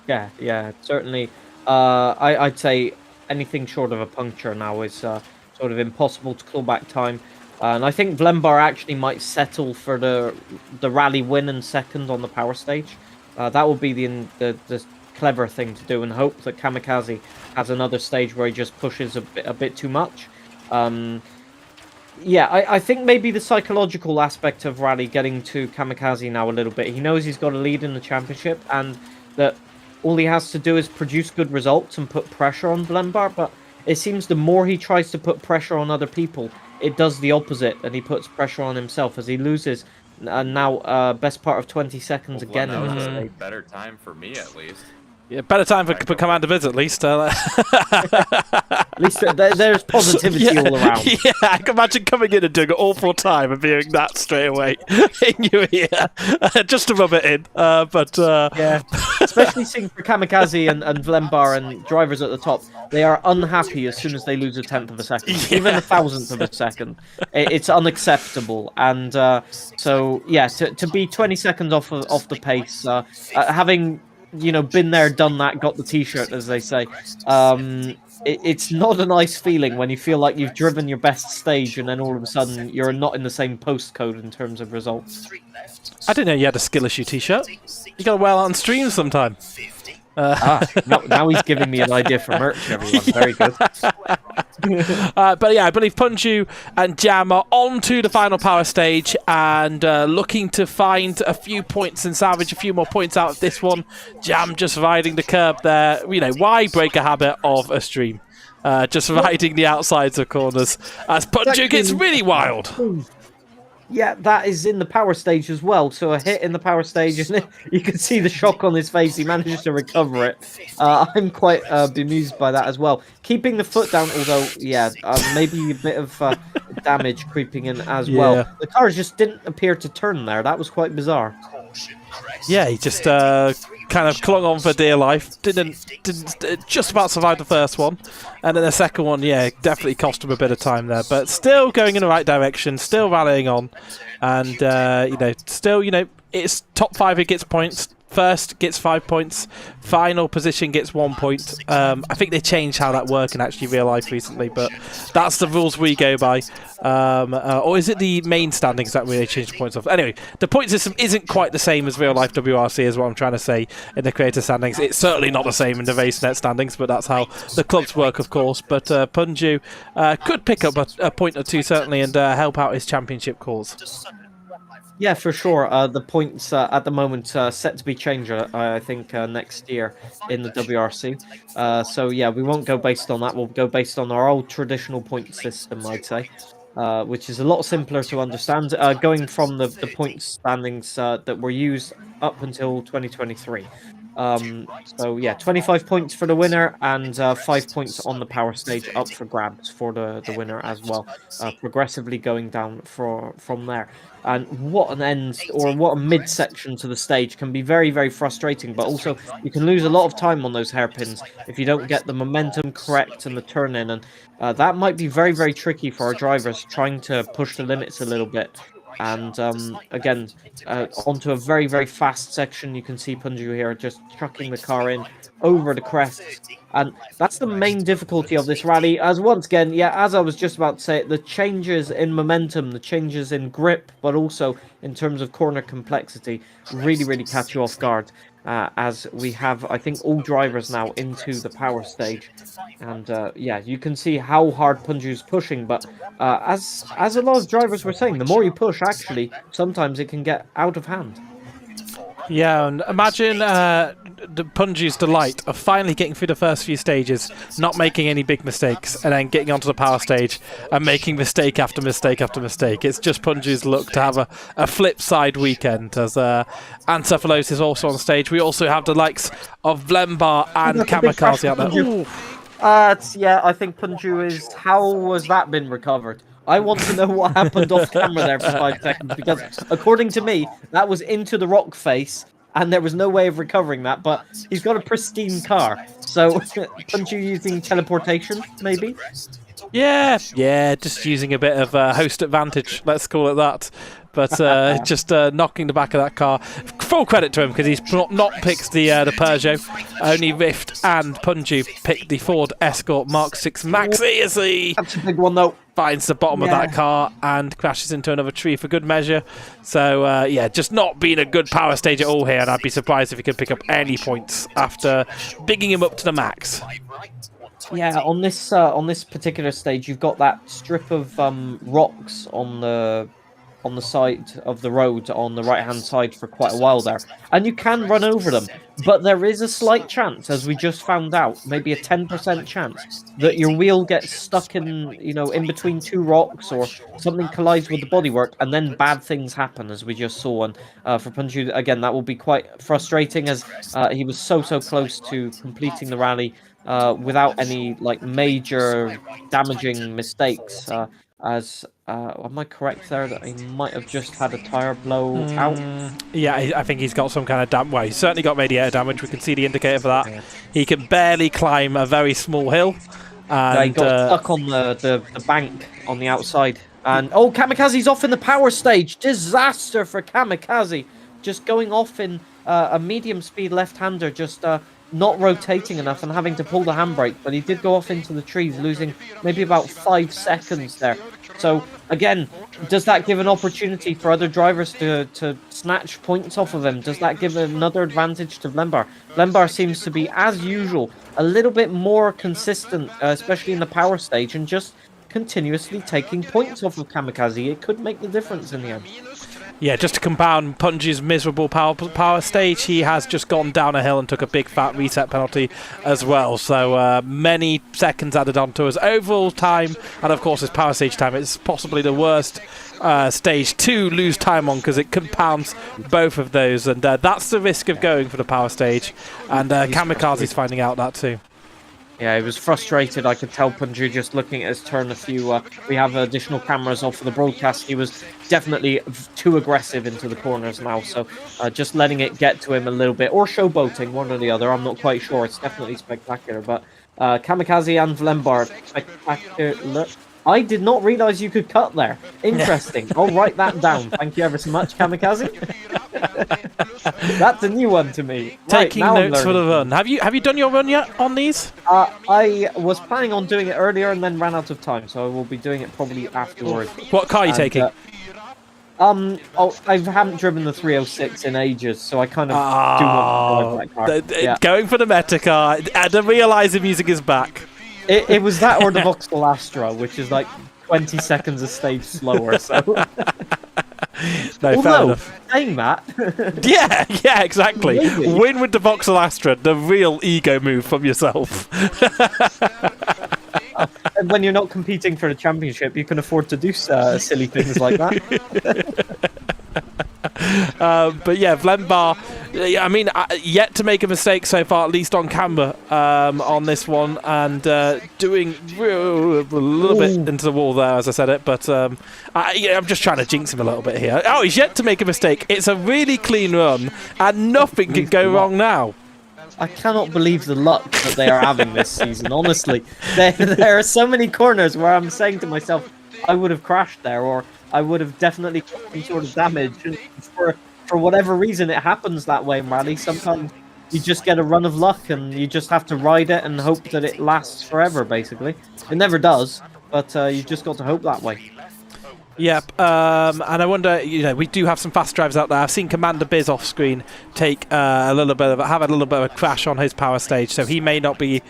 S1: Yeah, certainly. I'd say anything short of a puncture now is sort of impossible to claw back time. And I think Vlembar actually might settle for the rally win and second on the power stage. That will be the clever thing to do, and hope that Kamikaze has another stage where he just pushes a bit too much. Yeah, I think maybe the psychological aspect of rally getting to Kamikaze now a little bit. He knows he's got a lead in the championship, and that all he has to do is produce good results and put pressure on Vlembar, but it seems the more he tries to put pressure on other people, it does the opposite, and he puts pressure on himself as he loses. And now, best part of 20 seconds again in that stage.
S5: Better time for me, at least.
S2: Yeah, better time for Commander Viz, at least.
S1: At least there's positivity all around.
S2: Yeah, I can imagine coming in and doing an awful time and hearing that straight away in your ear, just to rub it in.
S1: Yeah, especially seeing for Kamikaze and Vlembar and drivers at the top, they are unhappy as soon as they lose a tenth of a second, even a thousandth of a second. It's unacceptable, and so yeah, to be 20 seconds off the pace, having been there, done that, got the t-shirt, as they say. It's not a nice feeling when you feel like you've driven your best stage and then all of a sudden you're not in the same postcode in terms of results.
S2: I didn't know you had a skill issue t-shirt. You got to wear that on stream sometime.
S1: Now he's giving me an idea for merch, everyone. Very good.
S2: But yeah, I believe Punju and Jam are on to the final power stage and looking to find a few points and salvage a few more points out of this one. Jam just riding the curb there. Why break a habit of a stream? Just riding the outsides of corners as Punju gets really wild.
S1: Yeah, that is in the power stage as well. So a hit in the power stage, and you can see the shock on his face. He manages to recover it. I'm quite bemused by that as well. Keeping the foot down, although, yeah, maybe a bit of damage creeping in as well. The car just didn't appear to turn there. That was quite bizarre.
S2: Yeah, he just kind of clung on for dear life. Didn't just about survive the first one, and then the second one, yeah, definitely cost him a bit of time there. But still going in the right direction, still rallying on, and still, it's top 5 who gets points. First gets 5 points. Final position gets 1 point. I think they changed how that works in actually real life recently, but that's the rules we go by. Or is it the main standings that really change the points off? Anyway, the point system isn't quite the same as real life WRC, is what I'm trying to say in the creator standings. It's certainly not the same in the RaceNet standings, but that's how the clubs work, of course. But Punju could pick up a point or two, certainly, and help out his championship cause.
S1: Yeah, for sure. The points at the moment set to be changed, I think, next year in the WRC. So yeah, we won't go based on that. We'll go based on our old traditional point system, I'd say, which is a lot simpler to understand. Going from the point standings that were used up until 2023. So yeah, 25 points for the winner and 5 points on the power stage up for grabs for the winner as well. Progressively going down from there. And what an end or what a midsection to the stage can be very, very frustrating. But also, you can lose a lot of time on those hairpins if you don't get the momentum correct and the turn in. And that might be very, very tricky for our drivers trying to push the limits a little bit. And again, onto a very, very fast section. You can see Punju here just chucking the car in over the crests. And that's the main difficulty of this rally. As once again, yeah, as I was just about to say, the changes in momentum, the changes in grip, but also in terms of corner complexity, really, really catch you off guard. As we have, I think, all drivers now into the power stage. And yeah, you can see how hard Punju's pushing, but as a lot of drivers were saying, the more you push, actually, sometimes it can get out of hand.
S2: Yeah, and imagine the Punju's delight of finally getting through the first few stages, not making any big mistakes, and then getting onto the power stage and making mistake after mistake after mistake. It's just Punju's luck to have a flip side weekend, as Ancephalos is also on stage. We also have the likes of Vlembar and Kamikaze out there.
S1: Yeah, I think Punju is... How has that been recovered? I want to know what happened off camera there for 5 seconds, because according to me, that was into the rock face, and there was no way of recovering that, but he's got a pristine car. So, Punju using teleportation, maybe?
S2: Yeah, just using a bit of host advantage, let's call it that. But just knocking the back of that car. Full credit to him, because he's not picked the Peugeot. Only Rift and Punju picked the Ford Escort Mark 6 Maxi as he...
S1: That's a big one, though.
S2: Finds the bottom of that car and crashes into another tree for good measure. So, yeah, just not being a good power stage at all here, and I'd be surprised if he could pick up any points after bigging him up to the max.
S1: Yeah, on this particular stage, you've got that strip of rocks on the side of the road on the right-hand side for quite a while there, and you can run over them, but there is a slight chance, as we just found out, maybe a 10% chance, that your wheel gets stuck in, in between two rocks, or something collides with the bodywork, and then bad things happen, as we just saw. And for Punju, again, that will be quite frustrating, as he was so close to completing the rally without any major damaging mistakes. Am I correct there that he might have just had a tyre blow out?
S2: Yeah, I think he's got some kind of damage. Well, he's certainly got radiator damage. We can see the indicator for that. Yeah. He can barely climb a very small hill. And,
S1: he got stuck on the bank on the outside. And Kamikaze's off in the power stage. Disaster for Kamikaze. Just going off in a medium speed left-hander, just not rotating enough and having to pull the handbrake, but he did go off into the trees, losing maybe about 5 seconds there. So again, does that give an opportunity for other drivers to snatch points off of him? Does that give another advantage to Vlembar? Vlembar seems to be, as usual, a little bit more consistent, especially in the power stage, and just continuously taking points off of Kamikaze. It could make the difference in the end.
S2: Yeah, just to compound Punju's miserable power stage, he has just gone down a hill and took a big fat reset penalty as well. So many seconds added on to his overall time, and of course his power stage time. It's possibly the worst stage to lose time on, because it compounds both of those, and that's the risk of going for the power stage. And Kamikaze's finding out that too.
S1: Yeah, he was frustrated. I could tell Punju just looking at his turn a few. We have additional cameras off for the broadcast. He was definitely too aggressive into the corners now. So just letting it get to him a little bit, or showboating, one or the other. I'm not quite sure. It's definitely spectacular. But Kamikaze and Vlembar, spectacular. I did not realize you could cut there. Interesting. I'll write that down. Thank you ever so much, Kamikaze. That's a new one to me.
S2: Taking notes for the run. Have you done your run yet on these?
S1: I was planning on doing it earlier and then ran out of time, so I will be doing it probably afterwards.
S2: What car are you taking?
S1: I haven't driven the 306 in ages, so I kind of do want to drive that car.
S2: Going for the meta car. I didn't realise the music is back.
S1: It was that or the Vauxhall Astra, which is like 20 seconds a stage slower. So
S2: No, fair
S1: Although,
S2: enough.
S1: saying that,
S2: Yeah, exactly.
S1: Maybe.
S2: Win with the Voxel Astra, the real ego move from yourself.
S1: and when you're not competing for the championship, you can afford to do silly things like that.
S2: But yeah, Vlembar, I mean, yet to make a mistake so far, at least on camera, on this one, and doing a little bit into the wall there, as I said it, but I'm just trying to jinx him a little bit here. Oh, he's yet to make a mistake. It's a really clean run, and nothing can go wrong now.
S1: I cannot believe the luck that they are having this season, honestly. There are so many corners where I'm saying to myself, I would have crashed there, or I would have definitely got some sort of damage. And for whatever reason, it happens that way in rally. Sometimes you just get a run of luck, and you just have to ride it and hope that it lasts forever, basically. It never does, but you just got to hope that way.
S2: Yep, and I wonder, we do have some fast drives out there. I've seen Commander Biz off screen take have a little bit of a crash on his power stage, so he may not be,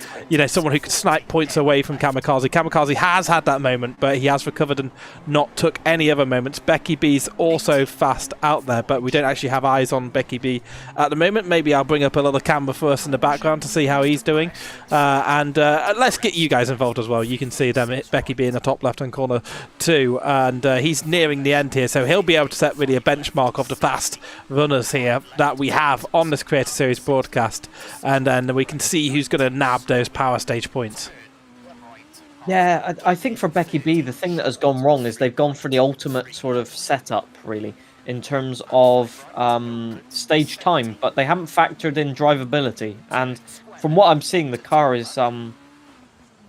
S2: someone who could snipe points away from Kamikaze. Kamikaze has had that moment, but he has recovered and not took any other moments. Becky B's also fast out there, but we don't actually have eyes on Becky B at the moment. Maybe I'll bring up a little camera for us in the background to see how he's doing, and let's get you guys involved as well. You can see them, Becky B in the top left-hand corner too, and he's nearing the end here, so he'll be able to set really a benchmark of the fast runners here that we have on this Creator Series broadcast, and then we can see who's going to nab those power stage points.
S1: Yeah, I think for Becky B, the thing that has gone wrong is they've gone for the ultimate sort of setup, really, in terms of stage time, but they haven't factored in drivability, and from what I'm seeing, the car is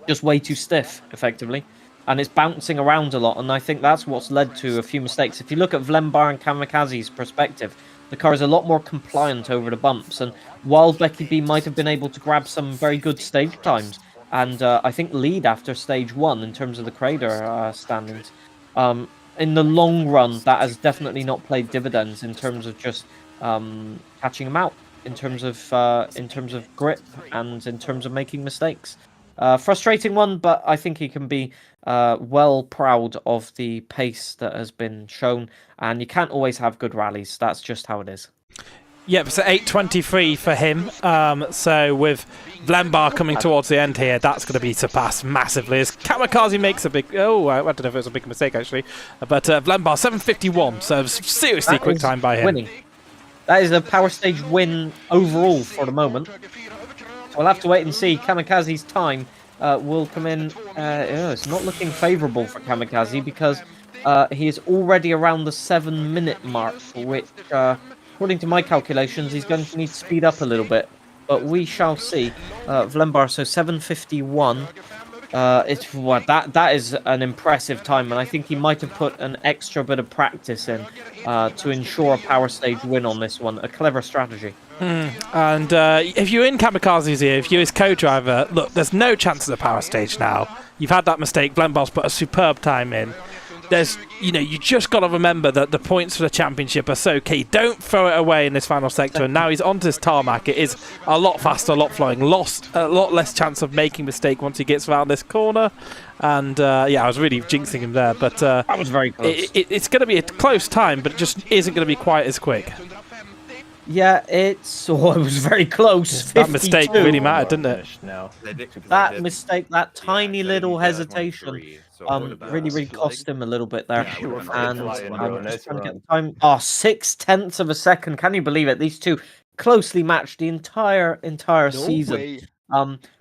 S1: just way too stiff, effectively. And it's bouncing around a lot, and I think that's what's led to a few mistakes. If you look at Vlembar and Kamikaze's perspective, the car is a lot more compliant over the bumps, and while Becky B might have been able to grab some very good stage times, and I think lead after stage 1 in terms of the Crater standings, in the long run, that has definitely not played dividends in terms of just catching him out, in terms of grip, and in terms of making mistakes. Frustrating one, but I think he can be well proud of the pace that has been shown, and you can't always have good rallies. That's just how it is.
S2: Yep, so 8:23 for him. So with Vlembar coming towards the end here, that's going to be surpassed massively as Kamikaze makes a big... Oh, I don't know if it was a big mistake, actually. But Vlembar, 7:51, so seriously quick time by him.
S1: Winning. That is a power stage win overall for the moment. We'll have to wait and see. Kamikaze's time will come in. It's not looking favourable for Kamikaze because he is already around the 7-minute mark, which, according to my calculations, he's going to need to speed up a little bit. But we shall see. Vlembar, so 7:51. That is an impressive time, and I think he might have put an extra bit of practice in to ensure a power stage win on this one. A clever strategy.
S2: And if you're in Kamikaze's ear, if you're his co-driver, look, there's no chance of the power stage now. You've had that mistake. Vlembar's put a superb time in. There's, you just got to remember that the points for the championship are so key. Don't throw it away in this final sector. And now he's onto this tarmac. It is a lot faster, a lot flowing. A lot less chance of making a mistake once he gets around this corner. And I was really jinxing him there. But
S1: that was very close.
S2: It's going to be a close time, but it just isn't going to be quite as quick.
S1: Yeah, it was very close.
S2: That mistake really mattered, didn't it?
S3: No.
S1: That mistake, that tiny little hesitation, really cost him a little bit there. And I'm just trying to get the time. 6/10 of a second. Can you believe it? These two closely matched the entire season.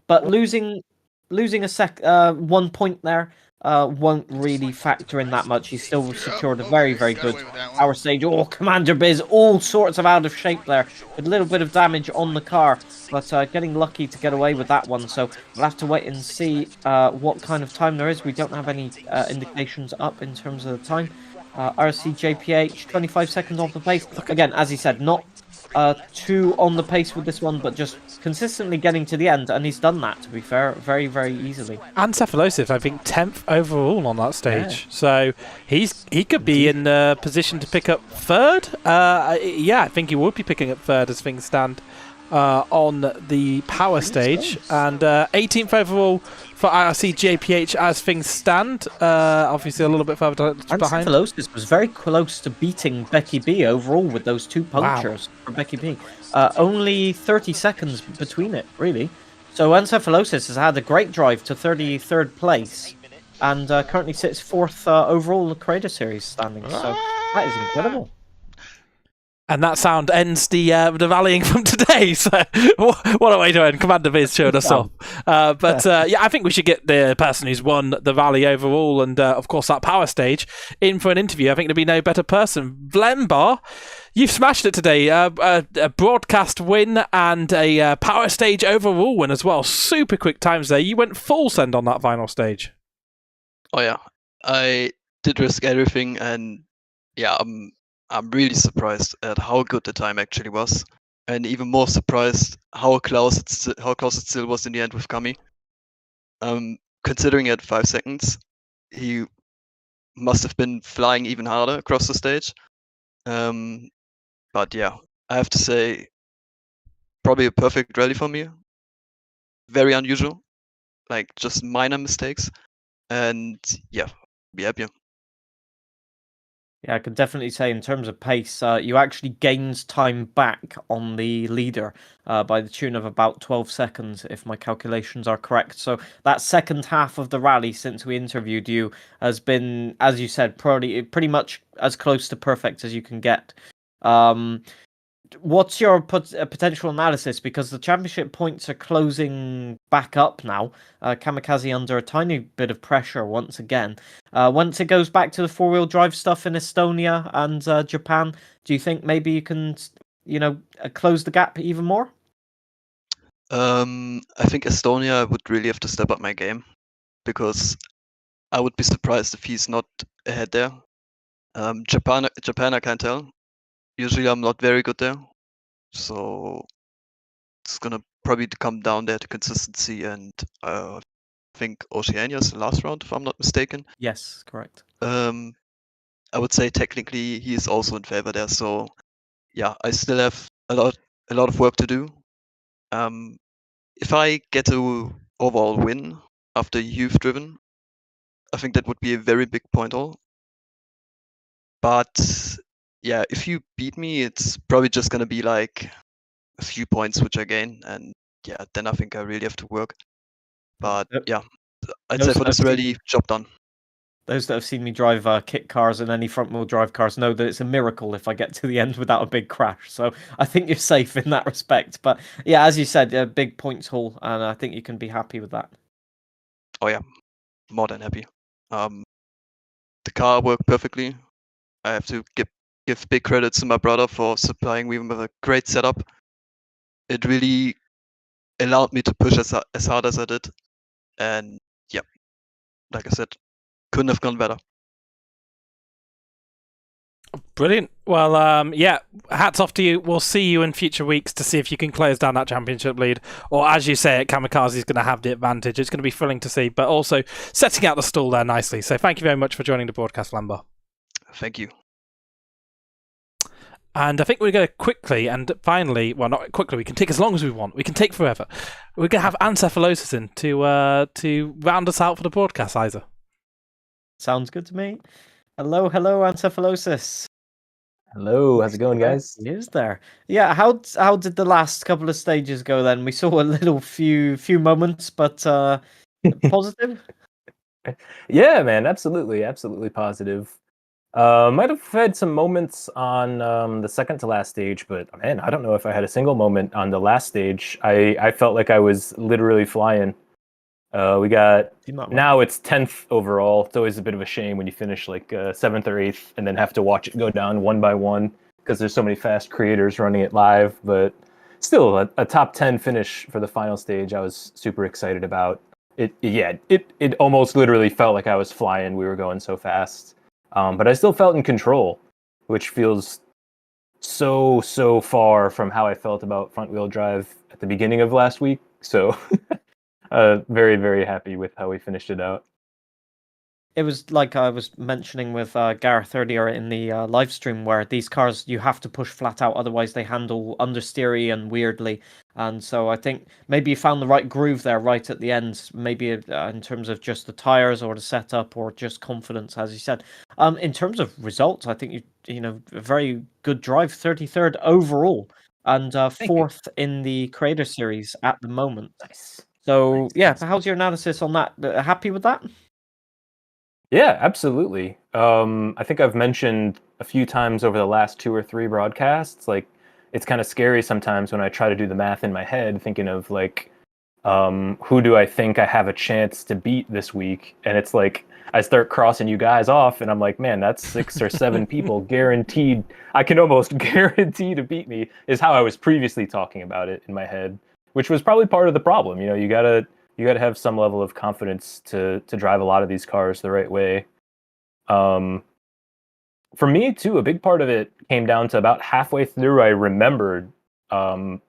S1: But losing 1 point there won't really factor in that much. He's still secured a very, very good power stage. Oh, Commander Biz, all sorts of out of shape there, with a little bit of damage on the car, but getting lucky to get away with that one. So we'll have to wait and see what kind of time there is. We don't have any indications up in terms of the time. RC JPH, 25 seconds off the pace. Again, as he said, not too on the pace with this one, but just consistently getting to the end, and he's done that, to be fair, very, very easily.
S2: And Cephalosive, I think 10th overall on that stage, so he could be in position to pick up 3rd. I think he would be picking up 3rd as things stand on the power stage, and 18th overall for IRC JPH as things stand. Obviously, a little bit further behind.
S1: Ancephalosys was very close to beating Becky B overall with those 2
S2: Wow.
S1: punctures for Becky B. Only 30 seconds between it, really. So Ancephalosys has had a great drive to 33rd place and currently sits 4th overall the Creator Series standings. So that is incredible.
S2: And that sound ends the rallying from today. So what a way to end. Commander Viz showed us off. But I think we should get the person who's won the rally overall and, of course, that power stage in for an interview. I think there'd be no better person. Vlembar, you've smashed it today. A broadcast win and a power stage overall win as well. Super quick times there. You went full send on that final stage.
S7: Oh yeah, I did risk everything, and yeah, I'm really surprised at how good the time actually was, and even more surprised how close it still was in the end with Kami. Considering at 5 seconds, he must have been flying even harder across the stage. But yeah, I have to say, probably a perfect rally for me. Very unusual, like just minor mistakes, and yeah, be happy.
S1: Yeah, I could definitely say in terms of pace, you actually gained time back on the leader by the tune of about 12 seconds, if my calculations are correct. So that second half of the rally since we interviewed you has been, as you said, pretty much as close to perfect as you can get. What's your potential analysis? Because the championship points are closing back up now. Kamikaze under a tiny bit of pressure once again. Once it goes back to the 4-wheel drive stuff in Estonia and Japan, do you think maybe you can, close the gap even more?
S7: I think Estonia would really have to step up my game, because I would be surprised if he's not ahead there. Japan I can't tell. Usually I'm not very good there, so it's gonna probably come down there to consistency, and I think Oceania is the last round, if I'm not mistaken.
S1: Yes, correct.
S7: I would say technically he is also in favor there, so yeah, I still have a lot of work to do. If I get to overall win after you've driven, I think that would be a very big point haul. But yeah, if you beat me, it's probably just gonna be like a few points which I gain, and yeah, then I think I really have to work. But yeah, I'd say for this rally, job done.
S1: Those that have seen me drive kit cars and any front-wheel drive cars know that it's a miracle if I get to the end without a big crash. So I think you're safe in that respect. But yeah, as you said, a big points haul, and I think you can be happy with that.
S7: Oh yeah, more than happy. The car worked perfectly. I have to give big credit to my brother for supplying me with a great setup. It really allowed me to push as hard as I did, and yeah, like I said, couldn't have gone better.
S2: Brilliant. Well, yeah, hats off to you. We'll see you in future weeks to see if you can close down that championship lead. Or, as you say, Kamikaze is going to have the advantage. It's going to be thrilling to see, but also setting out the stall there nicely. So thank you very much for joining the broadcast, Lambo.
S7: Thank you.
S2: And I think we're going to quickly and finally, well, not quickly, we can take as long as we want. We can take forever. We're going to have Ancephalosys in to round us out for the broadcast, Isa.
S1: Sounds good to me. Hello, Ancephalosys.
S3: Hello, how's it going, guys?
S1: He is there. Yeah, how did the last couple of stages go then? We saw a little few moments, but positive?
S3: Yeah, man, absolutely positive. Might have had some moments on the second to last stage, but man, I don't know if I had a single moment on the last stage. I felt like I was literally flying. We got now it's 10th overall. It's always a bit of a shame when you finish like 7th or 8th and then have to watch it go down one by one because there's so many fast creators running it live. But still, a top 10 finish for the final stage, I was super excited about. It almost literally felt like I was flying. We were going so fast, but I still felt in control, which feels so far from how I felt about front wheel drive at the beginning of last week. So. Very, very happy with how we finished it out.
S1: it was like I was mentioning with Gareth earlier in the live stream, where these cars you have to push flat out, otherwise they handle understeery and weirdly. And so I think maybe you found the right groove there right at the end, maybe in terms of just the tires or the setup or just confidence, as you said. In terms of results, I think you know, a very good drive, 33rd overall and
S3: Thank you.
S1: 4th in the Creator Series at the moment.
S3: Nice.
S1: So
S3: Nice,
S1: yeah,
S3: nice.
S1: how's your analysis on that? Happy with that?
S3: Yeah, absolutely. I think I've mentioned a few times over the last 2 or 3 broadcasts, like it's kind of scary sometimes when I try to do the math in my head, thinking of like, who do I think I have a chance to beat this week? And it's like I start crossing you guys off, and I'm like, man, that's 6 or 7 people guaranteed. I can almost guarantee to beat me. Is how I was previously talking about it in my head, which was probably part of the problem. You know, you gotta have some level of confidence to drive a lot of these cars the right way. For me too, a big part of it came down to about halfway through. I remembered a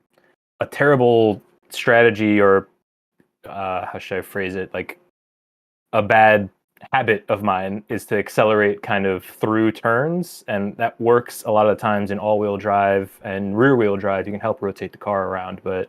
S3: terrible strategy, or how should I phrase it? Like a bad habit of mine is to accelerate kind of through turns, and that works a lot of the times in all-wheel drive and rear-wheel drive. You can help rotate the car around, but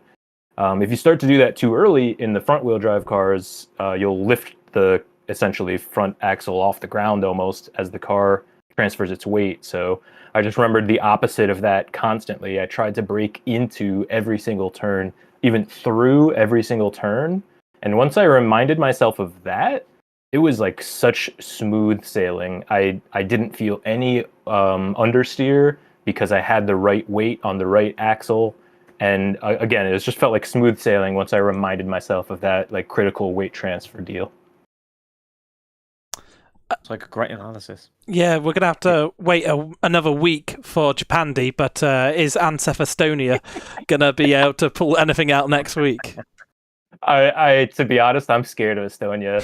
S3: if you start to do that too early in the front-wheel drive cars, you'll lift the essentially front axle off the ground almost as the car transfers its weight. So I just remembered the opposite of that constantly. I tried to brake into every single turn, even through every single turn. And once I reminded myself of that, it was like such smooth sailing. I didn't feel any understeer because I had the right weight on the right axle. And again, it just felt like smooth sailing once I reminded myself of that like critical weight transfer deal.
S1: It's like a great analysis.
S2: Yeah, we're going to have to wait another week for Japandi, but is Ansef Estonia going to be able to pull anything out next week?
S3: I to be honest, I'm scared of Estonia.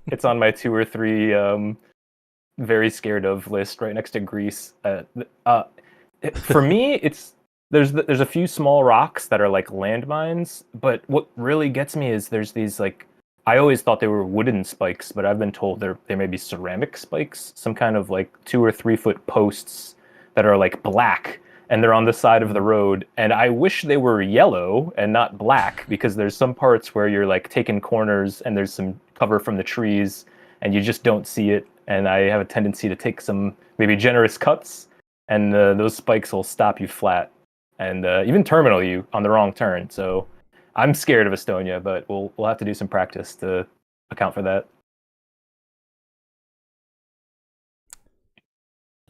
S3: It's on my 2 or 3 very scared of list right next to Greece. For me, there's a few small rocks that are like landmines, but what really gets me is there's these like, I always thought they were wooden spikes, but I've been told they may be ceramic spikes, some kind of like 2 or 3 foot posts that are like black, and they're on the side of the road. And I wish they were yellow and not black, because there's some parts where you're like taking corners and there's some cover from the trees and you just don't see it. And I have a tendency to take some maybe generous cuts, and those spikes will stop you flat and even terminal you on the wrong turn. So I'm scared of Estonia, but we'll have to do some practice to account for that.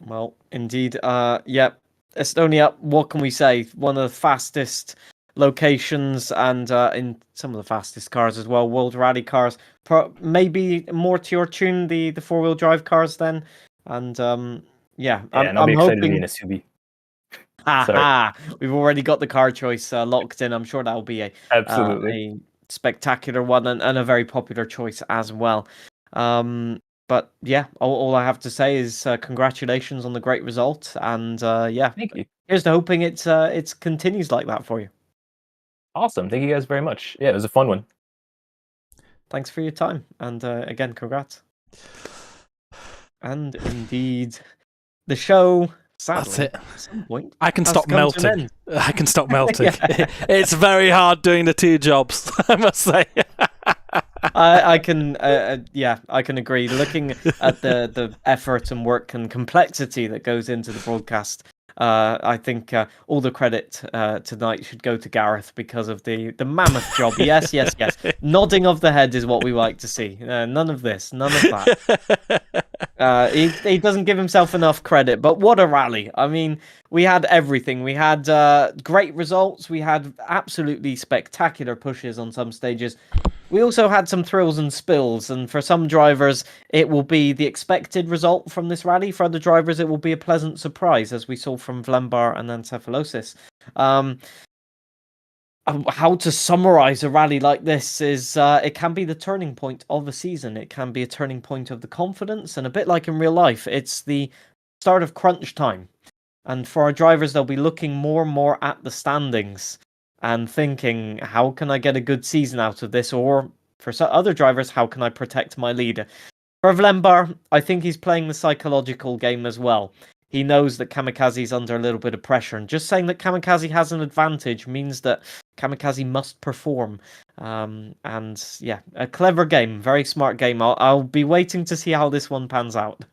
S1: Well, indeed. Yeah, Estonia, what can we say? One of the fastest locations, and in some of the fastest cars as well. World Rally cars. Maybe more to your tune, the 4-wheel drive cars then. And yeah,
S3: And I'll be
S1: I'm
S3: excited to be
S1: hoping.
S3: in a Subi.
S1: Ha! We've already got the car choice locked in. I'm sure that'll be
S3: Absolutely.
S1: a spectacular one, and a very popular choice as well. But yeah, all I have to say is congratulations on the great result, and yeah,
S3: Thank you.
S1: here's to hoping it continues like that for you.
S3: Awesome. Thank you guys very much. Yeah, it was a fun one.
S1: Thanks for your time, and again, congrats. And indeed, the show. Sadly,
S2: That's it.
S1: at some point,
S2: I can
S1: has
S2: stop
S1: come to an
S2: melting.
S1: end.
S2: I can stop melting.
S1: Yeah.
S2: It's very hard doing the 2 jobs, I must say.
S1: I can yeah, I can agree. Looking at the effort and work and complexity that goes into the broadcast, I think all the credit tonight should go to Gareth because of the mammoth job. Yes. Nodding of the head is what we like to see. None of this, none of that. He doesn't give himself enough credit, but what a rally. I mean, we had everything. We had great results. We had absolutely spectacular pushes on some stages. We also had some thrills and spills, and for some drivers, it will be the expected result from this rally. For other drivers, it will be a pleasant surprise, as we saw from Vlembar and Encephalosis. How to summarize a rally like this is it can be the turning point of the season. It can be a turning point of the confidence, and a bit like in real life, it's the start of crunch time. And for our drivers, they'll be looking more and more at the standings and thinking, how can I get a good season out of this? Or for some other drivers, how can I protect my lead? For Vlembar, I think he's playing the psychological game as well. He knows that Kamikaze's under a little bit of pressure, and just saying that Kamikaze has an advantage means that Kamikaze must perform. And yeah, a clever game, very smart game. I'll be waiting to see how this one pans out.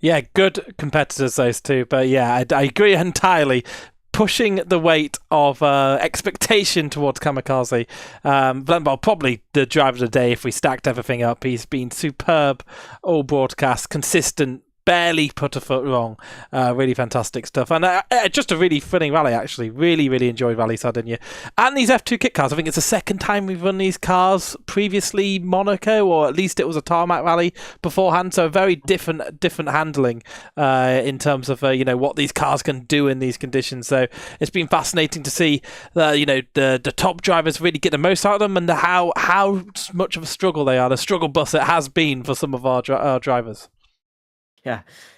S2: Yeah, good competitors, those two. But yeah, I agree entirely. Pushing the weight of expectation towards Kamikaze. Well, probably the driver of the day if we stacked everything up. He's been superb, all broadcast, consistent, barely put a foot wrong. Really fantastic stuff. And just a really thrilling rally, actually. Really, really enjoyed Rally Sardinia. And these F2 kit cars, I think it's the second time we've run these cars. Previously Monaco, or at least it was a tarmac rally beforehand. So very different handling in terms of what these cars can do in these conditions. So it's been fascinating to see the top drivers really get the most out of them, and how much of a struggle they are. The struggle bus it has been for some of our drivers.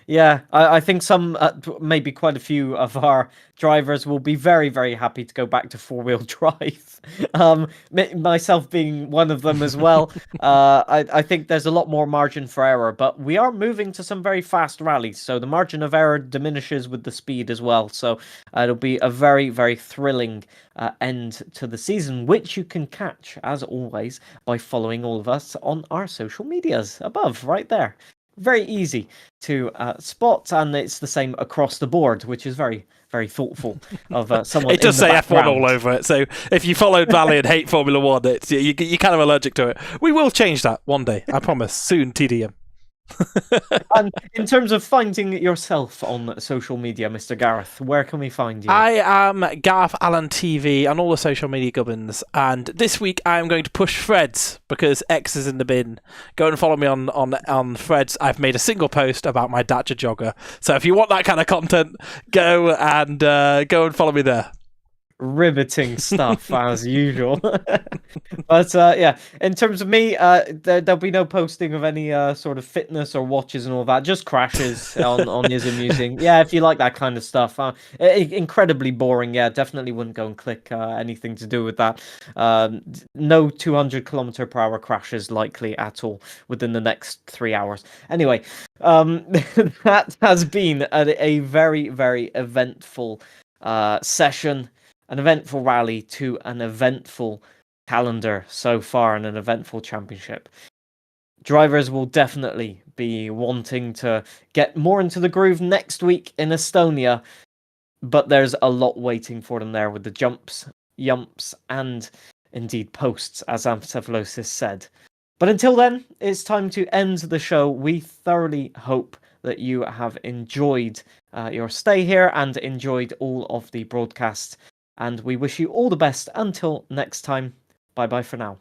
S1: Yeah. I think some, maybe quite a few of our drivers will be very, very happy to go back to four-wheel drive. Myself being one of them as well. I think there's a lot more margin for error, but we are moving to some very fast rallies, so the margin of error diminishes with the speed as well. So it'll be a very, very thrilling end to the season, which you can catch, as always, by following all of us on our social medias above, right there. Very easy to spot, and it's the same across the board, which is very, very thoughtful of someone.
S2: It does
S1: in the
S2: say
S1: background.
S2: F1 all over it, so if you followed Valley and hate Formula One, you're kind of allergic to it. We will change that one day, I promise. Soon, TDM.
S1: And in terms of finding yourself on social media, Mr. Gareth, where can we find you?
S2: I am Gareth Allen TV on all the social media gubbins, and this week I am going to push Threads because X is in the bin. Go and follow me on Threads. I've made a single post about my Dacia jogger, so if you want that kind of content, go and follow me there.
S1: Riveting stuff as usual. But yeah, in terms of me, there'll be no posting of any sort of fitness or watches and all that. Just crashes on Is Amusing. Yeah, if you like that kind of stuff. Incredibly boring. Yeah, definitely wouldn't go and click anything to do with that. No 200km/h crashes likely at all within the next 3 hours. Anyway, that has been a very, very eventful session. An eventful rally to an eventful calendar so far, and an eventful championship. Drivers will definitely be wanting to get more into the groove next week in Estonia, but there's a lot waiting for them there with the jumps, yumps, and indeed posts, as Amphiphylosis said. But until then, it's time to end the show. We thoroughly hope that you have enjoyed your stay here and enjoyed all of the broadcasts. And we wish you all the best until next time. Bye-bye for now.